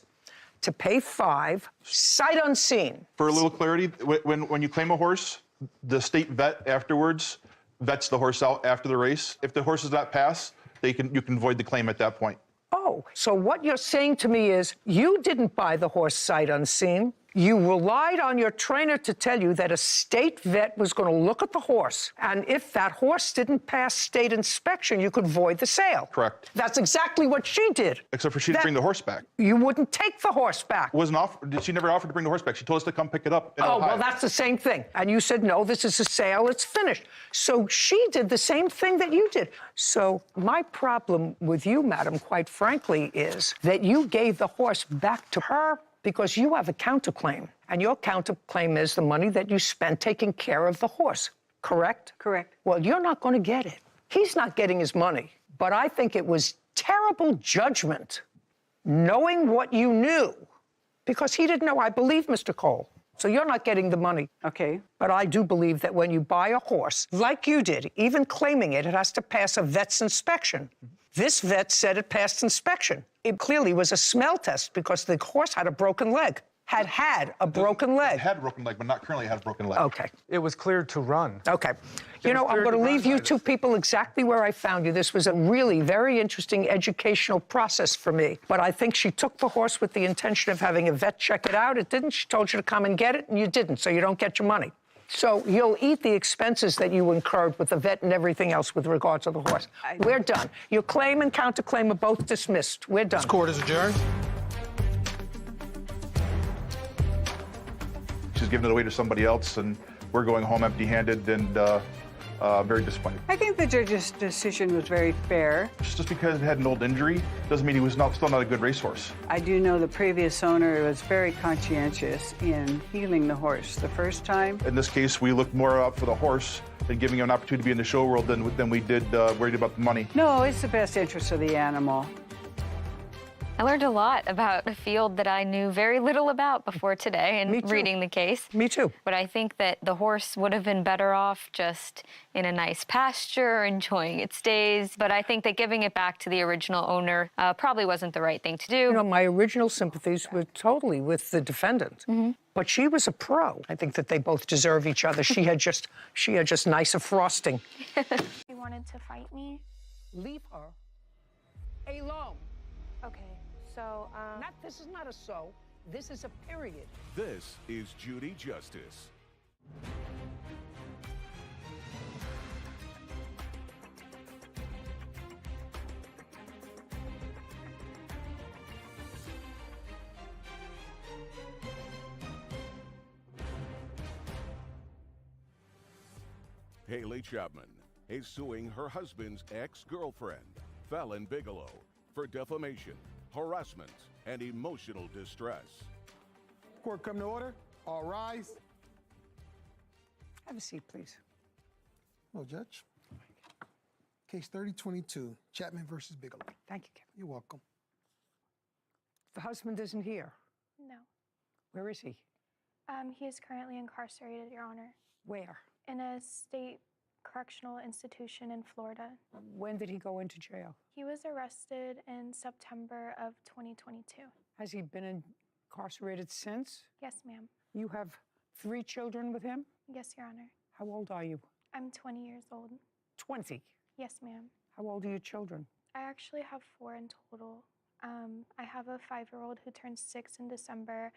to pay $5,000, sight unseen. For a little clarity, when you claim a horse, the state vet afterwards vets the horse out after the race. If the horse does not pass, you can void the claim at that point. Oh, so what you're saying to me is you didn't buy the horse sight unseen. You relied on your trainer to tell you that a state vet was going to look at the horse, and if that horse didn't pass state inspection, you could void the sale. Correct. That's exactly what she did. Except for she didn't bring the horse back. You wouldn't take the horse back. She never offered to bring the horse back. She told us to come pick it up in Oh, Ohio. well, that's the same thing. And you said, no, this is a sale, it's finished. So she did the same thing that you did. So my problem with you, madam, quite frankly, is that you gave the horse back to her because you have a counterclaim. And your counterclaim is the money that you spent taking care of the horse, correct? Correct. Well, you're not going to get it. He's not getting his money. But I think it was terrible judgment, knowing what you knew, because he didn't know. I believe Mr. Cole. So you're not getting the money. Okay. But I do believe that when you buy a horse, like you did, even claiming it, it has to pass a vet's inspection. This vet said it passed inspection. It clearly was a smell test because the horse had a broken leg. Had a broken leg. It had a broken leg, but not currently had a broken leg. Okay. It was cleared to run. Okay. You know, I'm going to leave you two people exactly where I found you. This was a really very interesting educational process for me. But I think she took the horse with the intention of having a vet check it out. It didn't. She told you to come and get it, and you didn't, so you don't get your money. So you'll eat the expenses that you incurred with the vet and everything else with regard to the horse. We're done. Your claim and counterclaim are both dismissed. We're done. This court is adjourned. She's giving it away to somebody else, and we're going home empty-handed and very disappointed. I think the judge's decision was very fair. Just because it had an old injury doesn't mean he was still not a good racehorse. I do know the previous owner was very conscientious in healing the horse the first time. In this case, we looked more out for the horse and giving him an opportunity to be in the show world than we did worried about the money. No, it's the best interest of the animal. I learned a lot about a field that I knew very little about before today and reading the case. Me too. But I think that the horse would have been better off just in a nice pasture, enjoying its days. But I think that giving it back to the original owner probably wasn't the right thing to do. You know, my original sympathies were totally with the defendant. Mm-hmm. But she was a pro. I think that they both deserve each other. She had just nicer frosting. She wanted to fight me. Leave her alone. Okay. So, This is not a so. This is a period. This is Judy Justice. Haley Chapman is suing her husband's ex-girlfriend, Fallon Bigelow, for defamation, harassment, and emotional distress. Court come to order. All rise. Have a seat, please. Hello, Judge. Case 3022, Chapman versus Bigelow. Thank you, Kevin. You're welcome. The husband isn't here. no. Where is he? He is currently incarcerated, Your Honor, Where? in a state correctional institution in Florida. When did he go into jail? He was arrested in September of 2022. Has he been incarcerated since? Yes, ma'am. You have 3 children with him? Yes, Your Honor. How old are you? I'm 20 years old. 20. Yes, ma'am. How old are your children? I actually have 4 in total. I have a 5-year-old who turns 6 in December.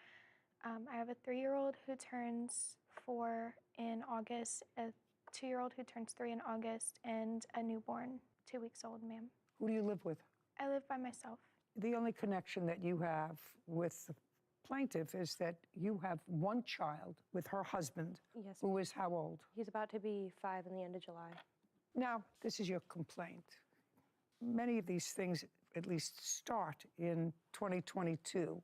I have a 3-year-old who turns 4 in August, a 2-year-old who turns 3 in August, and a newborn, 2 weeks old, ma'am. Who do you live with? I live by myself. The only connection that you have with the plaintiff is that you have one child with her husband, Yes. who is how old? He's about to be 5 in the end of July. Now, this is your complaint. Many of these things at least start in 2022,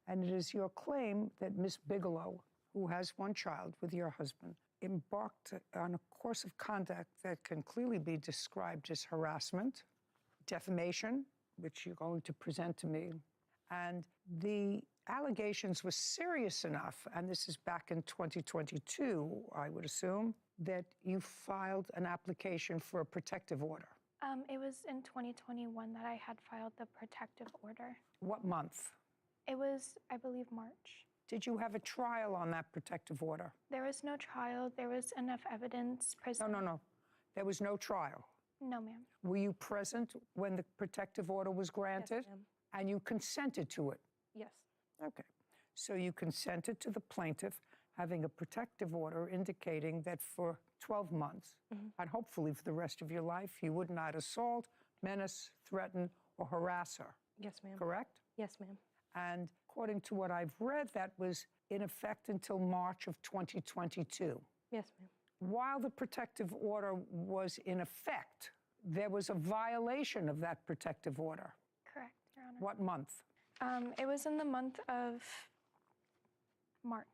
and it is your claim that Miss Bigelow, who has one child with your husband, embarked on a course of conduct that can clearly be described as harassment, defamation, which you're going to present to me, and the allegations were serious enough, and this is back in 2022, I would assume, that you filed an application for a protective order. It was in 2021 that I had filed the protective order. What month? It was, I believe, March. Did you have a trial on that protective order? There was no trial. There was enough evidence presented. No. There was no trial? No, ma'am. Were you present when the protective order was granted? Yes, ma'am. And you consented to it? Yes. Okay. So you consented to the plaintiff having a protective order indicating that for 12 months, and hopefully for the rest of your life, you would not assault, menace, threaten, or harass her. Yes, ma'am. Correct? Yes, ma'am. And according to what I've read, that was in effect until March of 2022. Yes, ma'am. While the protective order was in effect, there was a violation of that protective order. Correct, Your Honor. What month? It was in the month of March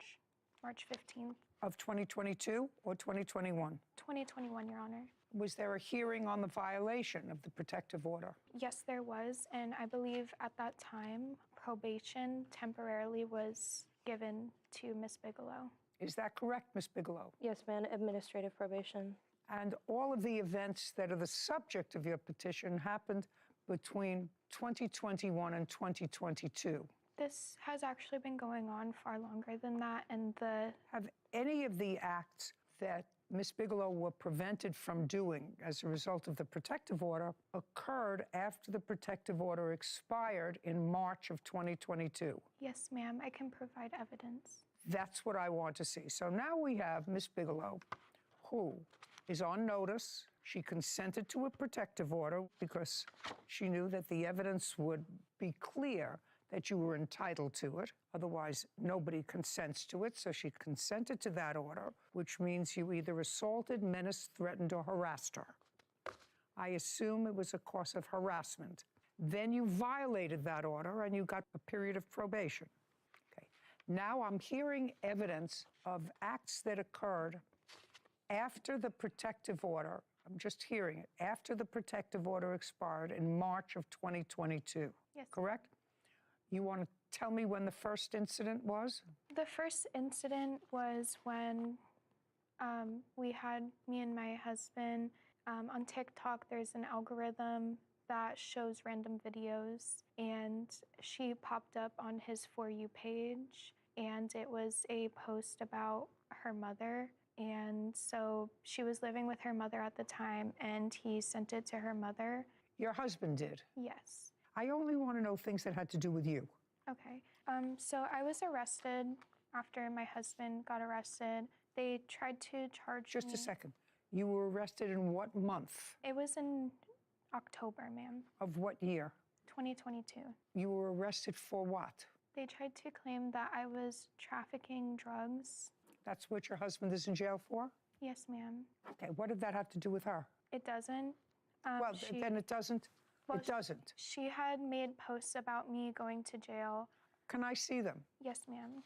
15th. Of 2022 or 2021? 2021, Your Honor. Was there a hearing on the violation of the protective order? Yes, there was, and I believe at that time, probation temporarily was given to Miss Bigelow. Is that correct, Ms. Bigelow? Yes, ma'am. Administrative probation. And all of the events that are the subject of your petition happened between 2021 and 2022. This has actually been going on far longer than that, and Have any of the acts that Ms. Bigelow were prevented from doing as a result of the protective order occurred after the protective order expired in March of 2022? Yes, ma'am, I can provide evidence. That's what I want to see. So now we have Ms. Bigelow, who is on notice. She consented to a protective order because she knew that the evidence would be clear that you were entitled to it. Otherwise, nobody consents to it. So she consented to that order, which means you either assaulted, menaced, threatened, or harassed her. I assume it was a cause of harassment. Then you violated that order and you got a period of probation. Okay. Now I'm hearing evidence of acts that occurred after the protective order. I'm just hearing it. After the protective order expired in March of 2022. Yes. Correct? You want to tell me when the first incident was? The first incident was when me and my husband, on TikTok, there's an algorithm that shows random videos, and she popped up on his For You page, and it was a post about her mother. And so she was living with her mother at the time, and he sent it to her mother. Your husband did? Yes. I only want to know things that had to do with you. Okay. So I was arrested after my husband got arrested. They tried to charge me. Just a second. You were arrested in what month? It was in October, ma'am. Of what year? 2022. You were arrested for what? They tried to claim that I was trafficking drugs. That's what your husband is in jail for? Yes, ma'am. Okay, what did that have to do with her? It doesn't. Well, then it doesn't. Well, it doesn't. She had made posts about me going to jail. Can I see them? Yes, ma'am.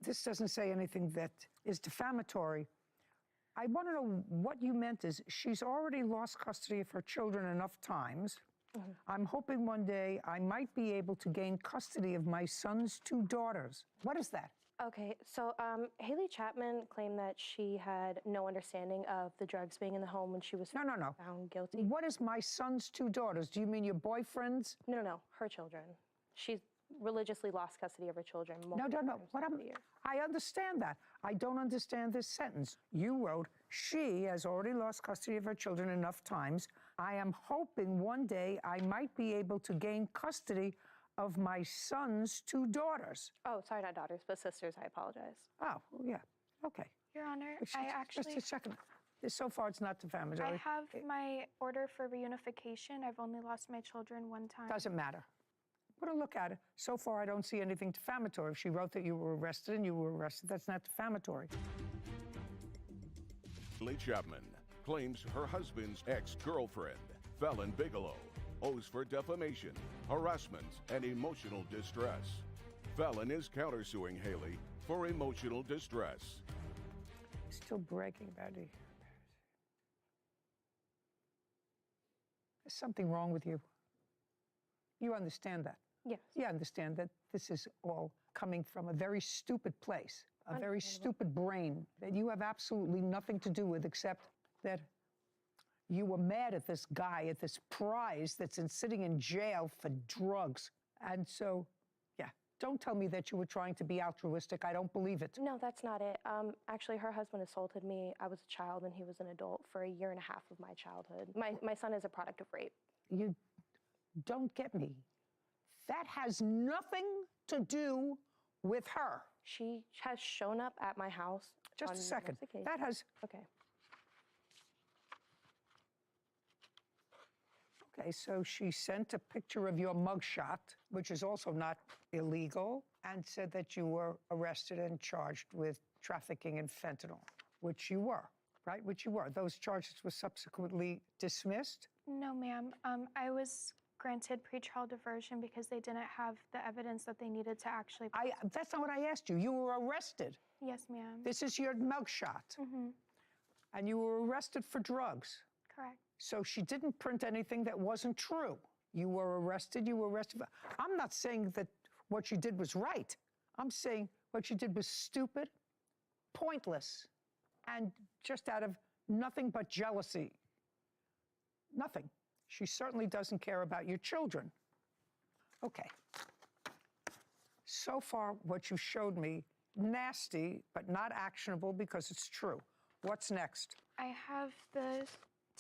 This doesn't say anything that is defamatory. I want to know what you meant is she's already lost custody of her children enough times. I'm hoping one day I might be able to gain custody of my son's 2 daughters. What is that? Okay, so Haley Chapman claimed that she had no understanding of the drugs being in the home when she was found guilty. What is my son's 2 daughters? Do you mean your boyfriend's? No, her children. She's religiously lost custody of her children. No. I understand that. I don't understand this sentence. You wrote, she has already lost custody of her children enough times. I am hoping one day I might be able to gain custody of my son's 2 daughters. Oh, sorry, not daughters, but sisters. I apologize. Oh, yeah. Okay. Your Honor, Just a second. So far, it's not defamatory. I have my order for reunification. I've only lost my children 1 time. Doesn't matter. Put a look at it. So far, I don't see anything defamatory. If she wrote that you were arrested and you were arrested, that's not defamatory. Haley Chapman claims her husband's ex-girlfriend, Fallon Bigelow, owes for defamation, harassment, and emotional distress. Fallon is countersuing Haley for emotional distress. Still bragging about it. There's something wrong with you. You understand that? Yes. You understand that this is all coming from a very stupid place. a very stupid brain that you have absolutely nothing to do with except that you were mad at this guy, at this prize that's sitting in jail for drugs. And so, yeah, don't tell me that you were trying to be altruistic. I don't believe it. No, that's not it. Actually, her husband assaulted me. I was a child and he was an adult for a year and a half of my childhood. My son is a product of rape. You don't get me. That has nothing to do with her. She has shown up at my house. Just a second. That has... Okay. Okay, so she sent a picture of your mugshot, which is also not illegal, and said that you were arrested and charged with trafficking in fentanyl, which you were, right? Which you were. Those charges were subsequently dismissed? No, ma'am. I was granted pretrial diversion because they didn't have the evidence that they needed to actually... That's not what I asked you. You were arrested. Yes, ma'am. This is your mugshot. Mm-hmm. And you were arrested for drugs. Correct. So she didn't print anything that wasn't true. You were arrested. I'm not saying that what she did was right. I'm saying what she did was stupid, pointless, and just out of nothing but jealousy. Nothing. She certainly doesn't care about your children. Okay. So far, what you showed me, nasty, but not actionable because it's true. What's next? I have the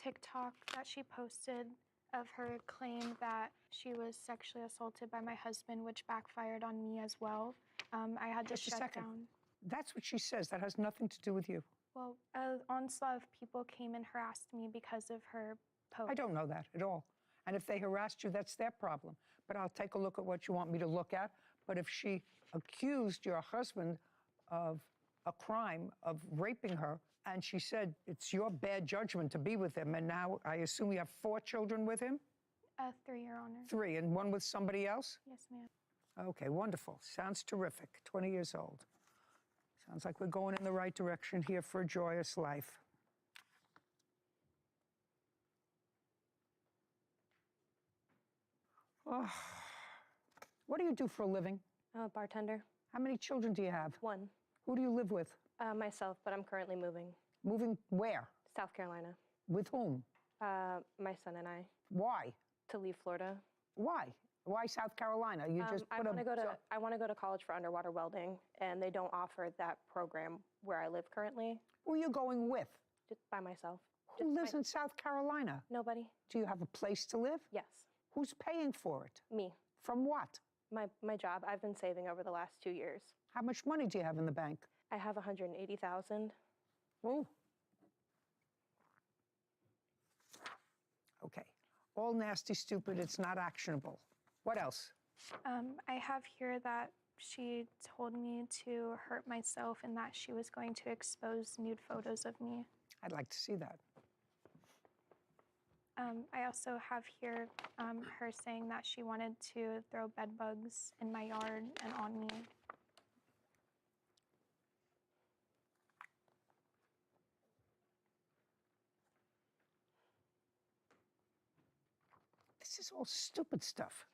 TikTok that she posted of her claim that she was sexually assaulted by my husband, which backfired on me as well. I had to shut down. That's what she says. That has nothing to do with you. Well, an onslaught of people came and harassed me because of her post. I don't know that at all. And if they harassed you, that's their problem. But I'll take a look at what you want me to look at. But if she accused your husband of a crime of raping her, and she said it's your bad judgment to be with him, and now I assume you have 4 children with him? 3, Your Honor. 3, and 1 with somebody else? Yes, ma'am. Okay, wonderful. Sounds terrific. 20 years old. Sounds like we're going in the right direction here for a joyous life. Oh. What do you do for a living? Bartender. How many children do you have? 1. Who do you live with? Myself, but I'm currently moving. Moving where? South Carolina. With whom? My son and I. Why? To leave Florida. Why? Why South Carolina? You just I want to go to college for underwater welding, and they don't offer that program where I live currently. Who are you going with? Just by myself. Who lives in South Carolina? Nobody. Do you have a place to live? Yes. Who's paying for it? Me. From what? My job. I've been saving over the last 2 years. How much money do you have in the bank? I have $180,000. Oh. Okay. All nasty, stupid. It's not actionable. What else? I have here that she told me to hurt myself and that she was going to expose nude photos of me. I'd like to see that. I also have here her saying that she wanted to throw bed bugs in my yard and on me. This is all stupid stuff,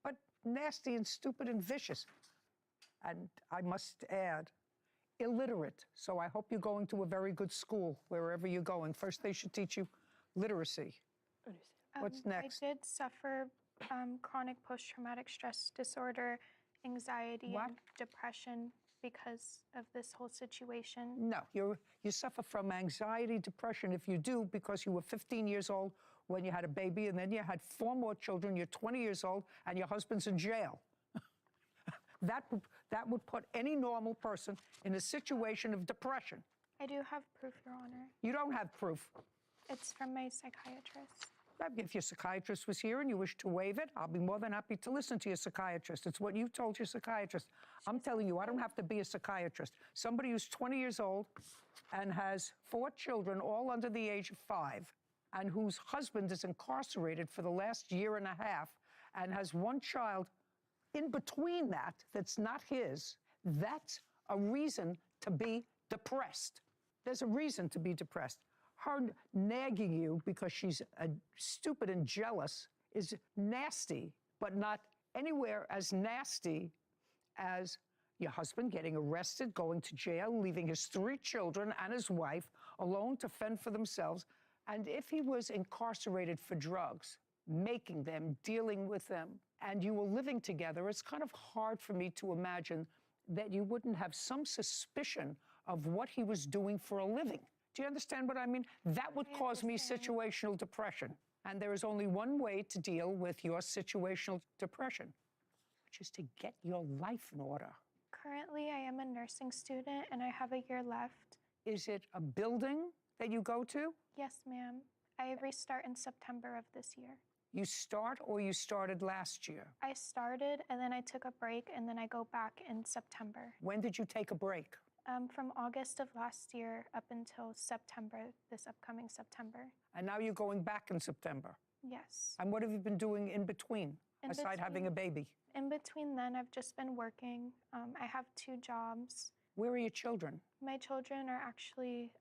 but nasty and stupid and vicious. And I must add, illiterate. So I hope you're going to a very good school, wherever you're going. First, they should teach you literacy. What's next? I did suffer chronic post-traumatic stress disorder, anxiety, and depression because of this whole situation. No, you suffer from anxiety, depression. If you do, because you were 15 years old when you had a baby, and then you had 4 more children, you're 20 years old, and your husband's in jail. That would put any normal person in a situation of depression. I do have proof, Your Honor. You don't have proof. It's from my psychiatrist. If your psychiatrist was here and you wish to waive it, I'll be more than happy to listen to your psychiatrist. It's what you told your psychiatrist. I'm telling you, I don't have to be a psychiatrist. Somebody who's 20 years old and has 4 children, all under the age of 5, and whose husband is incarcerated for the last year and a half, and has 1 child in between that's not his, that's a reason to be depressed. There's a reason to be depressed. Her nagging you because she's stupid and jealous is nasty, but not anywhere as nasty as Your husband getting arrested, going to jail, leaving his 3 children and his wife alone to fend for themselves. And if he was incarcerated for drugs, making them, dealing with them, and you were living together, it's kind of hard for me to imagine that you wouldn't have some suspicion of what he was doing for a living. Do you understand what I mean? That would cause me situational depression. And there is only one way to deal with your situational depression, which is to get your life in order. Currently, I am a nursing student and I have a year left. Is it a building that you go to? Yes, ma'am. I restart in September of this year. You start or you started last year? I started and then I took a break and then I go back in September. When did you take a break? From August of last year up until September, this upcoming September. And now you're going back in September? Yes. And what have you been doing in between, aside having a baby? In between then, I've just been working. I have 2 jobs. Where are your children? My children are actually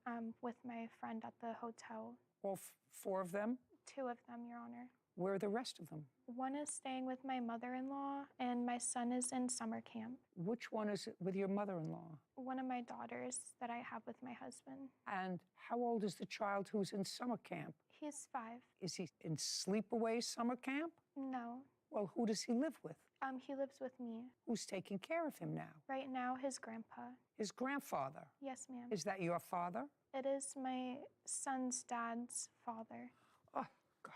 with my friend at the hotel. All 4 of them? 2 of them, Your Honor. Where are the rest of them? One is staying with my mother-in-law, and my son is in summer camp. Which one is with your mother-in-law? One of my daughters that I have with my husband. And how old is the child who's in summer camp? He's 5. Is he in sleepaway summer camp? No. Well, who does he live with? He lives with me. Who's taking care of him now? Right now, his grandpa. His grandfather? Yes, ma'am. Is that your father? It is my son's dad's father. Oh, God.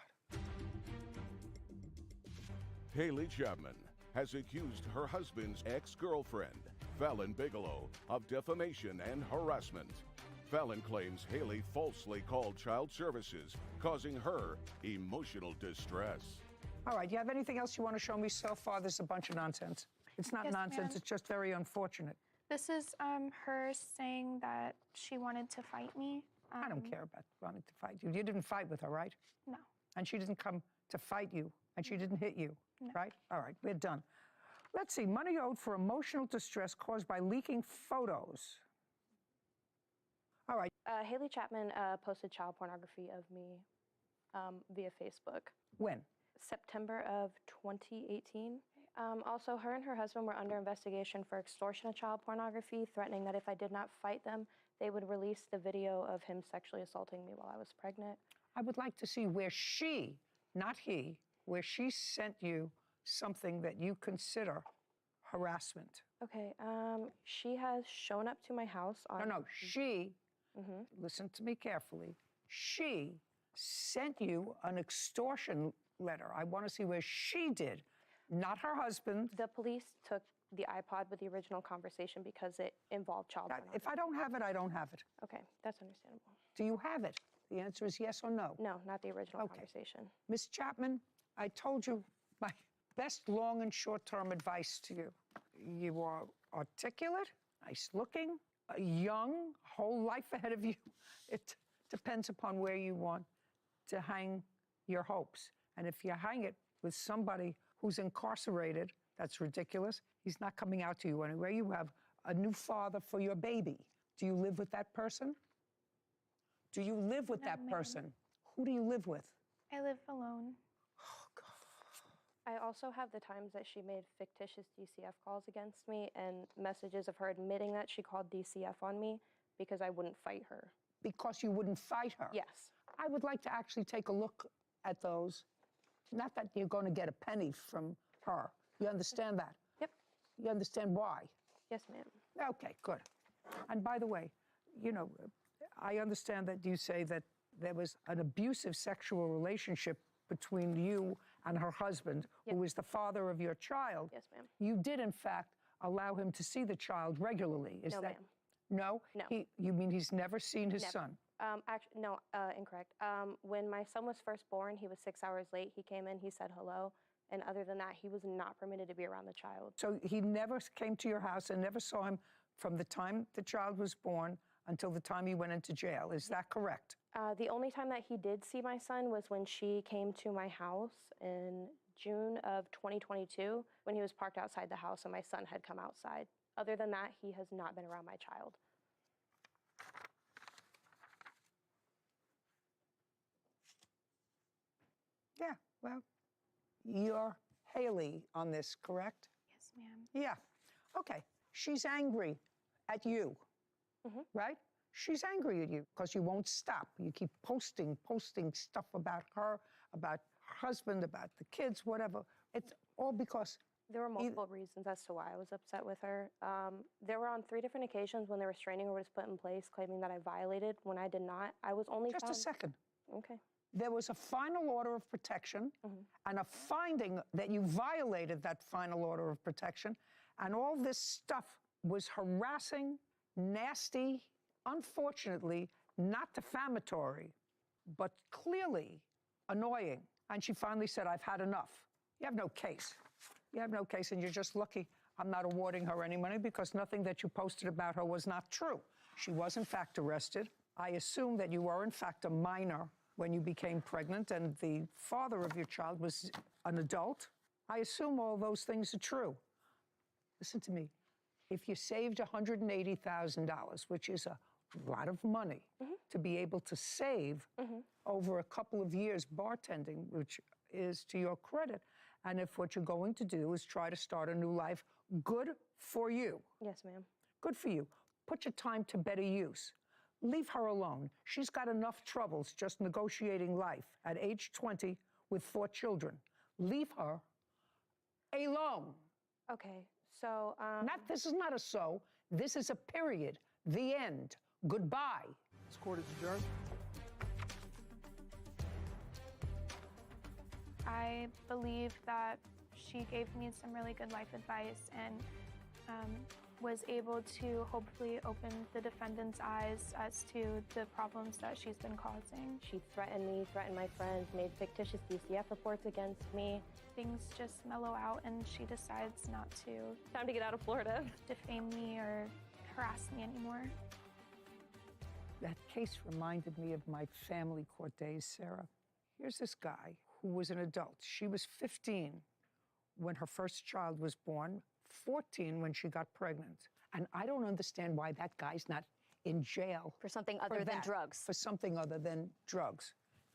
Haley Chapman has accused her husband's ex-girlfriend, Fallon Bigelow, of defamation and harassment. Fallon claims Haley falsely called child services, causing her emotional distress. All right, you have anything else you want to show me so far? This is a bunch of nonsense. It's not Yes, nonsense, ma'am. it's just very unfortunate. This is her saying that she wanted to fight me. I don't care about wanting to fight you. You didn't fight with her, right? No. And she didn't come to fight you, and she didn't hit you, No. right? All right, we're done. Let's see, money owed for emotional distress caused by leaking photos. All right. Haley Chapman posted child pornography of me via Facebook. When? September of 2018. Also, her and her husband were under investigation for extortion of child pornography, threatening that if I did not fight them, they would release the video of him sexually assaulting me while I was pregnant. I would like to see where she, not he, where she sent you something that you consider harassment. Okay, she has shown up to my house on... No, she, listen to me carefully, she sent you an extortion letter. I want to see where she did, not her husband. The police took the iPod with the original conversation because it involved child pornography. If I don't have it, I don't have it. Okay, that's understandable. Do you have it? The answer is yes or no. No, not the original conversation. Ms. Chapman, I told you my best long and short-term advice to you. You are articulate, nice-looking, young, whole life ahead of you. It depends upon where you want to hang your hopes. And if you hang it with somebody who's incarcerated, that's ridiculous. He's not coming out to you anyway. You have a new father for your baby. Do you live with that person? Do you live with that person? Who do you live with? I live alone. Oh, God. I also have the times that she made fictitious DCF calls against me and messages of her admitting that she called DCF on me because I wouldn't fight her. Because you wouldn't fight her? Yes. I would like to actually take a look at those. Not that you're going to get a penny from her. You understand that? Yep. You understand why? Yes, ma'am. Okay, good. And by the way, you know, I understand that you say that there was an abusive sexual relationship between you and her husband, who is the father of your child. Yes, ma'am. You did, in fact, allow him to see the child regularly. Is No, that ma'am. No? No. You mean he's never seen his Never. son? Actually, no, incorrect. When my son was first born, he was 6 hours late. He came in, he said hello. And other than that, he was not permitted to be around the child. So he never came to your house and never saw him from the time the child was born until the time he went into jail. Is that correct? The only time that he did see my son was when she came to my house in June of 2022, when he was parked outside the house and my son had come outside. Other than that, he has not been around my child. Yeah, well, you're Haley on this, correct? Yes, ma'am. Yeah. Okay. she's angry at you, right? She's angry at you because you won't stop. You keep posting stuff about her, about her husband, about the kids, whatever. It's all because... There were multiple reasons as to why I was upset with her. There were on 3 different occasions when the restraining order was put in place, claiming that I violated when I did not. I was only Just a second. Okay. There was a final order of protection and a finding that you violated that final order of protection, and all this stuff was harassing, nasty, unfortunately, not defamatory, but clearly annoying. And she finally said, I've had enough. You have no case. You have no case, and you're just lucky I'm not awarding her any money because nothing that you posted about her was not true. She was, in fact, arrested. I assume that you were, in fact, a minor when you became pregnant and the father of your child was an adult. I assume all those things are true. Listen to me. If you saved $180,000, which is a lot of money to be able to save over a couple of years bartending, which is to your credit, and if what you're going to do is try to start a new life, good for you. Yes, ma'am. Good for you. Put your time to better use. Leave her alone. She's got enough troubles just negotiating life at age 20 with 4 children. Leave her alone. Okay, so... This is not a so. This is a period. The end. Goodbye. This court is adjourned. I believe that she gave me some really good life advice and was able to hopefully open the defendant's eyes as to the problems that she's been causing. She threatened me, threatened my friends, made fictitious DCF reports against me. Things just mellow out and she decides not to... Time to get out of Florida. ...defame me or harass me anymore. That case reminded me of my family court days, Sarah. Here's this guy who was an adult. She was 15 when her first child was born, 14 when she got pregnant. And I don't understand why that guy's not in jail. For something other than drugs. For something other than drugs.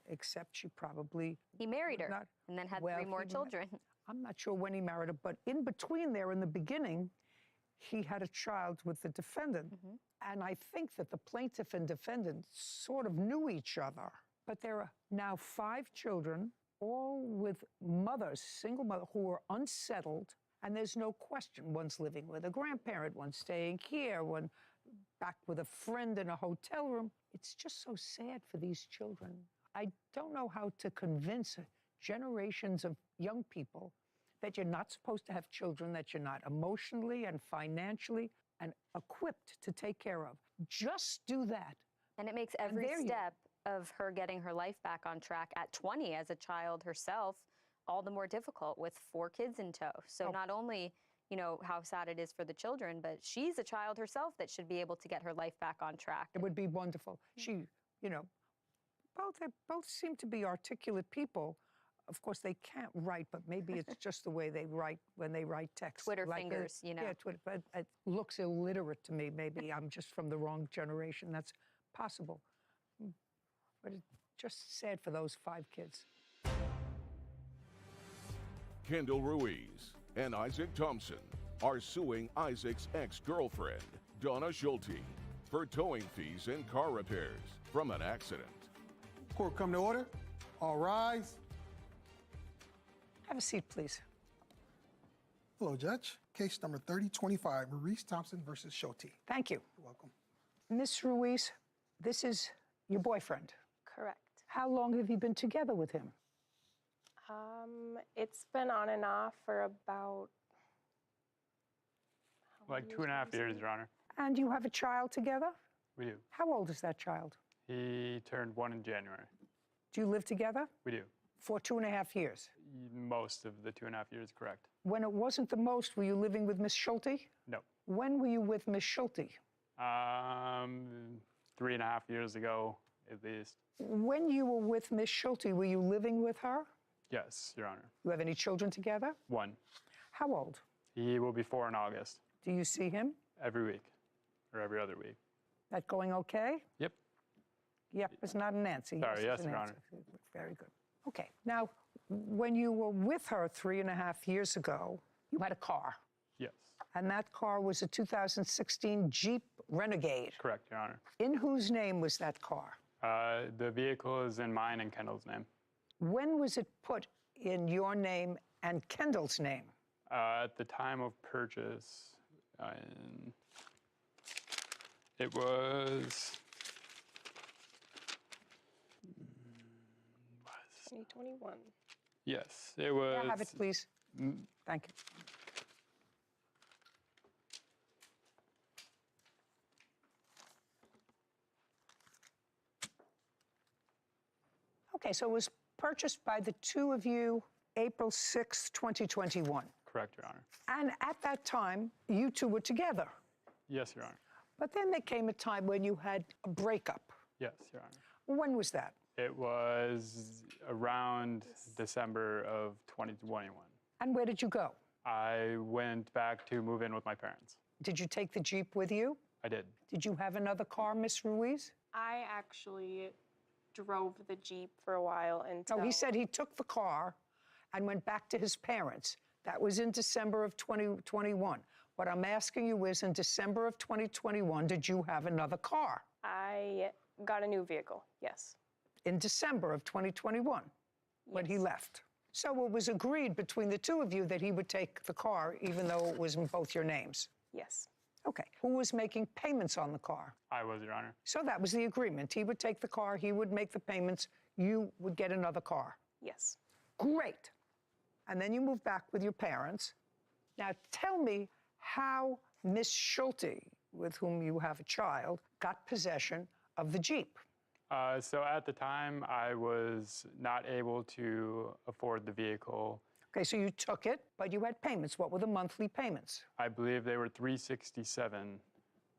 Except she probably... He married her and then had 3 more children. I'm not sure when he married her, but in between there, in the beginning, he had a child with the defendant. And I think that the plaintiff and defendant sort of knew each other. But there are now 5 children, all with mothers, single mothers, who are unsettled. And there's no question, one's living with a grandparent, one's staying here, one back with a friend in a hotel room. It's just so sad for these children. I don't know how to convince generations of young people that you're not supposed to have children, that you're not emotionally and financially and equipped to take care of. Just do that. And it makes every step of her getting her life back on track at 20 as a child herself all the more difficult with 4 kids in tow. So not only, you know, how sad it is for the children, but she's a child herself that should be able to get her life back on track. It would be wonderful. She, you know, both seem to be articulate people. Of course, they can't write, but maybe it's just the way they write when they write text. Twitter fingers, you know. Yeah, Twitter, but it looks illiterate to me. Maybe I'm just from the wrong generation. That's possible. But it's just sad for those 5 kids. Kendall Ruiz and Isaac Thompson are suing Isaac's ex-girlfriend, Donna Schulte, for towing fees and car repairs from an accident. Court come to order. All rise. Have a seat, please. Hello, Judge. Case number 3025, Maurice Thompson versus Schulte. Thank you. You're welcome. Miss Ruiz, this is your boyfriend. Correct. How long have you been together with him? It's been on and off for about... Like 2.5 years, Your Honor. And you have a child together? We do. How old is that child? He turned 1 in January. Do you live together? We do. For 2.5 years? Most of the 2.5 years, correct. When it wasn't the most, were you living with Miss Schulte? No. When were you with Miss Schulte? 3.5 years ago, at least. When you were with Miss Schulte, were you living with her? Yes, Your Honor. You have any children together? 1. How old? He will be 4 in August. Do you see him? Every week, or every other week. That going okay? Yep. Yep, it's not an answer. Sorry, yes, an Your answer. Honor. Very good. Okay, now, when you were with her 3.5 years ago, you had a car. Yes. And that car was a 2016 Jeep Renegade. Correct, Your Honor. In whose name was that car? The vehicle is in mine and Kendall's name. When was it put in your name and Kendall's name? At the time of purchase, it was 2021. Yes, it was. May I have it, please? Thank you. Okay, so it was purchased by the two of you April 6, 2021. Correct, Your Honor. And at that time, you two were together. Yes, Your Honor. But then there came a time when you had a breakup. Yes, Your Honor. When was that? It was around December of 2021. And where did you go? I went back to move in with my parents. Did you take the Jeep with you? I did. Did you have another car, Miss Ruiz? I actually drove the Jeep for a while until... No, he said he took the car and went back to his parents. That was in December of 2021. What I'm asking you is, in December of 2021, did you have another car? I got a new vehicle, yes. In December of 2021, when he left. So it was agreed between the two of you that he would take the car, even though it was in both your names? Yes. Okay. Who was making payments on the car? I was, Your Honor. So that was the agreement. He would take the car, he would make the payments, you would get another car. Yes. Great. And then you moved back with your parents. Now tell me how Miss Schulte, with whom you have a child, got possession of the Jeep. So at the time, I was not able to afford the vehicle. Okay, so you took it, but you had payments. What were the monthly payments? I believe they were $367.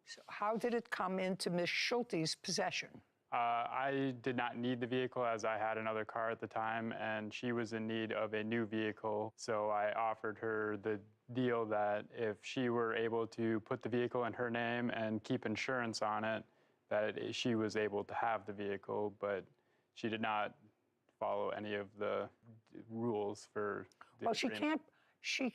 So how did it come into Miss Schulte's possession? I did not need the vehicle as I had another car at the time, and she was in need of a new vehicle. So I offered her the deal that if she were able to put the vehicle in her name and keep insurance on it, that she was able to have the vehicle, but she did not follow any of the rules for the Well, agreement. she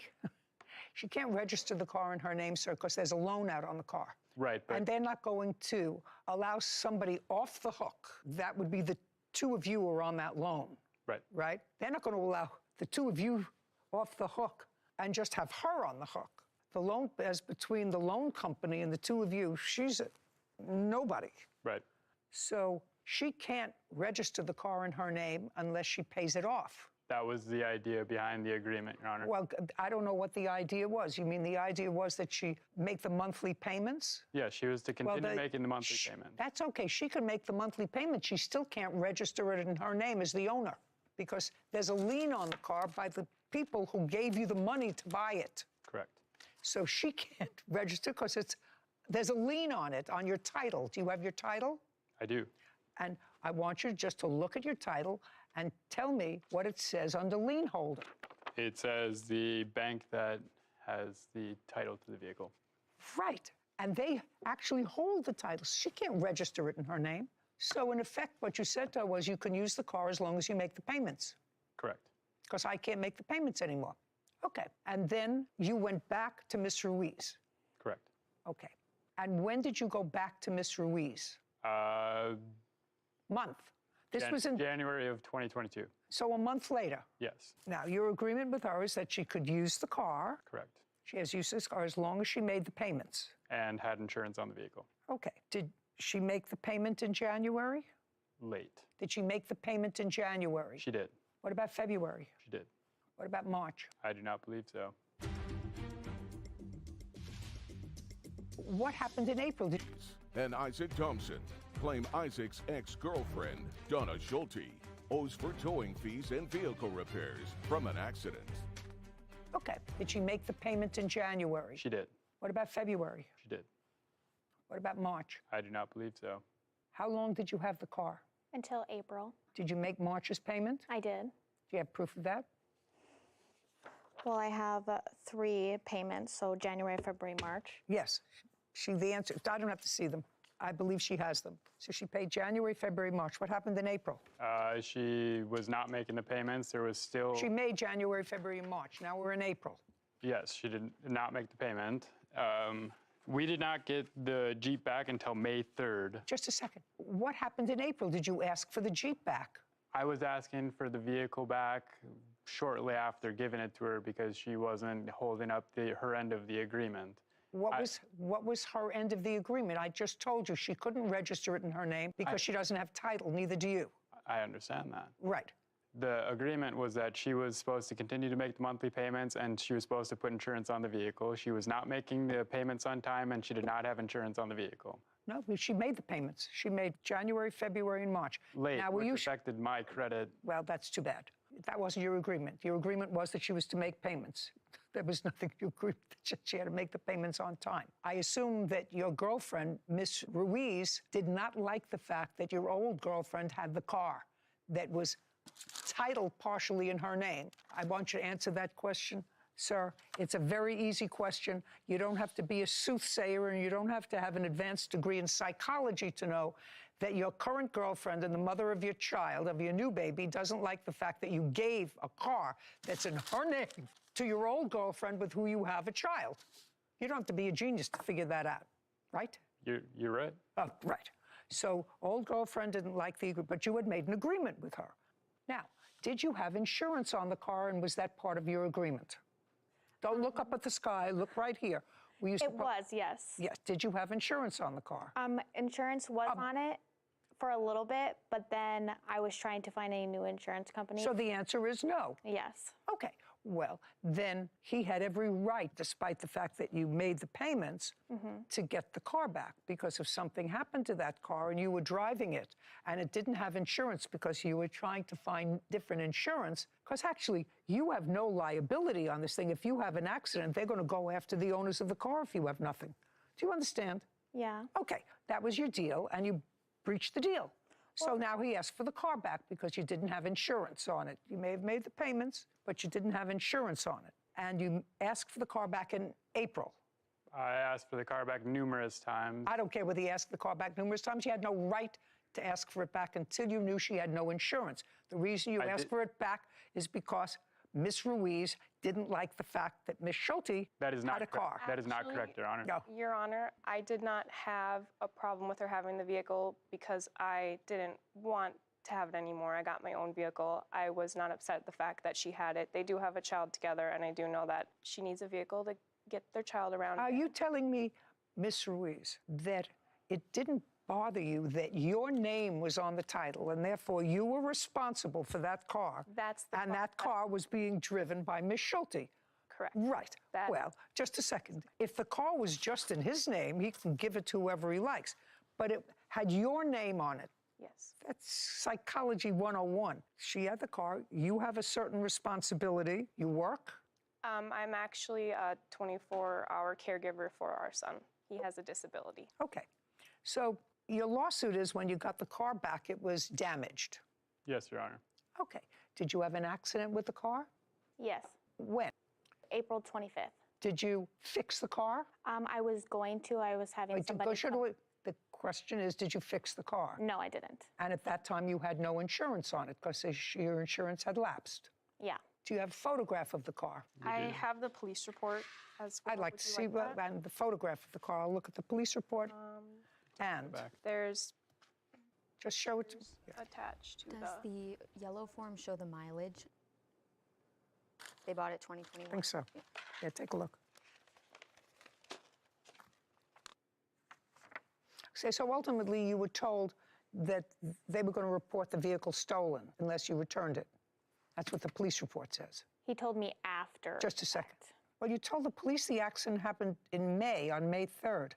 can't register the car in her name, sir, because there's a loan out on the car. Right, but... And they're not going to allow somebody off the hook. That would be the two of you who are on that loan. Right. Right? They're not going to allow the two of you off the hook and just have her on the hook. The loan, as between the loan company and the two of you, she's nobody. Right. So she can't register the car in her name unless she pays it off. That was the idea behind the agreement, Your Honor. Well, I don't know what the idea was. You mean the idea was that she make the monthly payments? Yeah, she was to continue making the monthly payment. That's okay. She can make the monthly payment. She still can't register it in her name as the owner because there's a lien on the car by the people who gave you the money to buy it. Correct. So she can't register because there's a lien on it, on your title. Do you have your title? I do. And I want you just to look at your title and tell me what it says under lien holder. It says the bank that has the title to the vehicle. Right. And they actually hold the title. She can't register it in her name. So in effect, what you said to her was you can use the car as long as you make the payments. Correct. Because I can't make the payments anymore. Okay. And then you went back to Miss Ruiz. Correct. Okay. And when did you go back to Miss Ruiz? Month. This was in January of 2022. So a month later. Yes. Now, your agreement with her is that she could use the car. Correct. She has use this car as long as she made the payments. And had insurance on the vehicle. Okay. Did she make the payment in January? Late. Did she make the payment in January? She did. What about February? She did. What about March? I do not believe so. What happened in April? And Isaac Thompson claim Isaac's ex-girlfriend, Donna Schulte, owes for towing fees and vehicle repairs from an accident. Okay. Did she make the payment in January? She did. What about February? She did. What about March? I do not believe so. How long did you have the car? Until April. Did you make March's payment? I did. Do you have proof of that? Well, I have 3 payments, so January, February, March. Yes. The answer, I don't have to see them. I believe she has them. So she paid January, February, March. What happened in April? She was not making the payments. There was still... She made January, February, and March. Now we're in April. Yes, she did not make the payment. We did not get the Jeep back until May 3rd. Just a second. What happened in April? Did you ask for the Jeep back? I was asking for the vehicle back shortly after giving it to her because she wasn't holding up her end of the agreement. What was her end of the agreement? I just told you she couldn't register it in her name because she doesn't have title, neither do you. I understand that. Right. The agreement was that she was supposed to continue to make the monthly payments and she was supposed to put insurance on the vehicle. She was not making the payments on time and she did not have insurance on the vehicle. No, she made the payments. She made January, February, and March. Late, now, which affected my credit. Well, that's too bad. That wasn't your agreement. Your agreement was that she was to make payments. There was nothing you agreed that she had to make the payments on time. I assume that your girlfriend, Miss Ruiz, did not like the fact that your old girlfriend had the car that was titled partially in her name. I want you to answer that question, sir. It's a very easy question. You don't have to be a soothsayer and you don't have to have an advanced degree in psychology to know that your current girlfriend and the mother of your child, of your new baby, doesn't like the fact that you gave a car that's in her name to your old girlfriend with who you have a child. You don't have to be a genius to figure that out, right? You're right. Oh, right. So old girlfriend didn't like the agreement, but you had made an agreement with her. Now, did you have insurance on the car, and was that part of your agreement? Don't look up at the sky. Look right here. It was, yes. Yes. Did you have insurance on the car? Insurance was on it for a little bit, but then I was trying to find a new insurance company. So the answer is no. Yes. Okay. Well, then he had every right, despite the fact that you made the payments, to get the car back, because if something happened to that car and you were driving it and it didn't have insurance because you were trying to find different insurance, because actually you have no liability on this thing. If you have an accident, they're going to go after the owners of the car if you have nothing. Do you understand? Yeah. Okay. That was your deal, and you breached the deal. So now he asked for the car back because you didn't have insurance on it. You may have made the payments, but you didn't have insurance on it. And you asked for the car back in April. I asked for the car back numerous times. I don't care whether he asked the car back numerous times. You had no right to ask for it back until you knew she had no insurance. The reason you asked for it back is because Miss Ruiz didn't like the fact that Miss Schulte had a car. That is not correct, Your Honor. No. Your Honor, I did not have a problem with her having the vehicle because I didn't want to have it anymore. I got my own vehicle. I was not upset at the fact that she had it. They do have a child together, and I do know that she needs a vehicle to get their child around. Are you telling me, Miss Ruiz, that it didn't bother you that your name was on the title and therefore you were responsible for that car? That's the and that car was being driven by Miss Schulte? Correct. Right. Well, just a second. If the car was just in his name, he can give it to whoever he likes. But it had your name on it. Yes. That's psychology 101. She had the car. You have a certain responsibility. You work. I'm actually a 24-hour caregiver for our son. He has a disability. Okay. So your lawsuit is when you got the car back, it was damaged. Yes, Your Honor. Okay. Did you have an accident with the car? Yes. When? April 25th. Did you fix the car? I was going to. I was having somebody... The question is, did you fix the car? No, I didn't. And at that time, you had no insurance on it because your insurance had lapsed. Yeah. Do you have a photograph of the car? I have the police report as well. I'd like to see and the photograph of the car. I'll look at the police report. And there's... Just show it to me. Attached to Does the yellow form show the mileage? They bought it 2021. I think so. Yeah, take a look. So ultimately, you were told that they were going to report the vehicle stolen unless you returned it. That's what the police report says. He told me after. Just a second. Well, you told the police the accident happened in May, on May 3rd.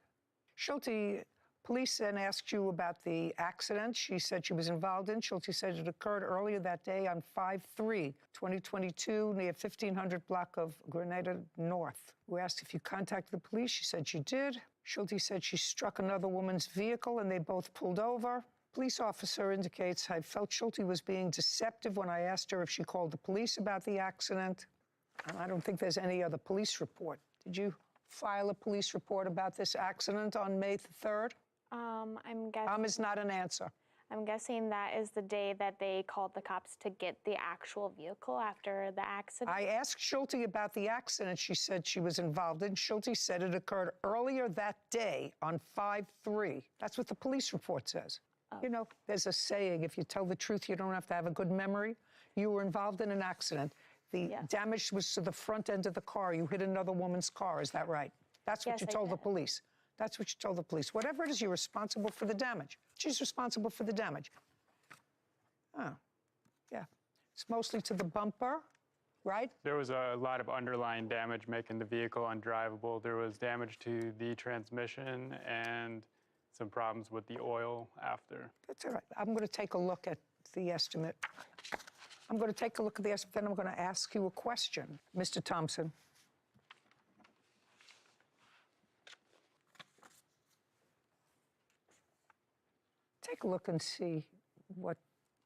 Schulte, police then asked you about the accident she said she was involved in. Schulte said it occurred earlier that day on 5/3/2022 near 1500 block of Grenada North. We asked if you contacted the police. She said she did. Schulte said she struck another woman's vehicle and they both pulled over. Police officer indicates, I felt Schulte was being deceptive when I asked her if she called the police about the accident. And I don't think there's any other police report. Did you file a police report about this accident on May 3rd? I'm guessing... is not an answer. I'm guessing that is the day that they called the cops to get the actual vehicle after the accident. I asked Schulte about the accident she said she was involved in. Schulte said it occurred earlier that day on 5/3. That's what the police report says. Oh. You know, there's a saying, if you tell the truth, you don't have to have a good memory. You were involved in an accident. The damage was to the front end of the car. You hit another woman's car, is that right? That's what you told the police. That's what you told the police. Whatever it is, you're responsible for the damage. She's responsible for the damage. Oh, yeah. It's mostly to the bumper, right? There was a lot of underlying damage making the vehicle undrivable. There was damage to the transmission and some problems with the oil after. That's all right. I'm going to take a look at the estimate. I'm going to take a look at the estimate, then I'm going to ask you a question, Mr. Thompson. Take a look and see what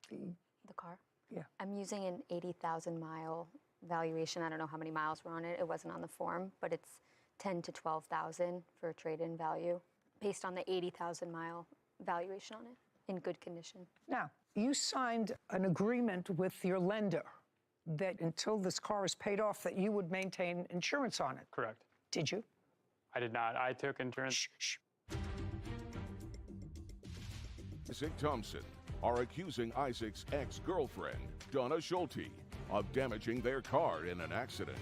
The car? Yeah. I'm using an 80,000 mile valuation. I don't know how many miles were on it. It wasn't on the form, but it's 10 to 12,000 for a trade-in value based on the 80,000 mile valuation on it in good condition. Now, you signed an agreement with your lender that until this car is paid off, that you would maintain insurance on it. Correct. Did you? I did not. I took insurance. Isaac Thompson are accusing Isaac's ex-girlfriend, Donna Schulte, of damaging their car in an accident.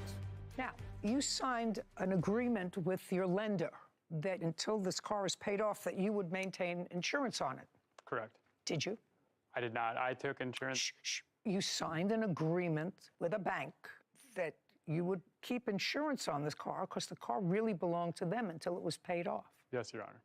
Now, you signed an agreement with your lender that until this car is paid off, that you would maintain insurance on it. Correct. Did you? I did not. I took insurance. You signed an agreement with a bank that you would keep insurance on this car because the car really belonged to them until it was paid off. Yes, Your Honor.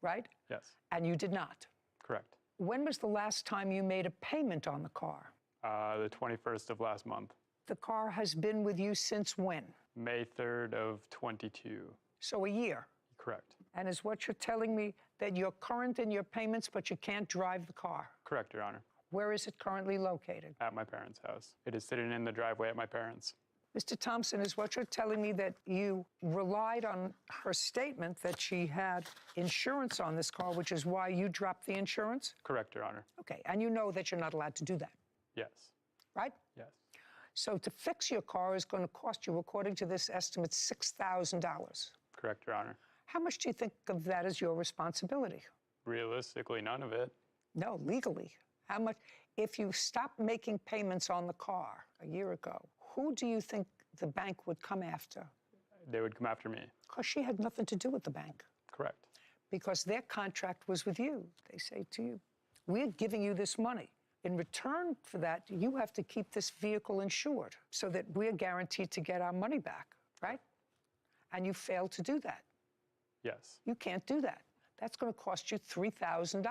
Right? Yes. And you did not. Correct. When was the last time you made a payment on the car? The 21st of last month. The car has been with you since when? May 3rd of 22. So a year. Correct. And is what you're telling me that you're current in your payments, but you can't drive the car? Correct, Your Honor. Where is it currently located? At my parents' house. It is sitting in the driveway at my parents'. Mr. Thompson, is what you're telling me that you relied on her statement that she had insurance on this car, which is why you dropped the insurance? Correct, Your Honor. Okay, and you know that you're not allowed to do that? Yes. Right? Yes. So to fix your car is going to cost you, according to this estimate, $6,000. Correct, Your Honor. How much do you think of that as your responsibility? Realistically, none of it. No, legally. How much? If you stopped making payments on the car a year ago, who do you think the bank would come after? They would come after me. Because she had nothing to do with the bank. Correct. Because their contract was with you. They say to you, we're giving you this money. In return for that, you have to keep this vehicle insured so that we're guaranteed to get our money back, right? And you failed to do that. Yes. You can't do that. That's going to cost you $3,000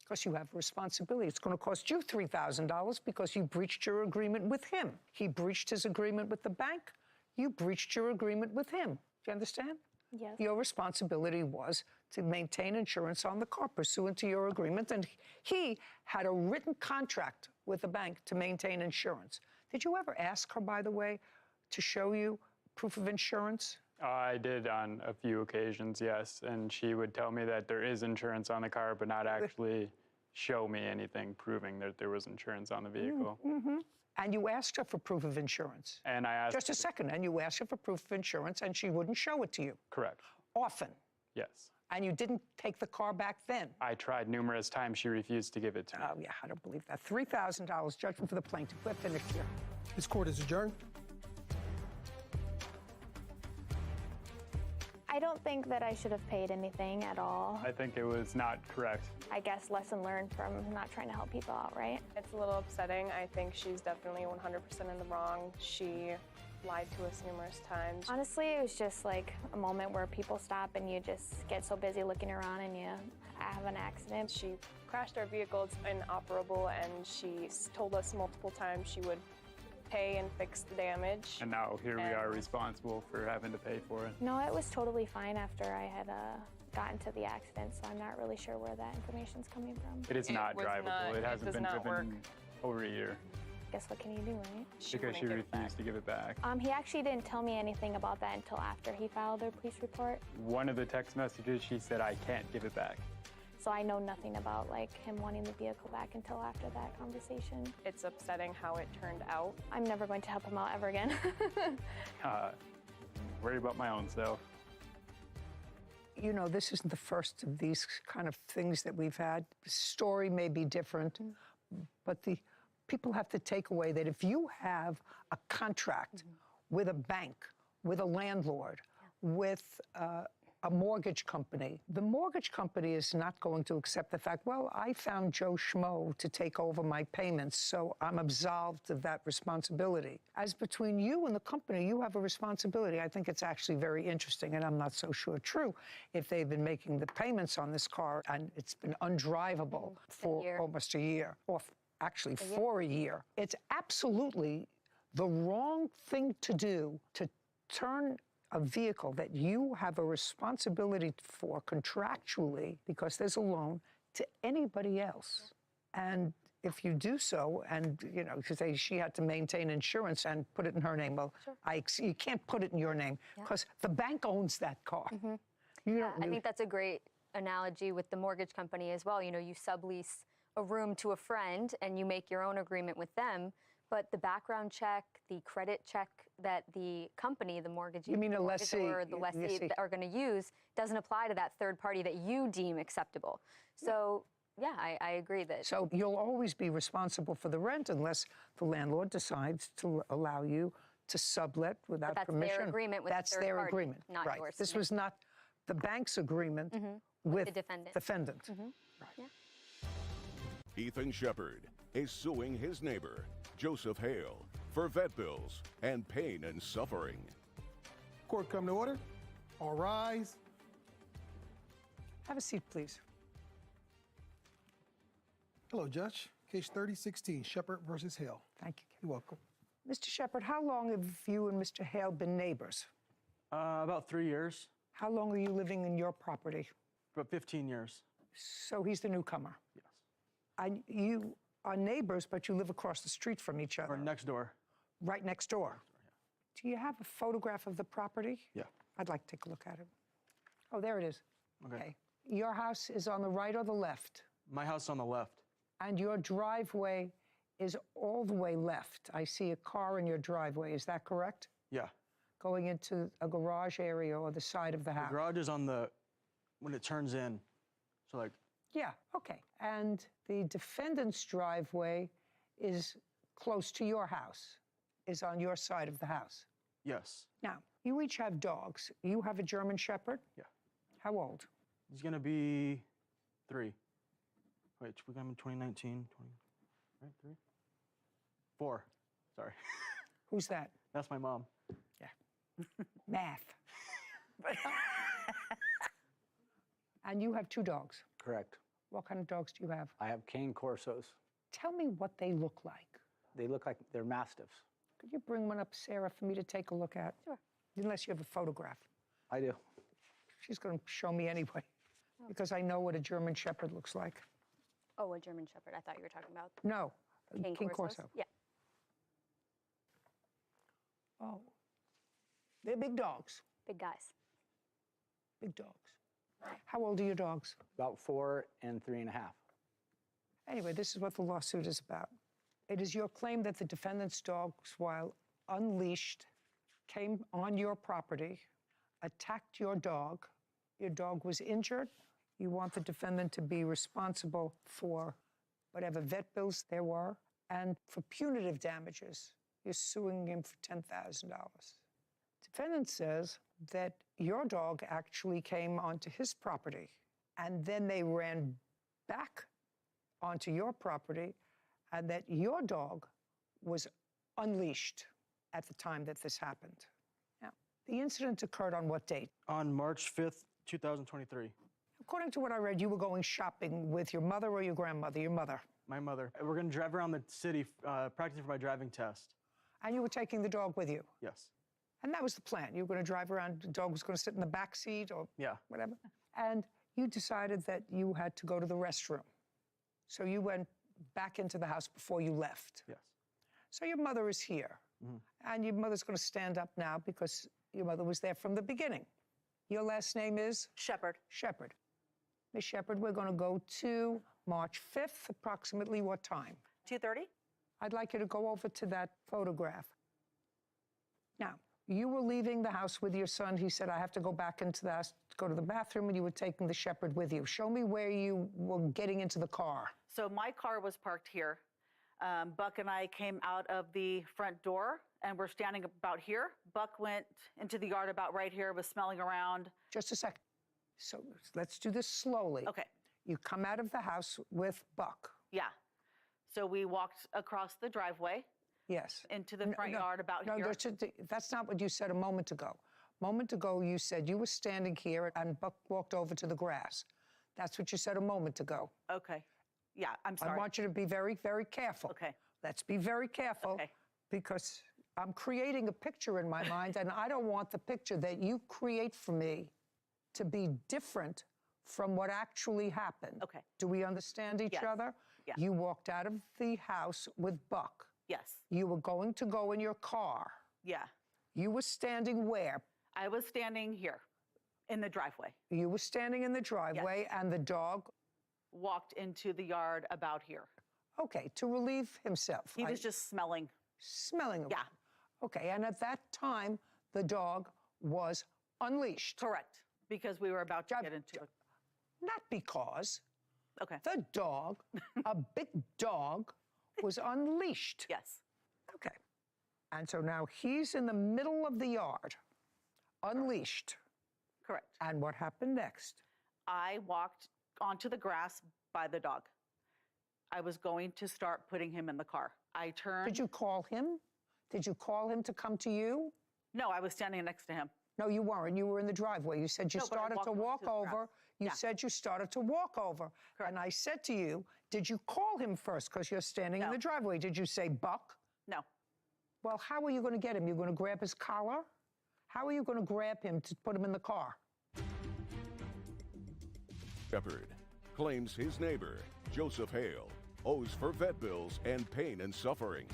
because you have a responsibility. It's going to cost you $3,000 because you breached your agreement with him. He breached his agreement with the bank. You breached your agreement with him. Do you understand? Yes. Your responsibility was to maintain insurance on the car pursuant to your agreement, and he had a written contract with the bank to maintain insurance. Did you ever ask her, by the way, to show you proof of insurance? I did on a few occasions, yes. And she would tell me that there is insurance on the car, but not actually show me anything proving that there was insurance on the vehicle. Mm-hmm. And you asked her for proof of insurance. And I asked... Just a second. And you asked her for proof of insurance, and she wouldn't show it to you. Correct. Often. Yes. And you didn't take the car back then. I tried numerous times. She refused to give it to me. Oh, yeah, I don't believe that. $3,000 judgment for the plaintiff. We're finished here. This court is adjourned. I don't think that I should have paid anything at all. I think it was not correct. I guess lesson learned from not trying to help people out, right? It's a little upsetting. I think she's definitely 100% in the wrong. She lied to us numerous times. Honestly, it was just like a moment where people stop and you just get so busy looking around and you have an accident. She crashed our vehicle. It's inoperable, and she told us multiple times she would pay and fix the damage. And now here we are responsible for having to pay for it. No, it was totally fine after I had gotten to the accident, so I'm not really sure where that information's coming from. It is not drivable. It hasn't been driven over a year. Guess what can you do, right? Because she refused to give it back. He actually didn't tell me anything about that until after he filed their police report. One of the text messages, she said, I can't give it back. So I know nothing about like him wanting the vehicle back until after that conversation. It's upsetting how it turned out. I'm never going to help him out ever again. Worried about my own self. You know, this isn't the first of these kind of things that we've had. The story may be different, but the people have to take away that if you have a contract with a bank, with a landlord, with a mortgage company, the mortgage company is not going to accept the fact, well, I found Joe Schmo to take over my payments, so I'm absolved of that responsibility. As between you and the company, you have a responsibility. I think it's actually very interesting, and I'm not so sure true, if they've been making the payments on this car and it's been undrivable for almost a year, or actually for a year. It's absolutely the wrong thing to do to turn a vehicle that you have a responsibility for contractually, because there's a loan, to anybody else. And if you do so, and you know, because she had to maintain insurance and put it in her name, well, you can't put it in your name because the bank owns that car. You don't I think that's a great analogy with the mortgage company as well. You know, you sublease a room to a friend and you make your own agreement with them. But the background check, the credit check that the company, the mortgage, you mean a lessee, or the lessee are going to use doesn't apply to that third party that you deem acceptable. So, yeah, I agree that. So you'll always be responsible for the rent unless the landlord decides to allow you to sublet without permission. That's their agreement with the third party. That's their agreement, not right. yours. This was not the bank's agreement with the defendant. Right. Yeah. Ethan Shepard is suing his neighbor, Joseph Hale, for vet bills and pain and suffering. Court come to order. All rise. Have a seat, please. Hello, Judge. Case 3016, Shepard versus Hale. Thank you. You're welcome. Mr. Shepard, how long have you and Mr. Hale been neighbors? About 3 years. How long are you living in your property? About 15 years. So he's the newcomer? Yes. And you are neighbors, but you live across the street from each other? Or next door. Right next door? Do you have a photograph of the property? Yeah. I'd like to take a look at it. Oh, there it is. Okay. Your house is on the right or the left? My house is on the left. And your driveway is all the way left. I see a car in your driveway. Is that correct? Yeah. Going into a garage area or the side of the house? The garage is on the, when it turns in. So like. Yeah, okay. And the defendant's driveway is close to your house, is on your side of the house? Yes. Now, you each have dogs. You have a German Shepherd? Yeah. How old? He's gonna be 3. Wait, we got him in 2019, right, 3? 4, sorry. Who's that? That's my mom. Yeah. Math. And you have 2 dogs? Correct. What kind of dogs do you have? I have cane corsos. Tell me what they look like. They look like they're mastiffs. Could you bring one up, Sarah, for me to take a look at? Sure. Unless you have a photograph. I do. She's going to show me anyway, because I know what a German Shepherd looks like. Oh, a German Shepherd. I thought you were talking about. No, King King Corsos? Corso. Yeah. Oh, they're big dogs. Big guys. Big dogs. How old are your dogs? About 4 and 3.5. Anyway, this is what the lawsuit is about. It is your claim that the defendant's dogs, while unleashed, came on your property, attacked your dog was injured. You want the defendant to be responsible for whatever vet bills there were, and for punitive damages, you're suing him for $10,000. Defendant says that your dog actually came onto his property, and then they ran back onto your property, and that your dog was unleashed at the time that this happened. Now, the incident occurred on what date? On March 5th, 2023. According to what I read, you were going shopping with your mother or your grandmother? Your mother. My mother. We're gonna drive around the city, practicing for my driving test. And you were taking the dog with you? Yes. And that was the plan. You were going to drive around, the dog was going to sit in the back seat or whatever. And you decided that you had to go to the restroom. So you went back into the house before you left. Yes. So your mother is here. And your mother's going to stand up now because your mother was there from the beginning. Your last name is? Shepard. Shepard. Ms. Shepherd, we're going to go to March 5th, approximately what time? 2:30. I'd like you to go over to that photograph. Now, you were leaving the house with your son. He said, I have to go back into the house, go to the bathroom, and you were taking the Shepherd with you. Show me where you were getting into the car. So my car was parked here. Buck and I came out of the front door, and we're standing about here. Buck went into the yard about right here, was smelling around. Just a second. So let's do this slowly. Okay. You come out of the house with Buck. Yeah. So we walked across the driveway. Yes. Into the front yard about here. No, that's not what you said a moment ago. A moment ago, you said you were standing here and Buck walked over to the grass. That's what you said a moment ago. Okay. Yeah, I'm sorry. I want you to be very, very careful. Okay. Let's be very careful. Okay. Because I'm creating a picture in my mind, and I don't want the picture that you create for me to be different from what actually happened. Okay. Do we understand each other? Yeah. You walked out of the house with Buck. Yes. You were going to go in your car. Yeah. You were standing where? I was standing here in the driveway. You were standing in the driveway, and the dog walked into the yard about here. Okay, to relieve himself. He was just smelling. Smelling around. Yeah. Okay, and at that time, the dog was unleashed. Correct, because we were about to get into it. Not because. Okay. The dog, a big dog, was unleashed. Yes. Okay. And so now he's in the middle of the yard, unleashed. Correct. And what happened next? I walked onto the grass by the dog. I was going to start putting him in the car. I turned. Did you call him? Did you call him to come to you? No, I was standing next to him. No, you weren't. You were in the driveway. You said you started to walk over. You said you started to walk over. Correct. And I said to you, did you call him first because you're standing in the driveway? Did you say, Buck? No. Well, how are you going to get him? You're going to grab his collar? How are you going to grab him to put him in the car? Shepherd claims his neighbor, Joseph Hale, owes for vet bills and pain and suffering.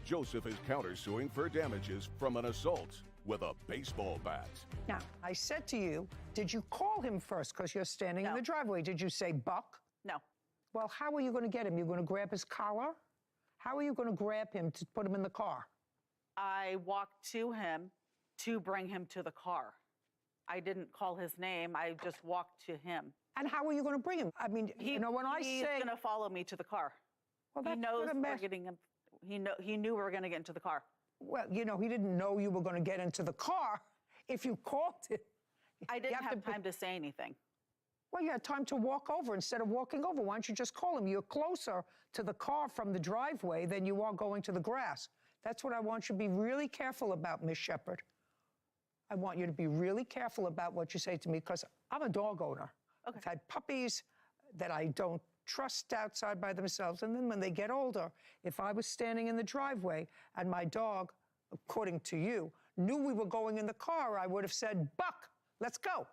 Joseph is countersuing for damages from an assault with a baseball bat. Now, I said to you, did you call him first because you're standing in the driveway? Did you say, Buck? No. Well, how are you going to get him? You're going to grab his collar? How are you going to grab him to put him in the car? I walked to him to bring him to the car. I didn't call his name. I just walked to him. And how are you going to bring him? I mean, when I say... He's going to follow me to the car. Well, he knows we're getting him. He knew we were going to get into the car. Well, he didn't know you were going to get into the car. If you called it... I didn't have time to say anything. Well, you had time to walk over. Instead of walking over, why don't you just call him? You're closer to the car from the driveway than you are going to the grass. That's what I want you to be really careful about, Miss Shepherd. I want you to be really careful about what you say to me, because I'm a dog owner. Okay. I've had puppies that I don't trust outside by themselves, and then when they get older, if I was standing in the driveway and my dog, according to you, knew we were going in the car, I would have said, Buck, let's go.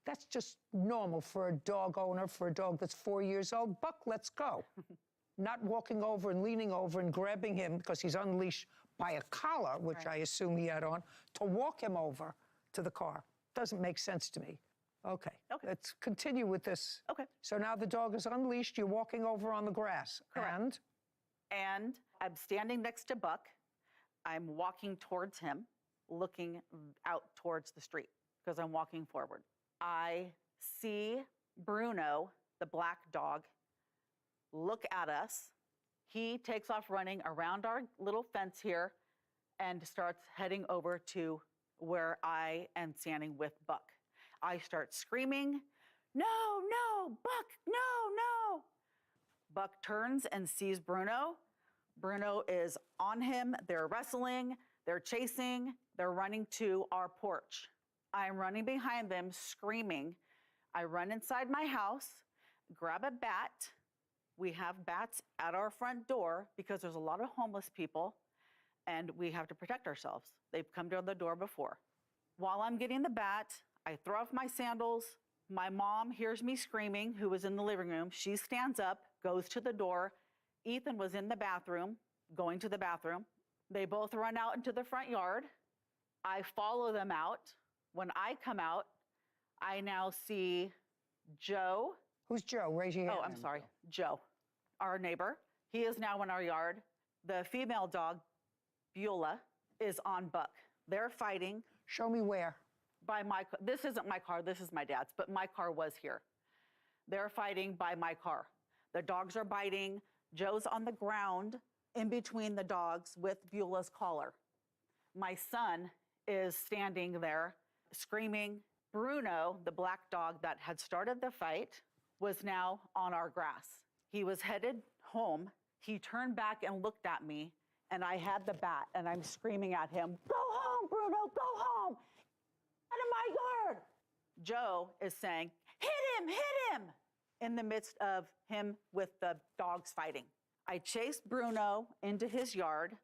That's just normal for a dog owner, for a dog that's 4 years old. Buck, let's go. Not walking over and leaning over and grabbing him because he's unleashed by a collar, which I assume he had on, to walk him over to the car. Doesn't make sense to me. Okay, let's continue with this. Okay. So now the dog is unleashed, you're walking over on the grass. Correct. And I'm standing next to Buck. I'm walking towards him, looking out towards the street because I'm walking forward. I see Bruno, the black dog, look at us. He takes off running around our little fence here and starts heading over to where I am standing with Buck. I start screaming, no, no, Buck, no, no. Buck turns and sees Bruno. Bruno is on him. They're wrestling, they're chasing, they're running to our porch. I'm running behind them, screaming. I run inside my house, grab a bat. We have bats at our front door because there's a lot of homeless people and we have to protect ourselves. They've come to the door before. While I'm getting the bat, I throw off my sandals. My mom hears me screaming, who was in the living room. She stands up, goes to the door. Ethan was in the bathroom, going to the bathroom. They both run out into the front yard. I follow them out. When I come out, I now see Joe Who's Joe? Raise your hand. Oh, I'm sorry. Joe, our neighbor. He is now in our yard. The female dog, Beulah, is on Buck. They're fighting. Show me where. By my car. This isn't my car. This is my dad's, but my car was here. They're fighting by my car. The dogs are biting. Joe's on the ground in between the dogs with Beulah's collar. My son is standing there screaming. Bruno, the black dog that had started the fight, was now on our grass. He was headed home. He turned back and looked at me, and I had the bat, and I'm screaming at him, "Go home, Bruno, go home! Out of my yard!" Joe is saying, hit him, in the midst of him with the dogs fighting. I chased Bruno into his yard.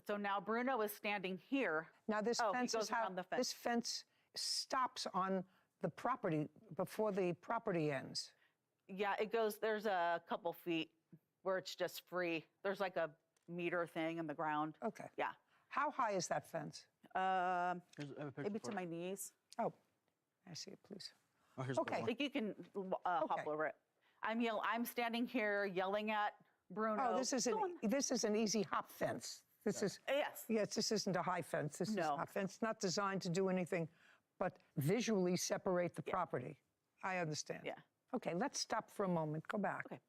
So now Bruno is standing here. Now this fence he goes is how around the fence. this fence stops on the property before the property ends. Yeah, it goes, there's a couple feet where it's just free. There's like a meter thing in the ground. Okay. Yeah. How high is that fence? Maybe to my knees. Oh, I see it, please. Oh, here's Okay. Like you can hop over it. I'm standing here yelling at Bruno. Oh, this is an easy hop fence. This is yes. This isn't a high fence. This is a hop fence. It's not designed to do anything but visually separate the property. I understand. Yeah. Okay, let's stop for a moment. Go back. Okay.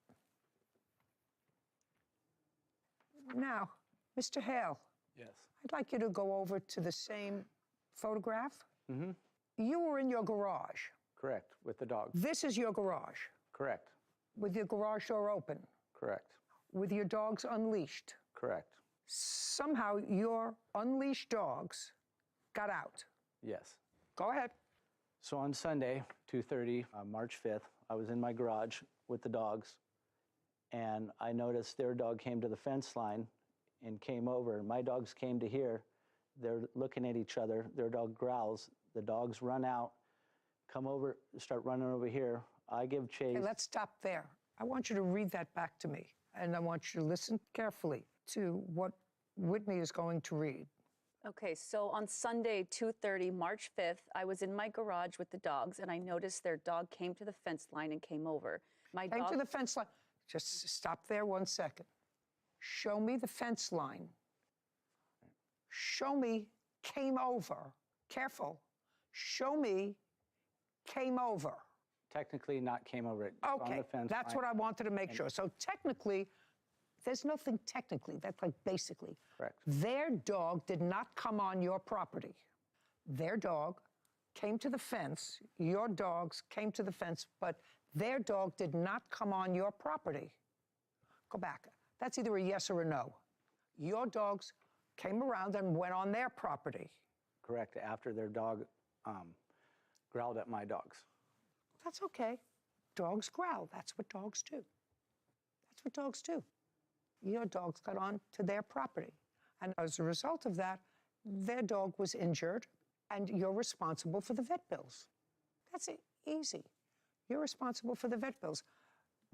Now, Mr. Hale. Yes. I'd like you to go over to the same photograph. Mm-hmm. You were in your garage. Correct, with the dog. This is your garage. Correct. With your garage door open. Correct. With your dogs unleashed. Correct. Somehow your unleashed dogs got out. Yes. Go ahead. So on Sunday, 2:30, March 5th, I was in my garage with the dogs, and I noticed their dog came to the fence line and came over. My dogs came to here. They're looking at each other. Their dog growls. The dogs run out, come over, start running over here. I give chase. Okay, let's stop there. I want you to read that back to me, and I want you to listen carefully to what Whitney is going to read. Okay, so on Sunday, 2:30, March 5th, I was in my garage with the dogs, and I noticed their dog came to the fence line and came over. Came to the fence line. Just stop there 1 second. Show me the fence line. Show me came over. Careful. Show me came over. Technically not came over it. Okay, on the fence that's line. what I wanted to make sure. So technically, there's nothing technically. That's like basically. Correct. Their dog did not come on your property. Their dog came to the fence. Your dogs came to the fence, but their dog did not come on your property. Go back. That's either a yes or a no. Your dogs came around and went on their property. Correct, after their dog growled at my dogs. That's okay. Dogs growl. That's what dogs do. That's what dogs do. Your dogs got on to their property. And as a result of that, their dog was injured, and you're responsible for the vet bills. That's easy. You're responsible for the vet bills.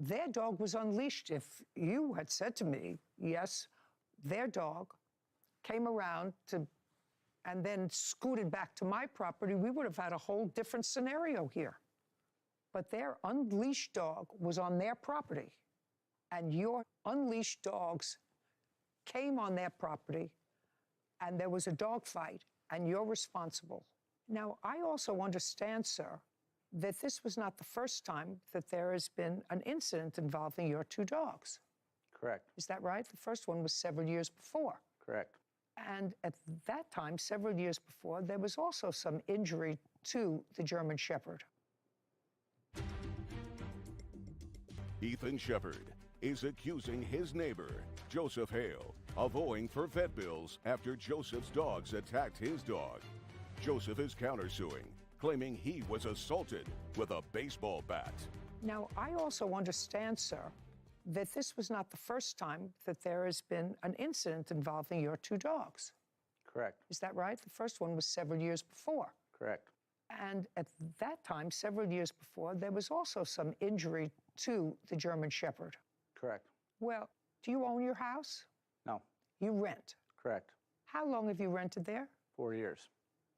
Their dog was unleashed. If you had said to me, yes, their dog came around to and then scooted back to my property, we would have had a whole different scenario here. But their unleashed dog was on their property, and your unleashed dogs came on their property, and there was a dog fight, and you're responsible. Now, I also understand, sir, that this was not the first time that there has been an incident involving your two dogs. Correct. Is that right? The first one was several years before. Correct. And at that time, several years before, there was also some injury to the German Shepherd. Ethan Shepard is accusing his neighbor, Joseph Hale, of owing for vet bills after Joseph's dogs attacked his dog. Joseph is countersuing, claiming he was assaulted with a baseball bat. Now, I also understand, sir, that this was not the first time that there has been an incident involving your two dogs. Correct. Is that right? The first one was several years before. Correct. And at that time, several years before, there was also some injury to the German Shepherd. Correct. Well, do you own your house? No. You rent? Correct. How long have you rented there? 4 years.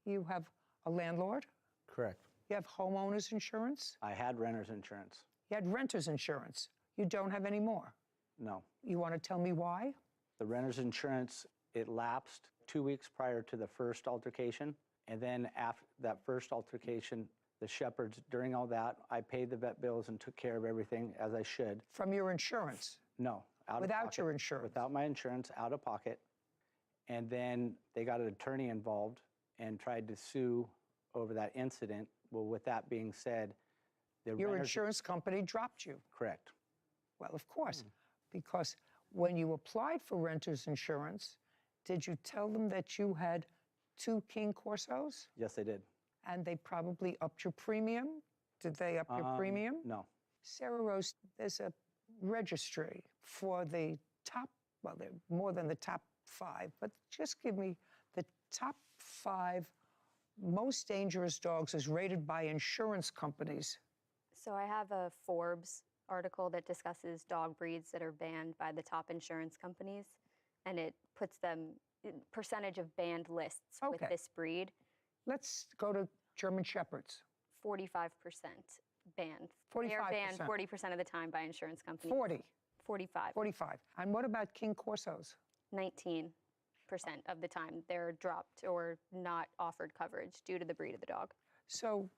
You have a landlord? Correct. You have homeowner's insurance? I had renter's insurance. You had renter's insurance. You don't have any more. No. You want to tell me why? The renter's insurance, it lapsed 2 weeks prior to the first altercation. And then after that first altercation, the shepherds, during all that, I paid the vet bills and took care of everything as I should. From your insurance? No. Without your insurance? Without my insurance, out of pocket. And then they got an attorney involved and tried to sue over that incident. Well, with that being said, your insurance company dropped you. Correct. Well, of course, because when you applied for renter's insurance, did you tell them that you had 2 King Corsos? Yes, they did. And they probably upped your premium? Did they up your premium? No. Sarah Rose, there's a registry for the top, well, they're more than the top 5, but just give me the top 5 most dangerous dogs as rated by insurance companies. So I have a Forbes article that discusses dog breeds that are banned by the top insurance companies, and it puts them percentage of banned lists with this breed. Let's go to German Shepherds. 45% banned. 45%. They're banned 40% of the time by insurance companies. 40. 45. 45. And what about King Corsos? 19% of the time they're dropped or not offered coverage due to the breed of the dog. So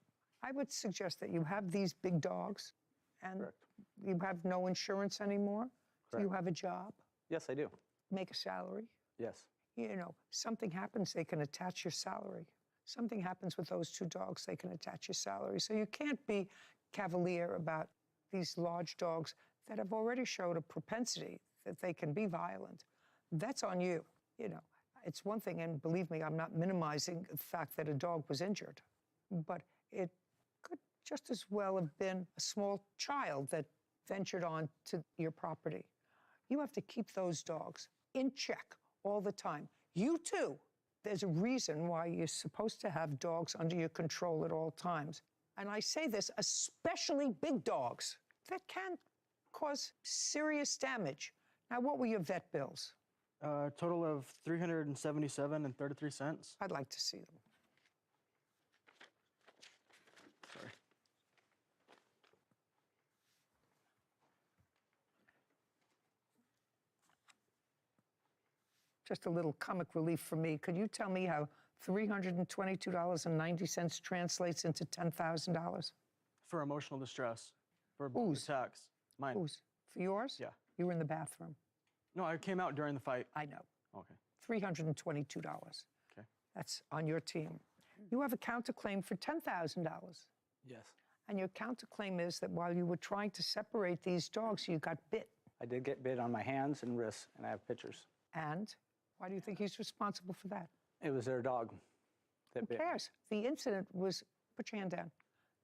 I would suggest that you have these big dogs and you have no insurance anymore. Do you have a job? Yes, I do. Make a salary? Yes. You know, something happens, they can attach your salary. Something happens with those 2 dogs, they can attach your salary. So you can't be cavalier about these large dogs that have already showed a propensity that they can be violent. That's on you. You know, it's one thing, and believe me, I'm not minimizing the fact that a dog was injured, but it could just as well have been a small child that ventured on to your property. You have to keep those dogs in check all the time. You too. There's a reason why you're supposed to have dogs under your control at all times. And I say this, especially big dogs that can cause serious damage. Now, what were your vet bills? Total of $377.33. I'd like to see them. Sorry. Just a little comic relief for me. Could you tell me how $322.90 translates into $10,000? For emotional distress. For Whose? attacks. Mine. Whose? For yours? Yeah. You were in the bathroom. No, I came out during the fight. I know. Okay. $322. Okay. That's on your team. You have a counterclaim for $10,000. Yes. And your counterclaim is that while you were trying to separate these dogs, you got bit. I did get bit on my hands and wrists, and I have pictures. And why do you think he's responsible for that? It was their dog that bit. Who cares? The incident was, put your hand down.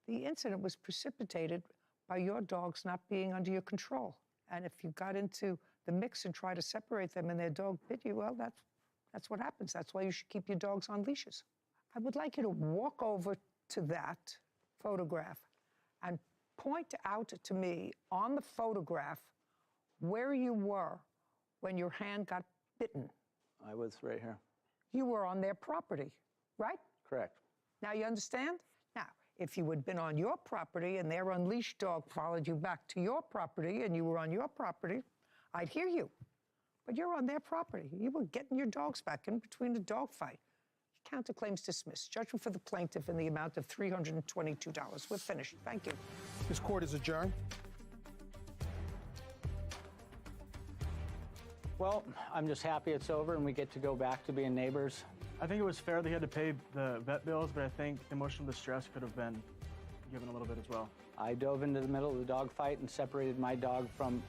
The incident was precipitated by your dogs not being under your control. And if you got into the mix and try to separate them and their dog bit you, well, that's what happens. That's why you should keep your dogs on leashes. I would like you to walk over to that photograph and point out to me on the photograph where you were when your hand got bitten. I was right here. You were on their property, right? Correct. Now you understand? Now, if you had been on your property and their unleashed dog followed you back to your property and you were on your property, I'd hear you. But you're on their property. You were getting your dogs back in between the dog fight. Counterclaims dismissed. Judgment for the plaintiff in the amount of $322. We're finished. Thank you. This court is adjourned. Well, I'm just happy it's over and we get to go back to being neighbors. I think it was fair that he had to pay the vet bills, but I think emotional distress could have been given a little bit as well. I dove into the middle of the dog fight and separated my dog from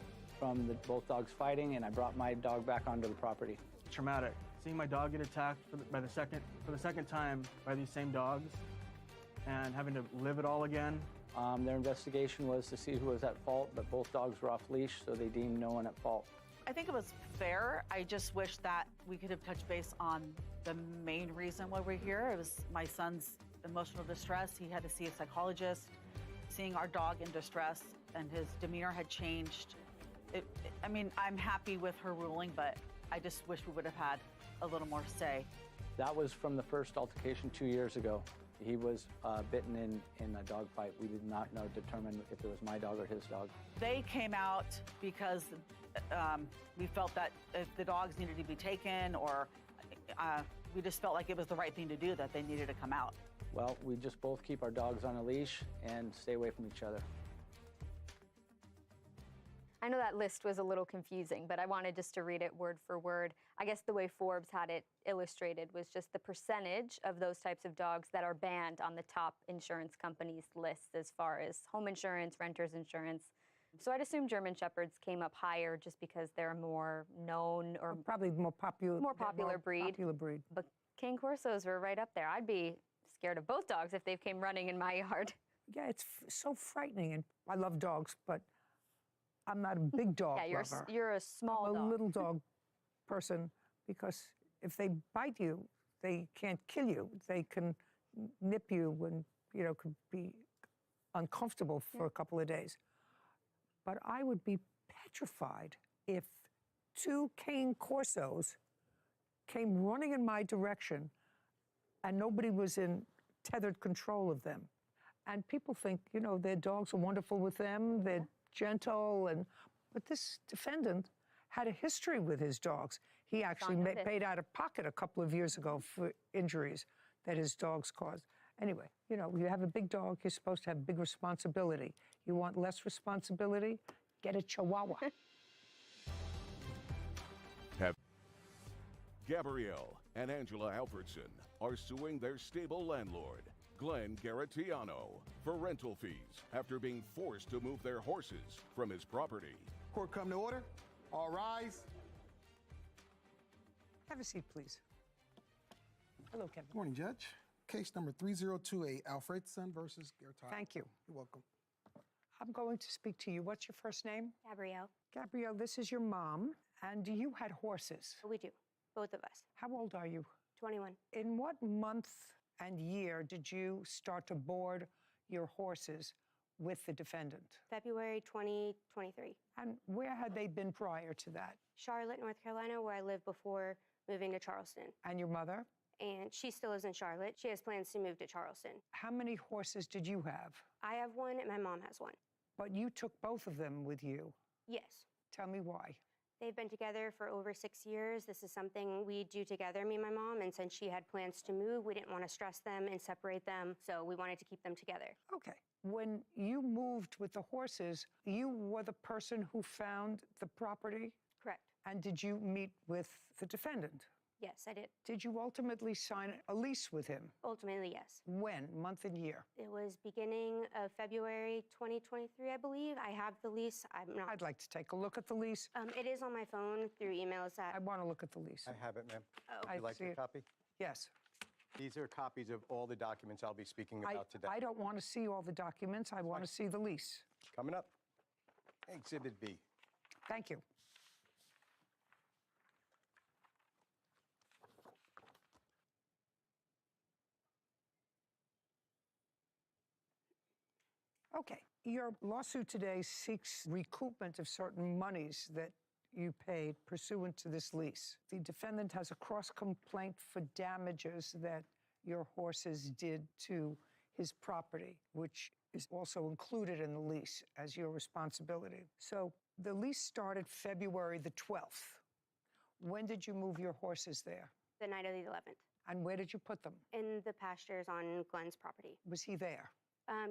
both dogs fighting, and I brought my dog back onto the property. Traumatic. Seeing my dog get attacked for the second time by these same dogs and having to live it all again. Their investigation was to see who was at fault, but both dogs were off leash, so they deemed no one at fault. I think it was fair. I just wish that we could have touched base on the main reason why we're here. It was my son's emotional distress. He had to see a psychologist. Seeing our dog in distress and his demeanor had changed. I mean, I'm happy with her ruling, but I just wish we would have had a little more say That was from the first altercation 2 years ago. He was bitten in a dog fight. We did not determine if it was my dog or his dog. They came out because we felt that if the dogs needed to be taken, or we just felt like it was the right thing to do, that they needed to come out. Well, we just both keep our dogs on a leash and stay away from each other. I know that list was a little confusing, but I wanted just to read it word for word. I guess the way Forbes had it illustrated was just the percentage of those types of dogs that are banned on the top insurance companies' lists as far as home insurance, renter's insurance. So I'd assume German Shepherds came up higher just because they're more known or probably more popular breed. Popular breed. But Cane Corsos were right up there. I'd be scared of both dogs if they came running in my yard. Yeah, it's so frightening, and I love dogs, but I'm not a big dog lover. You're a small I'm dog. a little dog person, because if they bite you, they can't kill you. They can nip you and, could be uncomfortable for a couple of days. But I would be petrified if 2 Cane Corsos came running in my direction and nobody was in tethered control of them. And people think, their dogs are wonderful with them, they're gentle, but this defendant had a history with his dogs. He actually paid out of pocket a couple of years ago for injuries that his dogs caused. Anyway, you have a big dog, you're supposed to have big responsibility. You want less responsibility? Get a Chihuahua. Gabrielle and Angela Alfredson are suing their stable landlord, Glenn Garatiano, for rental fees after being forced to move their horses from his property. Court come to order. All rise. Have a seat, please. Hello, Kevin. Good morning, Judge. Case number 3028, Alfredson versus Garatiano. Thank you. You're welcome. I'm going to speak to you. What's your first name? Gabrielle. Gabrielle, this is your mom, and you had horses. We do, both of us. How old are you? 21. In what month and year did you start to board your horses with the defendant? February 2023. And where had they been prior to that? Charlotte, North Carolina, where I lived before moving to Charleston. And your mother? And she still lives in Charlotte. She has plans to move to Charleston. How many horses did you have? I have one and my mom has one. But you took both of them with you? Yes. Tell me why. They've been together for over 6 years. This is something we do together, me and my mom, and since she had plans to move, we didn't want to stress them and separate them, so we wanted to keep them together. Okay. When you moved with the horses, you were the person who found the property? Correct. And did you meet with the defendant? Yes, I did. Did you ultimately sign a lease with him? Ultimately, yes. When? Month and year? It was beginning of February 2023, I believe. I have the lease. I'd like to take a look at the lease. It is on my phone through emails. I want to look at the lease. I have it, ma'am. Oh. Would you like a copy? Yes. These are copies of all the documents I'll be speaking about today. I don't want to see all the documents. I want to see the lease. Coming up, Exhibit B. Thank you. Okay, your lawsuit today seeks recoupment of certain monies that you paid pursuant to this lease. The defendant has a cross-complaint for damages that your horses did to his property, which is also included in the lease as your responsibility. So the lease started February the 12th. When did you move your horses there? The night of the 11th. And where did you put them? In the pastures on Glenn's property. Was he there?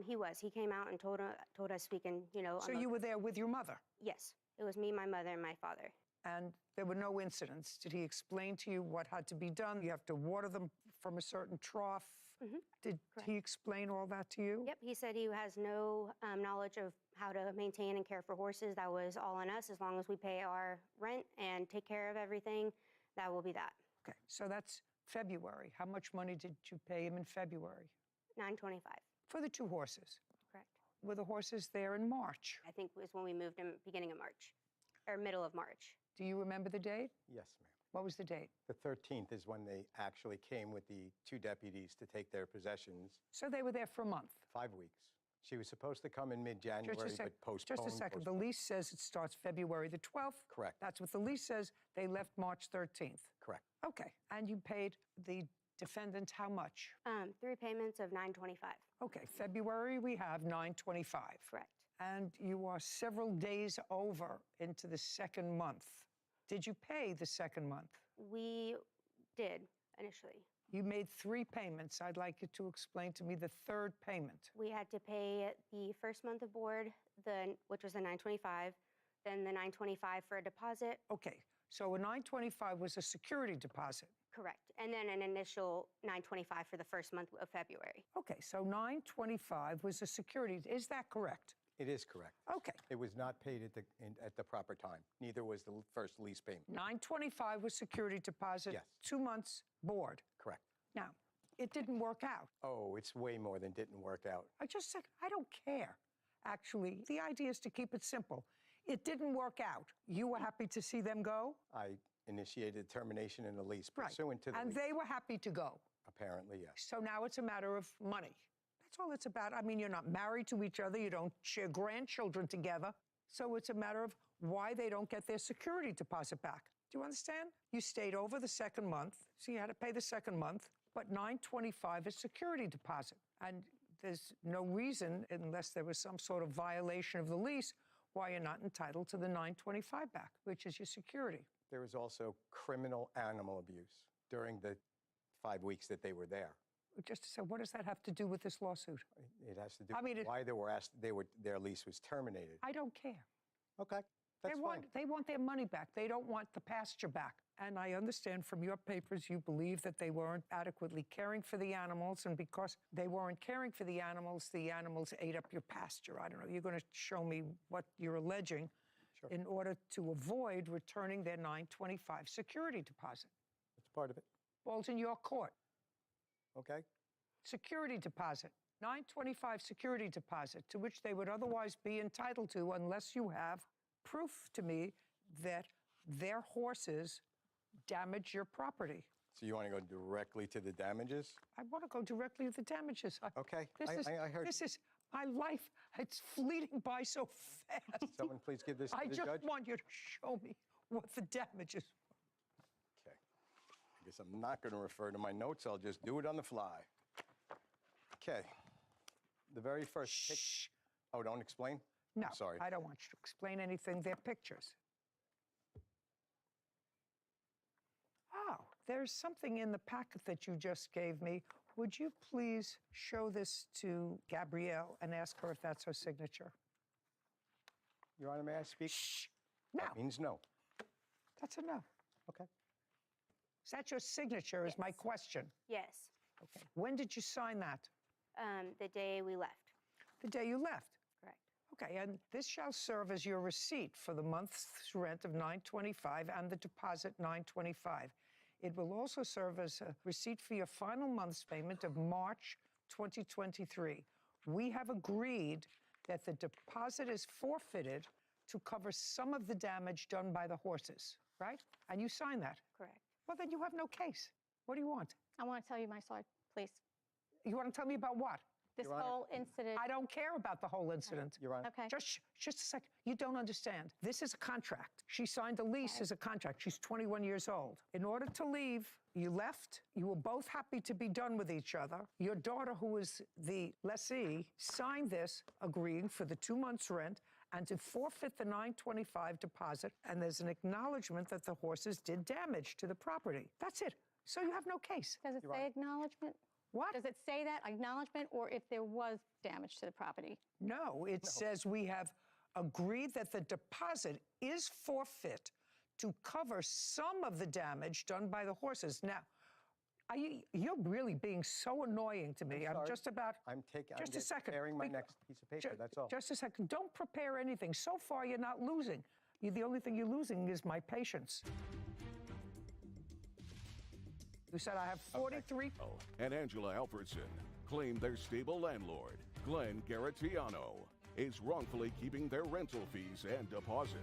He was. He came out and told us we can, So you were there with your mother? Yes. It was me, my mother, and my father. And there were no incidents. Did he explain to you what had to be done? You have to water them from a certain trough. Mm-hmm. Did he explain all that to you? Yep. He said he has no knowledge of how to maintain and care for horses. That was all on us. As long as we pay our rent and take care of everything, that will be that. Okay. So that's February. How much money did you pay him in February? $925. For the 2 horses? Correct. Were the horses there in March? I think it was when we moved in beginning of March, or middle of March. Do you remember the date? Yes, ma'am. What was the date? The 13th is when they actually came with the 2 deputies to take their possessions. So they were there for a month? 5 weeks. She was supposed to come in mid-January, but postponed. Just a second. The lease says it starts February the 12th. Correct. That's what the lease says. They left March 13th. Correct. Okay, and you paid the defendant how much? 3 payments of $925. Okay, February we have $925. Correct. And you are several days over into the second month. Did you pay the second month? We did initially. You made 3 payments. I'd like you to explain to me the third payment. We had to pay the first month of board, which was the $925, then the $925 for a deposit. Okay, so a $925 was a security deposit. Correct. And then an initial $925 for the first month of February. Okay, so $925 was a security. Is that correct? It is correct. Okay. It was not paid at the proper time. Neither was the first lease payment. $925 was security deposit. Yes. 2 months board. Correct. Now, it didn't work out. Oh, it's way more than didn't work out. I just said, I don't care. Actually, the idea is to keep it simple. It didn't work out. You were happy to see them go? I initiated termination in the lease pursuant to the And lease. they were happy to go? Apparently, yes. So now it's a matter of money. That's all it's about. I mean, you're not married to each other. You don't share grandchildren together. So it's a matter of why they don't get their security deposit back. Do you understand? You stayed over the second month, so you had to pay the second month, but $925 is security deposit. And there's no reason, unless there was some sort of violation of the lease, why you're not entitled to the $925 back, which is your security. There was also criminal animal abuse during the 5 weeks that they were there. Just to say, what does that have to do with this lawsuit? It has to do with why they were asked, their lease was terminated. I don't care. Okay, that's fine. They want their money back. They don't want the pasture back. And I understand from your papers you believe that they weren't adequately caring for the animals, and because they weren't caring for the animals ate up your pasture. I don't know. You're going to show me what you're alleging in order to avoid returning their $925 security deposit. That's part of it. Ball's in your court. Okay. Security deposit. $925 security deposit, to which they would otherwise be entitled to unless you have proof to me that their horses damage your property. So you want to go directly to the damages? I want to go directly to the damages. Okay, I heard. This is my life. It's fleeting by so fast. Someone please give this to the judge. I just want you to show me what the damages were. Okay. I guess I'm not going to refer to my notes. I'll just do it on the fly. Okay. The very first picture. Oh, don't explain? No, I'm sorry. I don't want you to explain anything. They're pictures. Oh, there's something in the packet that you just gave me. Would you please show this to Gabrielle and ask her if that's her signature? Your Honor, may I speak? Shh. No. That means no. That's a no. Okay. Is that your signature is my question. Yes. Okay. When did you sign that? The day we left. The day you left? Correct. Okay, and this shall serve as your receipt for the month's rent of $925 and the deposit $925. It will also serve as a receipt for your final month's payment of March 2023. We have agreed that the deposit is forfeited to cover some of the damage done by the horses, right? And you sign that? Correct. Well, then you have no case. What do you want? I want to tell you my side, please. You want to tell me about what? This whole incident. I don't care about the whole incident. Your Honor. Okay. Just a second. You don't understand. This is a contract. She signed a lease as a contract. She's 21 years old. In order to leave, you left. You were both happy to be done with each other. Your daughter, who is the lessee, signed this agreeing for the 2 months' rent and to forfeit the $925 deposit. And there's an acknowledgement that the horses did damage to the property. That's it. So you have no case. Does it say acknowledgement? What? Does it say that, acknowledgement, or if there was damage to the property? No, it says we have agreed that the deposit is forfeit to cover some of the damage done by the horses. Now, you're really being so annoying to me. I'm just about. I'm just a second. Preparing my next piece of paper. That's all. Just a second. Don't prepare anything. So far, you're not losing. The only thing you're losing is my patience. You said I have 43. And Angela Alfredson claimed their stable landlord, Glenn Garatiano, is wrongfully keeping their rental fees and deposit.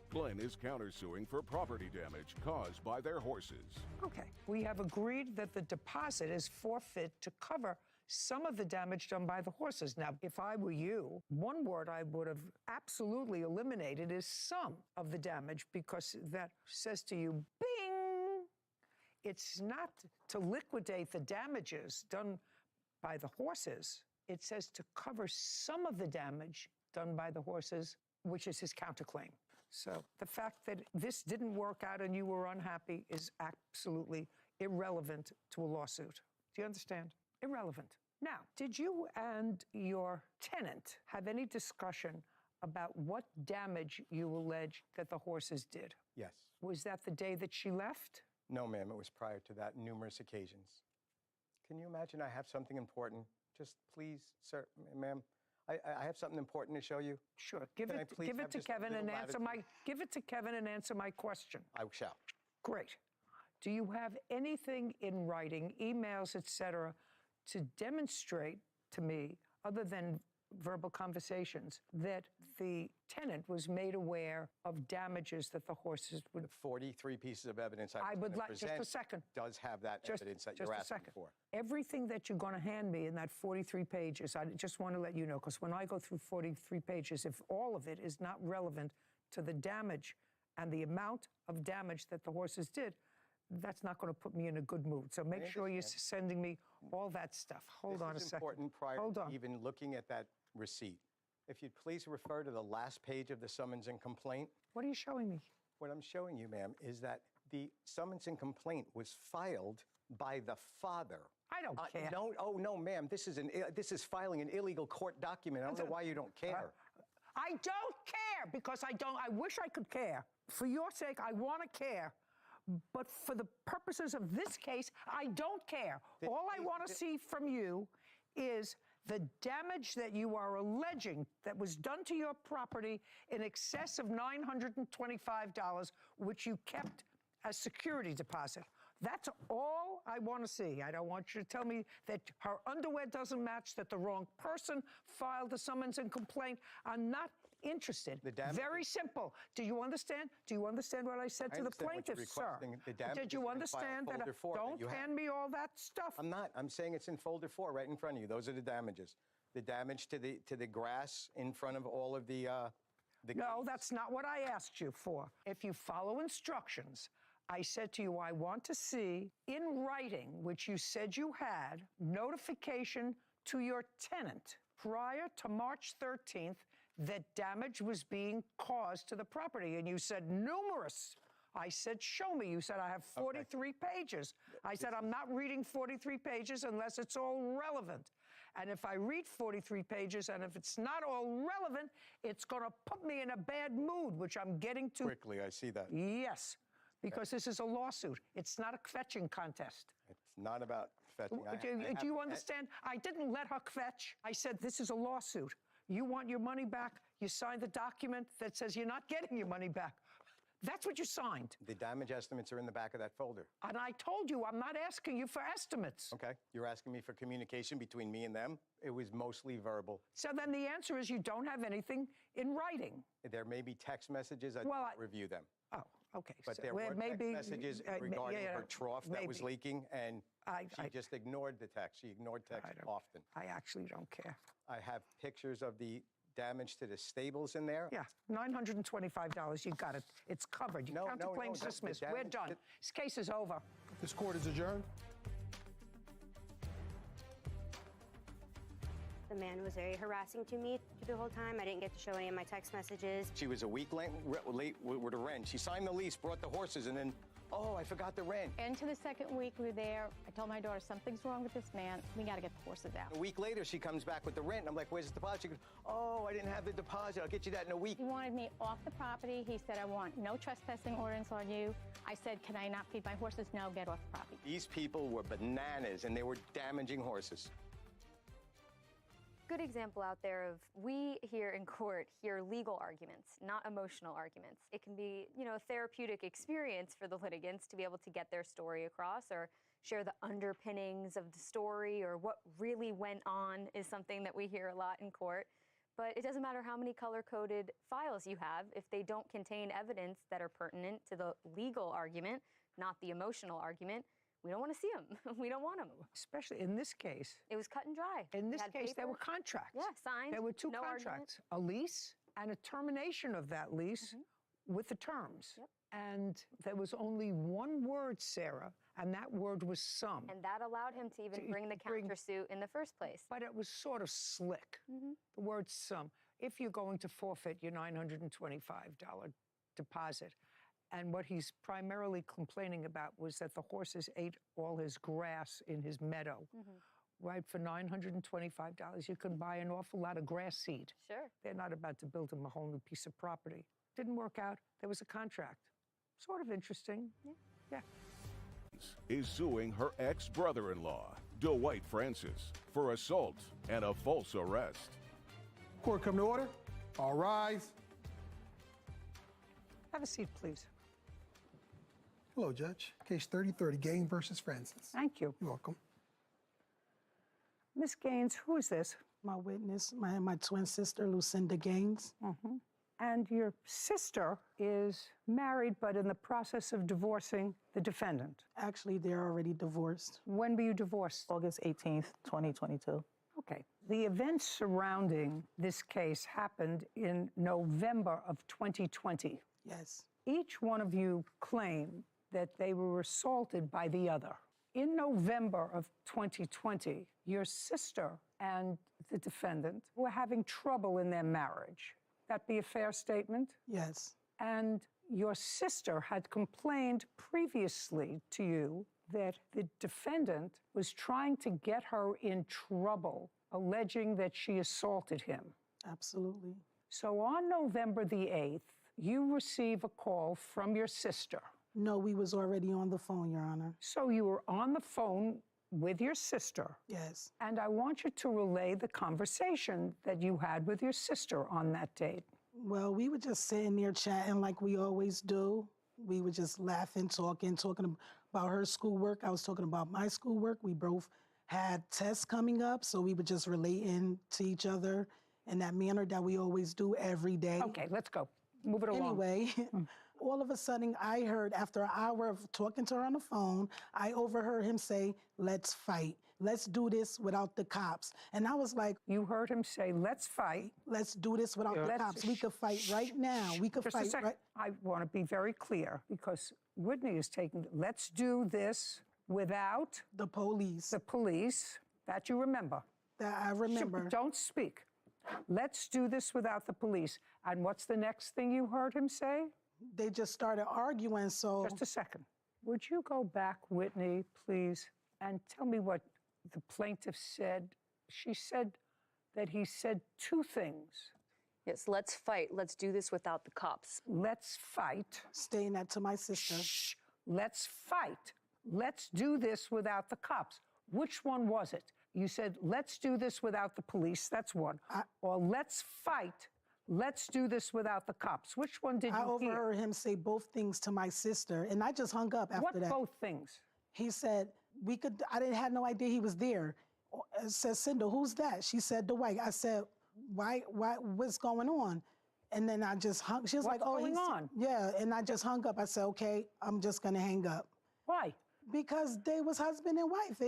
Glenn is countersuing for property damage caused by their horses. Okay. We have agreed that the deposit is forfeit to cover some of the damage done by the horses. Now, if I were you, one word I would have absolutely eliminated is some of the damage, because that says to you, bing, it's not to liquidate the damages done by the horses. It says to cover some of the damage done by the horses, which is his counterclaim. So the fact that this didn't work out and you were unhappy is absolutely irrelevant to a lawsuit. Do you understand? Irrelevant. Now, did you and your tenant have any discussion about what damage you allege that the horses did? Yes. Was that the day that she left? No, ma'am, it was prior to that, numerous occasions. Can you imagine I have something important? Just please, sir, ma'am, I have something important to show you. Sure. Give it to Kevin and answer my question. I shall. Great. Do you have anything in writing, emails, etc., to demonstrate to me, other than verbal conversations, that the tenant was made aware of damages that the horses would... The 43 pieces of evidence I would like, just a second. Does have that evidence that you're asking for. Everything that you're going to hand me in that 43 pages, I just want to let you know, because when I go through 43 pages, if all of it is not relevant to the damage and the amount of damage that the horses did, that's not going to put me in a good mood. So make sure you're sending me all that stuff. Hold on a second. This is important prior to even looking at that receipt. If you'd please refer to the last page of the summons and complaint. What are you showing me? What I'm showing you, ma'am, is that the summons and complaint was filed by the father. I don't care. No, ma'am. This is filing an illegal court document. I don't know why you don't care. I don't care because I wish I could care. For your sake, I want to care. But for the purposes of this case, I don't care. All I want to see from you is the damage that you are alleging that was done to your property in excess of $925, which you kept as security deposit. That's all I want to see. I don't want you to tell me that her underwear doesn't match, that the wrong person filed the summons and complaint. I'm not interested. Very simple. Do you understand? Do you understand what I said to the plaintiff, sir? Did you understand that? Don't hand me all that stuff. I'm not. I'm saying it's in folder 4 right in front of you. Those are the damages. The damage to the grass in front of all of the No, that's not what I asked you for. If you follow instructions, I said to you, I want to see in writing, which you said you had, notification to your tenant prior to March 13th that damage was being caused to the property. And you said numerous. I said, show me. You said, I have 43 pages. I said, I'm not reading 43 pages unless it's all relevant. And if I read 43 pages and if it's not all relevant, it's going to put me in a bad mood, which I'm getting to. Quickly, I see that. Yes, because this is a lawsuit. It's not a kvetching contest. It's not about kvetching. Do you understand? I didn't let her kvetch. I said, this is a lawsuit. You want your money back, you signed the document that says you're not getting your money back. That's what you signed. The damage estimates are in the back of that folder. And I told you, I'm not asking you for estimates. Okay. You're asking me for communication between me and them? It was mostly verbal. So then the answer is you don't have anything in writing. There may be text messages. I didn't review them. Oh, okay. But so there were text messages regarding her trough that was maybe. leaking, and she just ignored the text. She ignored text often. I actually don't care. I have pictures of the damage to the stables in there. Yeah, $925. You got it. It's covered. Your counterclaim's dismissed. We're done. This case is over. This court is adjourned. The man was very harassing to me the whole time. I didn't get to show any of my text messages. She was a week late with the rent. She signed the lease, brought the horses, and then, oh, I forgot the rent. Into the second week we were there, I told my daughter, something's wrong with this man. We got to get the horses out. A week later, she comes back with the rent. I'm like, where's the deposit? She goes, oh, I didn't have the deposit. I'll get you that in a week. He wanted me off the property. He said, I want no trespassing ordinance on you. I said, can I not feed my horses? No, get off the property. These people were bananas, and they were damaging horses. Good example out there of we here in court hear legal arguments, not emotional arguments. It can be, a therapeutic experience for the litigants to be able to get their story across or share the underpinnings of the story or what really went on is something that we hear a lot in court. But it doesn't matter how many color-coded files you have if they don't contain evidence that are pertinent to the legal argument, not the emotional argument. We don't want to see them. We don't want them. Especially in this case. It was cut and dry. In this case, there were contracts. Yeah, signed. There were two no contracts, argument. a lease and a termination of that lease with the terms. Yep. And there was only one word, Sarah, And that word was some. And that allowed him to even bring the countersuit in the first place. But it was sort of slick. The word some. If you're going to forfeit your $925 deposit, and what he's primarily complaining about was that the horses ate all his grass in his meadow. Right, for $925, you can buy an awful lot of grass seed. Sure. They're not about to build him a whole new piece of property. Didn't work out. There was a contract. Sort of interesting. Yeah. Is suing her ex-brother-in-law, Dwight Francis, for assault and a false arrest. Court come to order. All rise. Have a seat, please. Hello, Judge. Case 3030, Gaines versus Francis. Thank you. You're welcome. Miss Gaines, who is this? My witness, my twin sister, Lucinda Gaines. And your sister is married, but in the process of divorcing the defendant. Actually, they're already divorced. When were you divorced? August 18th, 2022. Okay. The events surrounding this case happened in November of 2020. Yes. Each one of you claimed that they were assaulted by the other. In November of 2020, your sister and the defendant were having trouble in their marriage. That be a fair statement? Yes. And your sister had complained previously to you that the defendant was trying to get her in trouble, alleging that she assaulted him. Absolutely. So on November the 8th, you receive a call from your sister. No, we was already on the phone, Your Honor. So you were on the phone with your sister. Yes. And I want you to relay the conversation that you had with your sister on that date. Well, we were just sitting there chatting like we always do. We were just laughing, talking about her schoolwork. I was talking about my schoolwork. We both had tests coming up, so we were just relating to each other in that manner that we always do every day. Okay, let's go. Move it along. Anyway, all of a sudden, I heard, after an hour of talking to her on the phone, I overheard him say, "Let's fight. Let's do this without the cops." And I was like... You heard him say, "Let's fight. Let's do this without the cops. We could fight right now. We could fight right..." I want to be very clear, because Whitney is taking, let's do this without... The police. The police. That you remember. That I remember. Don't speak. Let's do this without the police. And what's the next thing you heard him say? They just started arguing, so... Just a second. Would you go back, Whitney, please, and tell me what the plaintiff said? She said that he said two things. Yes, let's fight. Let's do this without the cops. Let's fight. Saying that to my sister. Shh. Let's fight. Let's do this without the cops. Which one was it? You said, let's do this without the police. That's one. Or let's fight. Let's do this without the cops. Which one did you hear? I overheard him say both things to my sister, and I just hung up after that. What both things? He said, I didn't have no idea he was there. I said, "Cinda, who's that?" She said, "Dwight." I said, why, what's going on? And then I just hung. She was like, "Oh, what's going on?" Yeah, and I just hung up. I said, "Okay, I'm just gonna hang up." Why? Because they was husband and wife.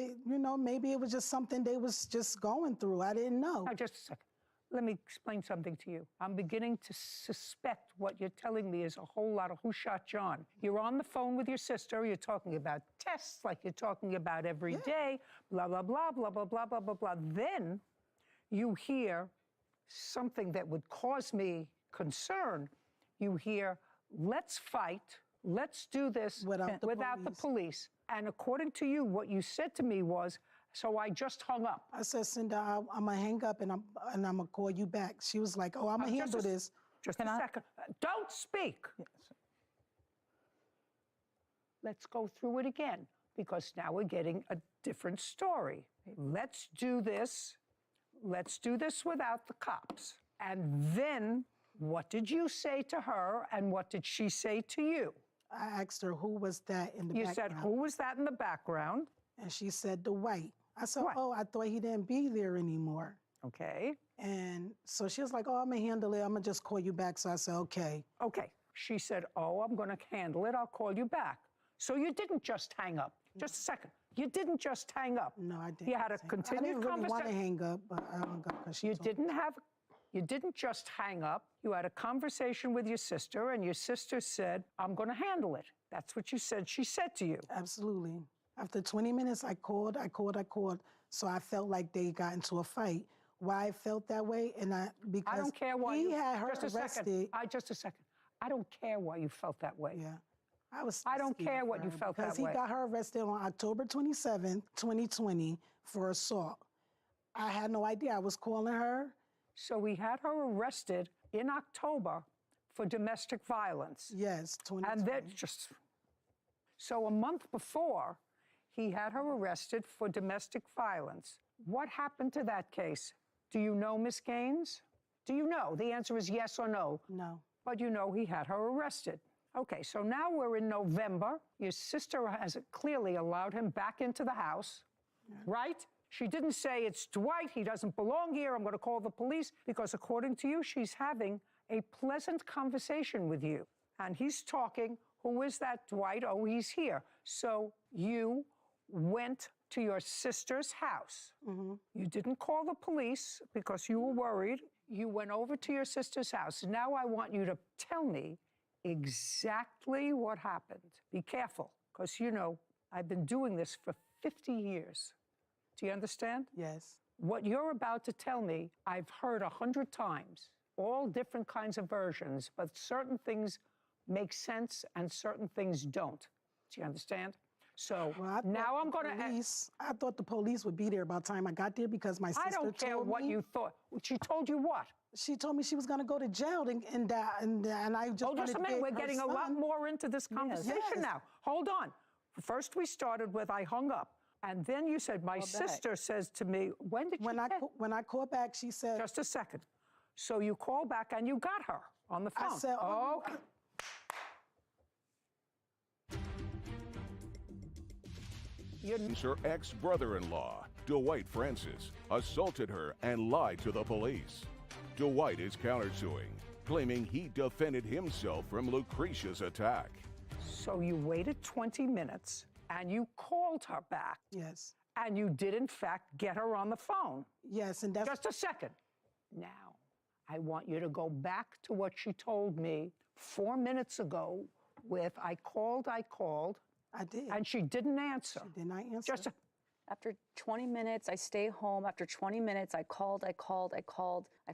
Maybe it was just something they was just going through. I didn't know. Now, just a second. Let me explain something to you. I'm beginning to suspect what you're telling me is a whole lot of who shot John. You're on the phone with your sister. You're talking about tests like you're talking about every day, blah, blah, blah, blah, blah, blah, blah, blah, blah. Then you hear something that would cause me concern. You hear, let's fight. Let's do this without the police. And according to you, what you said to me was, so I just hung up. I said, "Cinda, I'm gonna hang up and I'm gonna call you back." She was like, "Oh, I'm gonna handle this." Just a second. Don't speak. Yes. Let's go through it again, because now we're getting a different story. Let's do this. Let's do this without the cops. And then, what did you say to her, and what did she say to you? I asked her, who was that in the background? You said, who was that in the background? And she said, Dwight. I said, oh, I thought he didn't be there anymore. Okay. And so she was like, oh, I'm going to handle it. I'm going to just call you back. So I said, okay. Okay. She said, oh, I'm going to handle it. I'll call you back. So you didn't just hang up. Just a second. You didn't just hang up. No, I didn't. You had a continued conversation. I didn't really want to hang up, but I hung up because she You didn't just hang up. You had a conversation with your sister, and your sister said, I'm going to handle it. That's what you said she said to you. Absolutely. After 20 minutes, I called. So I felt like they got into a fight. Why I felt that way, because I don't care why he had her just a arrested. Second. Just a second. I don't care why you felt that way. Yeah. I don't care what you felt that way. Because he got her arrested on October 27th, 2020 for assault. I had no idea. I was calling her. So we had her arrested in October for domestic violence. Yes, 2020. And then so a month before, he had her arrested for domestic violence. What happened to that case? Do you know, Miss Gaines? Do you know? The answer is yes or no. No. But you know he had her arrested. Okay, so now we're in November. Your sister has clearly allowed him back into the house, right? She didn't say, it's Dwight, he doesn't belong here, I'm going to call the police, because according to you, she's having a pleasant conversation with you. And he's talking, who is that Dwight? Oh, he's here. So you went to your sister's house. Mm-hmm. You didn't call the police because you were worried. You went over to your sister's house. Now I want you to tell me exactly what happened. Be careful, because you know, I've been doing this for 50 years. Do you understand? Yes. What you're about to tell me, I've heard 100 times, all different kinds of versions, but certain things make sense and certain things don't. Do you understand? So now I'm going to ask. I thought the police would be there by the time I got there because my sister told me. I don't care what you thought. She told you what? She told me she was going to go to jail and I just Oh, just a minute. We're getting a lot more into this conversation now. Hold on. First we started with I hung up. And then you said, my sister says to me, when did when I called back, she said. Just a second. So you called back and you got her on the phone. I said, oh, okay. Her ex-brother-in-law, Dwight Francis, assaulted her and lied to the police. Dwight is countersuing, claiming he defended himself from Lucretia's attack. So you waited 20 minutes and you called her back. Yes. And you did, in fact, get her on the phone. Yes, and that's... Just a second. Now, I want you to go back to what she told me 4 minutes ago with, I called. I did. And she didn't answer. She did not answer. After 20 minutes, I stay home. After 20 minutes, I called. I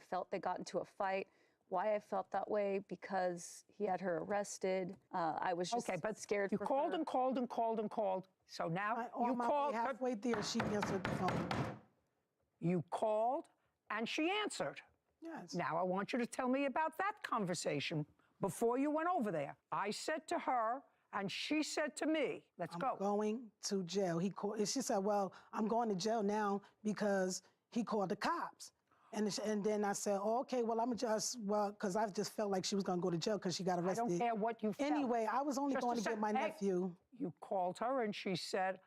felt they got into a fight. Why I felt that way? Because he had her arrested. I was just scared. You for called her. and called and called and called. So now you called. Halfway there, she answered the phone. You called and she answered. Yes. Now I want you to tell me about that conversation before you went over there. I said to her, and she said to me, let's go. I'm going to jail. She said, well, I'm going to jail now because he called the cops. And then I said, oh, okay, well, because I just felt like she was going to go to jail because she got arrested. I don't care what you felt. Anyway, I was only going to get my nephew. You called her and she said,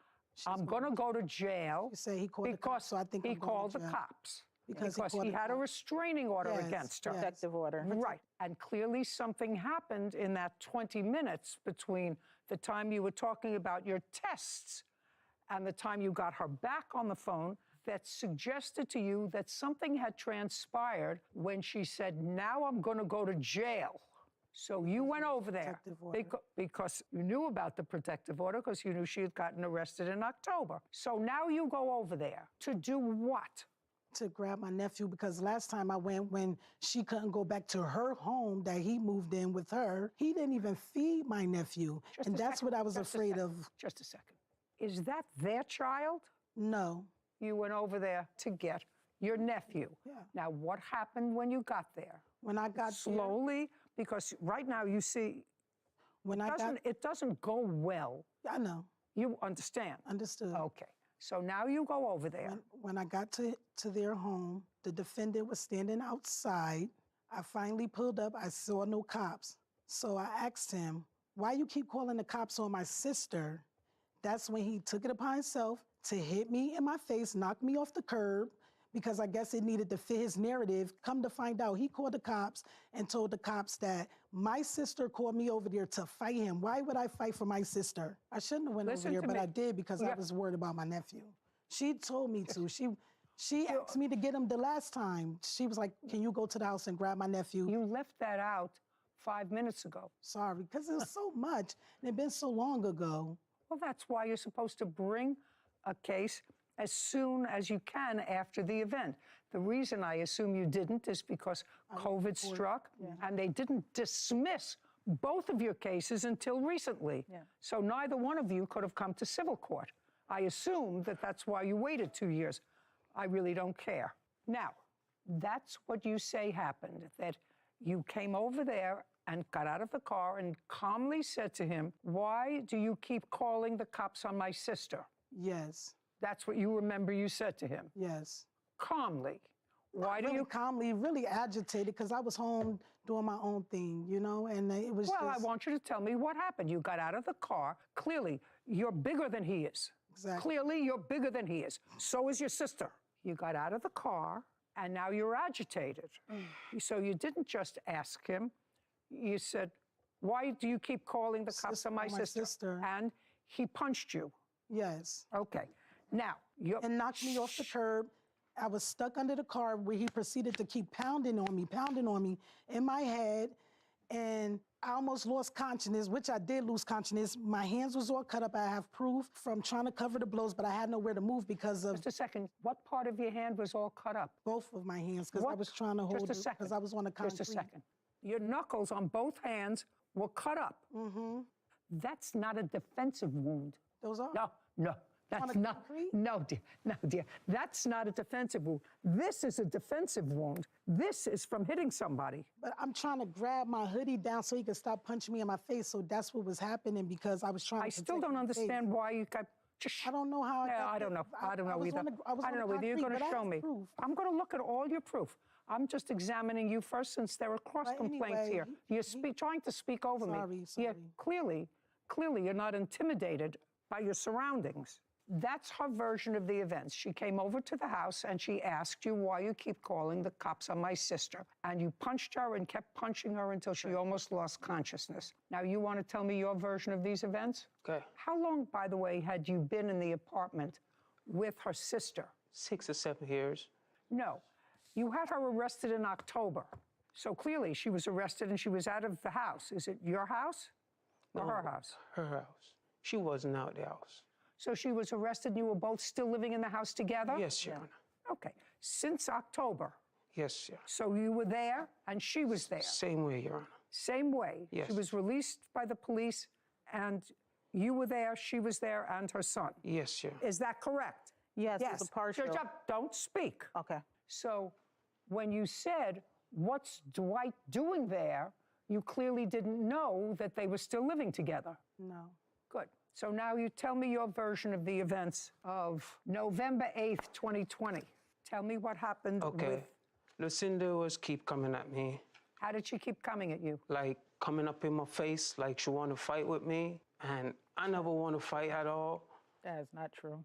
I'm going to go to jail. She said he called the cops, so I think he called the cops. Because he had a restraining order against her. Protective order. Right. And clearly something happened in that 20 minutes between the time you were talking about your tests and the time you got her back on the phone that suggested to you that something had transpired when she said, now I'm going to go to jail. So you went over there because you knew about the protective order because you knew she had gotten arrested in October. So now you go over there to do what? To grab my nephew, because last time I went, when she couldn't go back to her home that he moved in with her, he didn't even feed my nephew. And that's what I was afraid of. Just a second. Is that their child? No. You went over there to get your nephew. Yeah. Now, what happened when you got there? When I got slowly, because right now you see, it doesn't go well. I know. You understand? Understood. Okay. So now you go over there. When I got to their home, the defendant was standing outside. I finally pulled up. I saw no cops. So I asked him, why you keep calling the cops on my sister? That's when he took it upon himself to hit me in my face, knock me off the curb, because I guess it needed to fit his narrative. Come to find out, he called the cops and told the cops that my sister called me over there to fight him. Why would I fight for my sister? I shouldn't have went over there, but I did because I was worried about my nephew. She told me to. She asked me to get him the last time. She was like, can you go to the house and grab my nephew? You left that out 5 minutes ago. Sorry, because it was so much. And it had been so long ago. Well, that's why you're supposed to bring a case as soon as you can after the event. The reason I assume you didn't is because COVID struck, and they didn't dismiss both of your cases until recently. So neither one of you could have come to civil court. I assume that that's why you waited 2 years. I really don't care. Now, that's what you say happened, that you came over there and got out of the car and calmly said to him, "Why do you keep calling the cops on my sister?" Yes. That's what you remember you said to him? Yes. Calmly. Why do you calmly, really agitated, because I was home doing my own thing, you know, and it was Well, I want you to tell me what happened. You got out of the car. Clearly, you're bigger than he is. Exactly. Clearly, you're bigger than he is. So is your sister. You got out of the car, and now you're agitated. So you didn't just ask him. You said, "Why do you keep calling the cops on my sister?" And he punched you. Yes. Okay. Now, and knocked me off the curb. I was stuck under the car where he proceeded to keep pounding on me in my head. And I almost lost consciousness, which I did lose consciousness. My hands was all cut up. I have proof from trying to cover the blows, but I had nowhere to move because of... Just a second. What part of your hand was all cut up? Both of my hands, because I was trying to hold it, because I was on the concrete. Just a second. Your knuckles on both hands were cut up. Mm-hmm. That's not a defensive wound. Those are? No. That's not. No, dear. That's not a defensive wound. This is a defensive wound. This is from hitting somebody. But I'm trying to grab my hoodie down so he could stop punching me in my face. So that's what was happening, because I was trying to. I still don't understand why you got. I don't know how. I don't know. I don't know either. I don't know whether you're going to show me. I'm going to look at all your proof. I'm just examining you first, since there are cross complaints here. You're trying to speak over me. Sorry. Yeah, clearly, you're not intimidated by your surroundings. That's her version of the events. She came over to the house and she asked you why you keep calling the cops on my sister. And you punched her and kept punching her until she almost lost consciousness. Now, you want to tell me your version of these events? Okay. How long, by the way, had you been in the apartment with her sister? 6 or 7 years. No. You had her arrested in October. So clearly she was arrested and she was out of the house. Is it your house or her house? Her house. She wasn't out the house. So she was arrested and you were both still living in the house together? Yes, Your Honor. Okay. Since October? Yes, Your Honor. So you were there and she was there? Same way, Your Honor. Same way? Yes. She was released by the police and you were there, she was there, and her son? Yes, Your Honor. Is that correct? Yes, it's a partial. Judge, don't speak. Okay. So when you said, "What's Dwight doing there?" you clearly didn't know that they were still living together. No. Good. So now you tell me your version of the events of November 8th, 2020. Tell me what happened. Okay. Lucinda was keep coming at me. How did she keep coming at you? Like coming up in my face, like she want to fight with me. And I never want to fight at all. That is not true.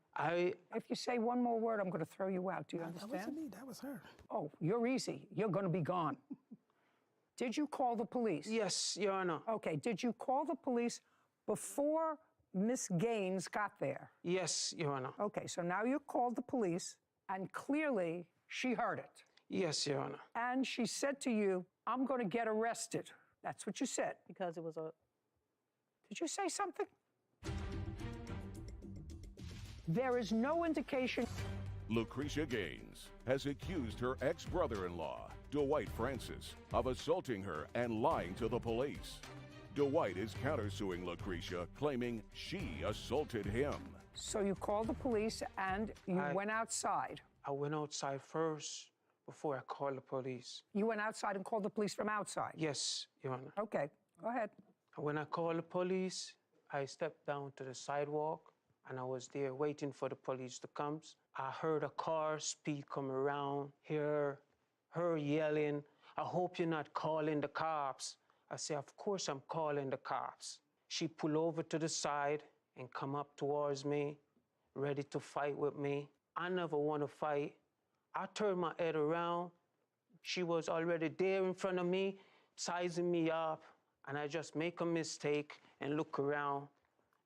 If you say one more word, I'm going to throw you out. Do you understand? That wasn't me. That was her. Oh, you're easy. You're going to be gone. Did you call the police? Yes, Your Honor. Okay. Did you call the police before Miss Gaines got there? Yes, Your Honor. Okay, so now you called the police, and clearly she heard it. Yes, Your Honor. And she said to you, "I'm going to get arrested." That's what you said. Because it was a... Did you say something? There is no indication. Lucretia Gaines has accused her ex-brother-in-law, Dwight Francis, of assaulting her and lying to the police. Dwight is countersuing Lucretia, claiming she assaulted him. So you called the police and you went outside. I went outside first before I called the police. You went outside and called the police from outside? Yes, Your Honor. Okay, go ahead. When I called the police, I stepped down to the sidewalk and I was there waiting for the police to come. I heard a car speed come around, hear her yelling, "I hope you're not calling the cops." I said, "Of course I'm calling the cops." She pulled over to the side and come up towards me, ready to fight with me. I never want to fight. I turned my head around. She was already there in front of me, sizing me up, and I just make a mistake and look around.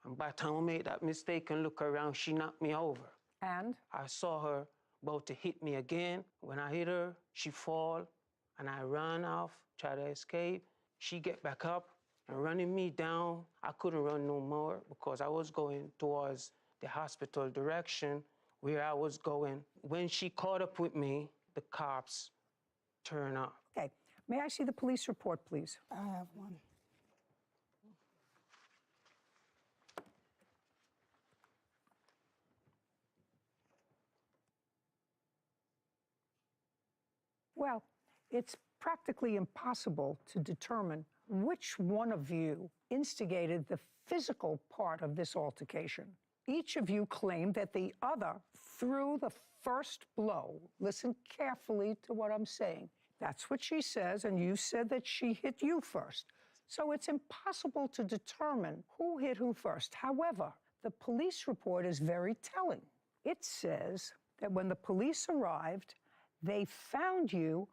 And by the time I made that mistake and look around, she knocked me over. And? I saw her about to hit me again. When I hit her, she fall, and I ran off, try to escape. She get back up and running me down. I couldn't run no more because I was going towards the hospital direction where I was going. When she caught up with me, the cops turned up. Okay. May I see the police report, please? I have one. Well, it's practically impossible to determine which one of you instigated the physical part of this altercation. Each of you claimed that the other threw the first blow. Listen carefully to what I'm saying. That's what she says, and you said that she hit you first. So it's impossible to determine who hit who first. However, the police report is very telling. It says that when the police arrived, they found you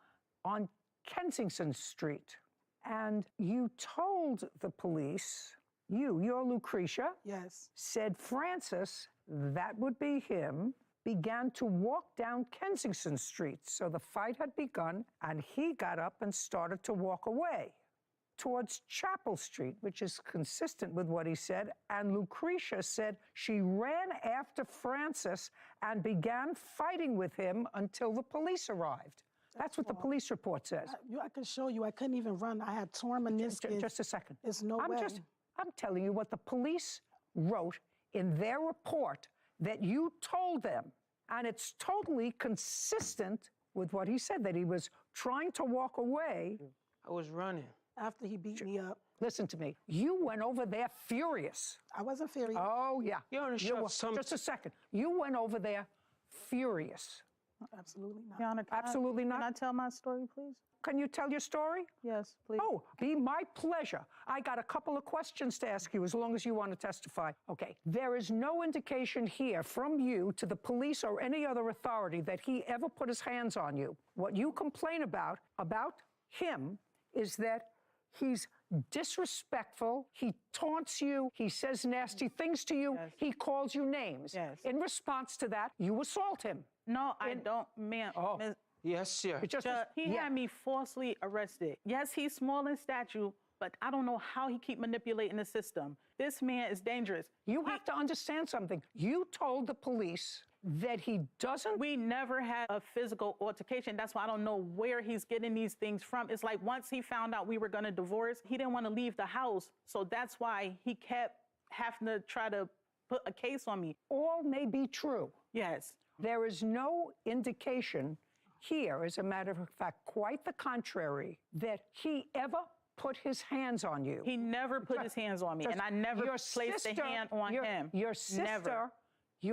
on Kensington Street. And you told the police, you're Lucretia, yes, said Francis, that would be him, began to walk down Kensington Street. So the fight had begun, and he got up and started to walk away towards Chapel Street, which is consistent with what he said. And Lucretia said she ran after Francis and began fighting with him until the police arrived. That's what the police report says. I can show you. I couldn't even run. I had torn meniscus. Just a second. There's no way. I'm telling you what the police wrote in their report that you told them. And it's totally consistent with what he said, that he was trying to walk away. I was running. After he beat me up. Listen to me. You went over there furious. I wasn't furious. Oh, yeah. Just a second. You went over there furious. Absolutely not. Your Honor, Absolutely not. Can I tell my story, please? Can you tell your story? Yes, please. Oh, be my pleasure. I got a couple of questions to ask you as long as you want to testify. Okay. There is no indication here from you to the police or any other authority that he ever put his hands on you. What you complain about him is that he's disrespectful, he taunts you, he says nasty things to you, he calls you names. In response to that, you assault him. No, I don't, ma'am. Oh. Yes, sir. He had me falsely arrested. Yes, he's small in stature, but I don't know how he keep manipulating the system. This man is dangerous. You have to understand something. You told the police that he doesn't... We never had a physical altercation. That's why I don't know where he's getting these things from. It's like once he found out we were going to divorce, he didn't want to leave the house. So that's why he kept having to try to put a case on me. All may be true. Yes. There is no indication here, as a matter of fact, quite the contrary, that he ever put his hands on you. He never put his hands on me, and I never placed a hand on him. Your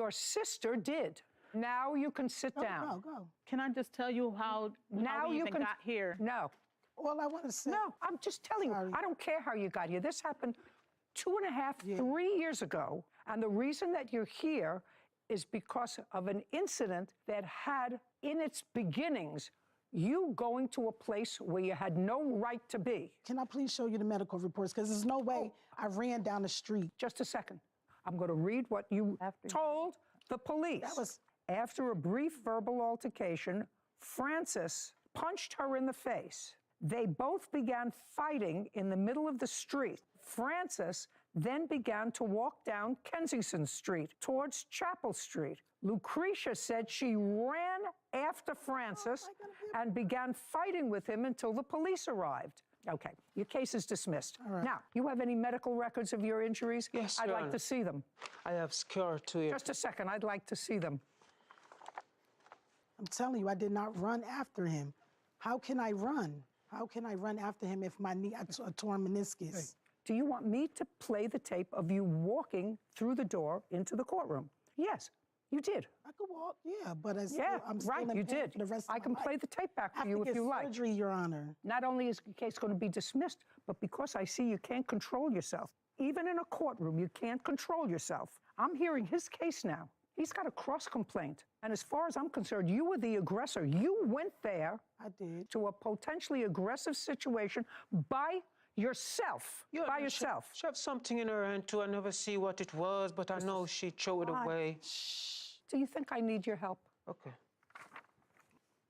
sister did. Now you can sit down. Go. Can I just tell you how we even got here? No. All I want to say. No, I'm just telling you. I don't care how you got here. This happened 2.5, 3 years ago, and the reason that you're here is because of an incident that had in its beginnings you going to a place where you had no right to be. Can I please show you the medical reports? Because there's no way I ran down the street. Just a second. I'm going to read what you told the police. That was... After a brief verbal altercation, Francis punched her in the face. They both began fighting in the middle of the street. Francis then began to walk down Kensington Street towards Chapel Street. Lucretia said she ran after Francis and began fighting with him until the police arrived. Okay, your case is dismissed. All right. Now, you have any medical records of your injuries? Yes, I'd Your like Honor. to see them. I have scar to it. Just a second, I'd like to see them. I'm telling you, I did not run after him. How can I run? How can I run after him if my knee, a torn meniscus? Hey, do you want me to play the tape of you walking through the door into the courtroom? Yes, you did. I could walk, yeah, but I'm still right, in you pain did. for the rest of I my can life. play the tape back I for you have to if get you like. surgery, Your Honor. Not only is the case going to be dismissed, but because I see you can't control yourself. Even in a courtroom, you can't control yourself. I'm hearing his case now. He's got a cross complaint. And as far as I'm concerned, you were the aggressor. You went there to a potentially aggressive situation by yourself. By yourself. She have something in her hand too. I never see what it was, but I know she threw it away. Do you think I need your help? Okay.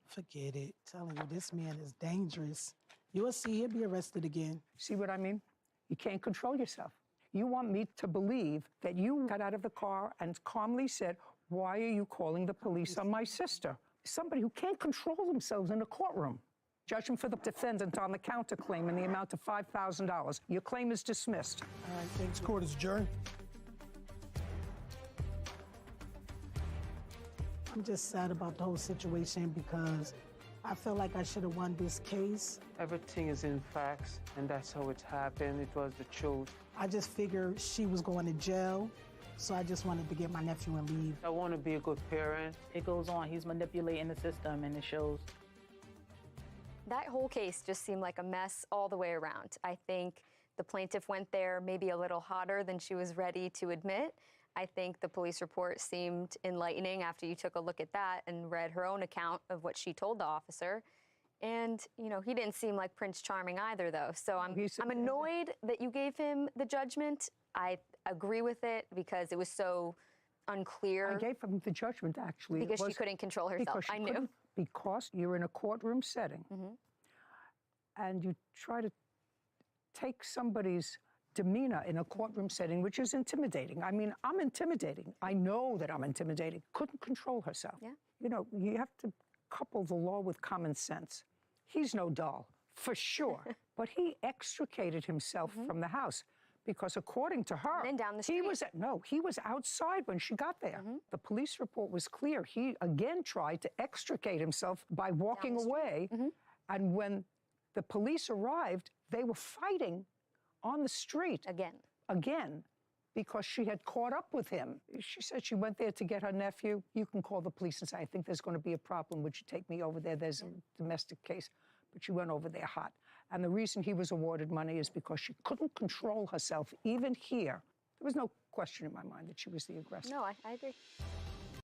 Forget it. Telling you, this man is dangerous. You will see he'll be arrested again. See what I mean? You can't control yourself. You want me to believe that you got out of the car and calmly said, why are you calling the police on my sister? Somebody who can't control themselves in a courtroom. Judgment for the defendant on the counterclaim in the amount of $5,000. Your claim is dismissed. All right, thanks. Court is adjourned. I'm just sad about the whole situation because I feel like I should have won this case. Everything is in facts, and that's how it happened. It was the truth. I just figured she was going to jail, so I just wanted to get my nephew and leave. I want to be a good parent. It goes on. He's manipulating the system, and it shows. That whole case just seemed like a mess all the way around. I think the plaintiff went there maybe a little hotter than she was ready to admit. I think the police report seemed enlightening after you took a look at that and read her own account of what she told the officer. And, you know, he didn't seem like Prince Charming either, though. So I'm annoyed that you gave him the judgment. I agree with it because it was so unclear. I gave him the judgment, actually. Because she couldn't control herself. I knew. Because you're in a courtroom setting, and you try to take somebody's demeanor in a courtroom setting, which is intimidating. I mean, I'm intimidating. I know that I'm intimidating. Couldn't control herself. Yeah. You know, you have to couple the law with common sense. He's no doll, for sure. But he extricated himself from the house because, according to her, and then down the street. he was outside when she got there. The police report was clear. He again tried to extricate himself by walking away. And when the police arrived, they were fighting on the street. Again, because she had caught up with him. She said she went there to get her nephew. You can call the police and say, I think there's going to be a problem. Would you take me over there? There's a domestic case. But she went over there hot. And the reason he was awarded money is because she couldn't control herself, even here. There was no question in my mind that she was the aggressor. No, I agree.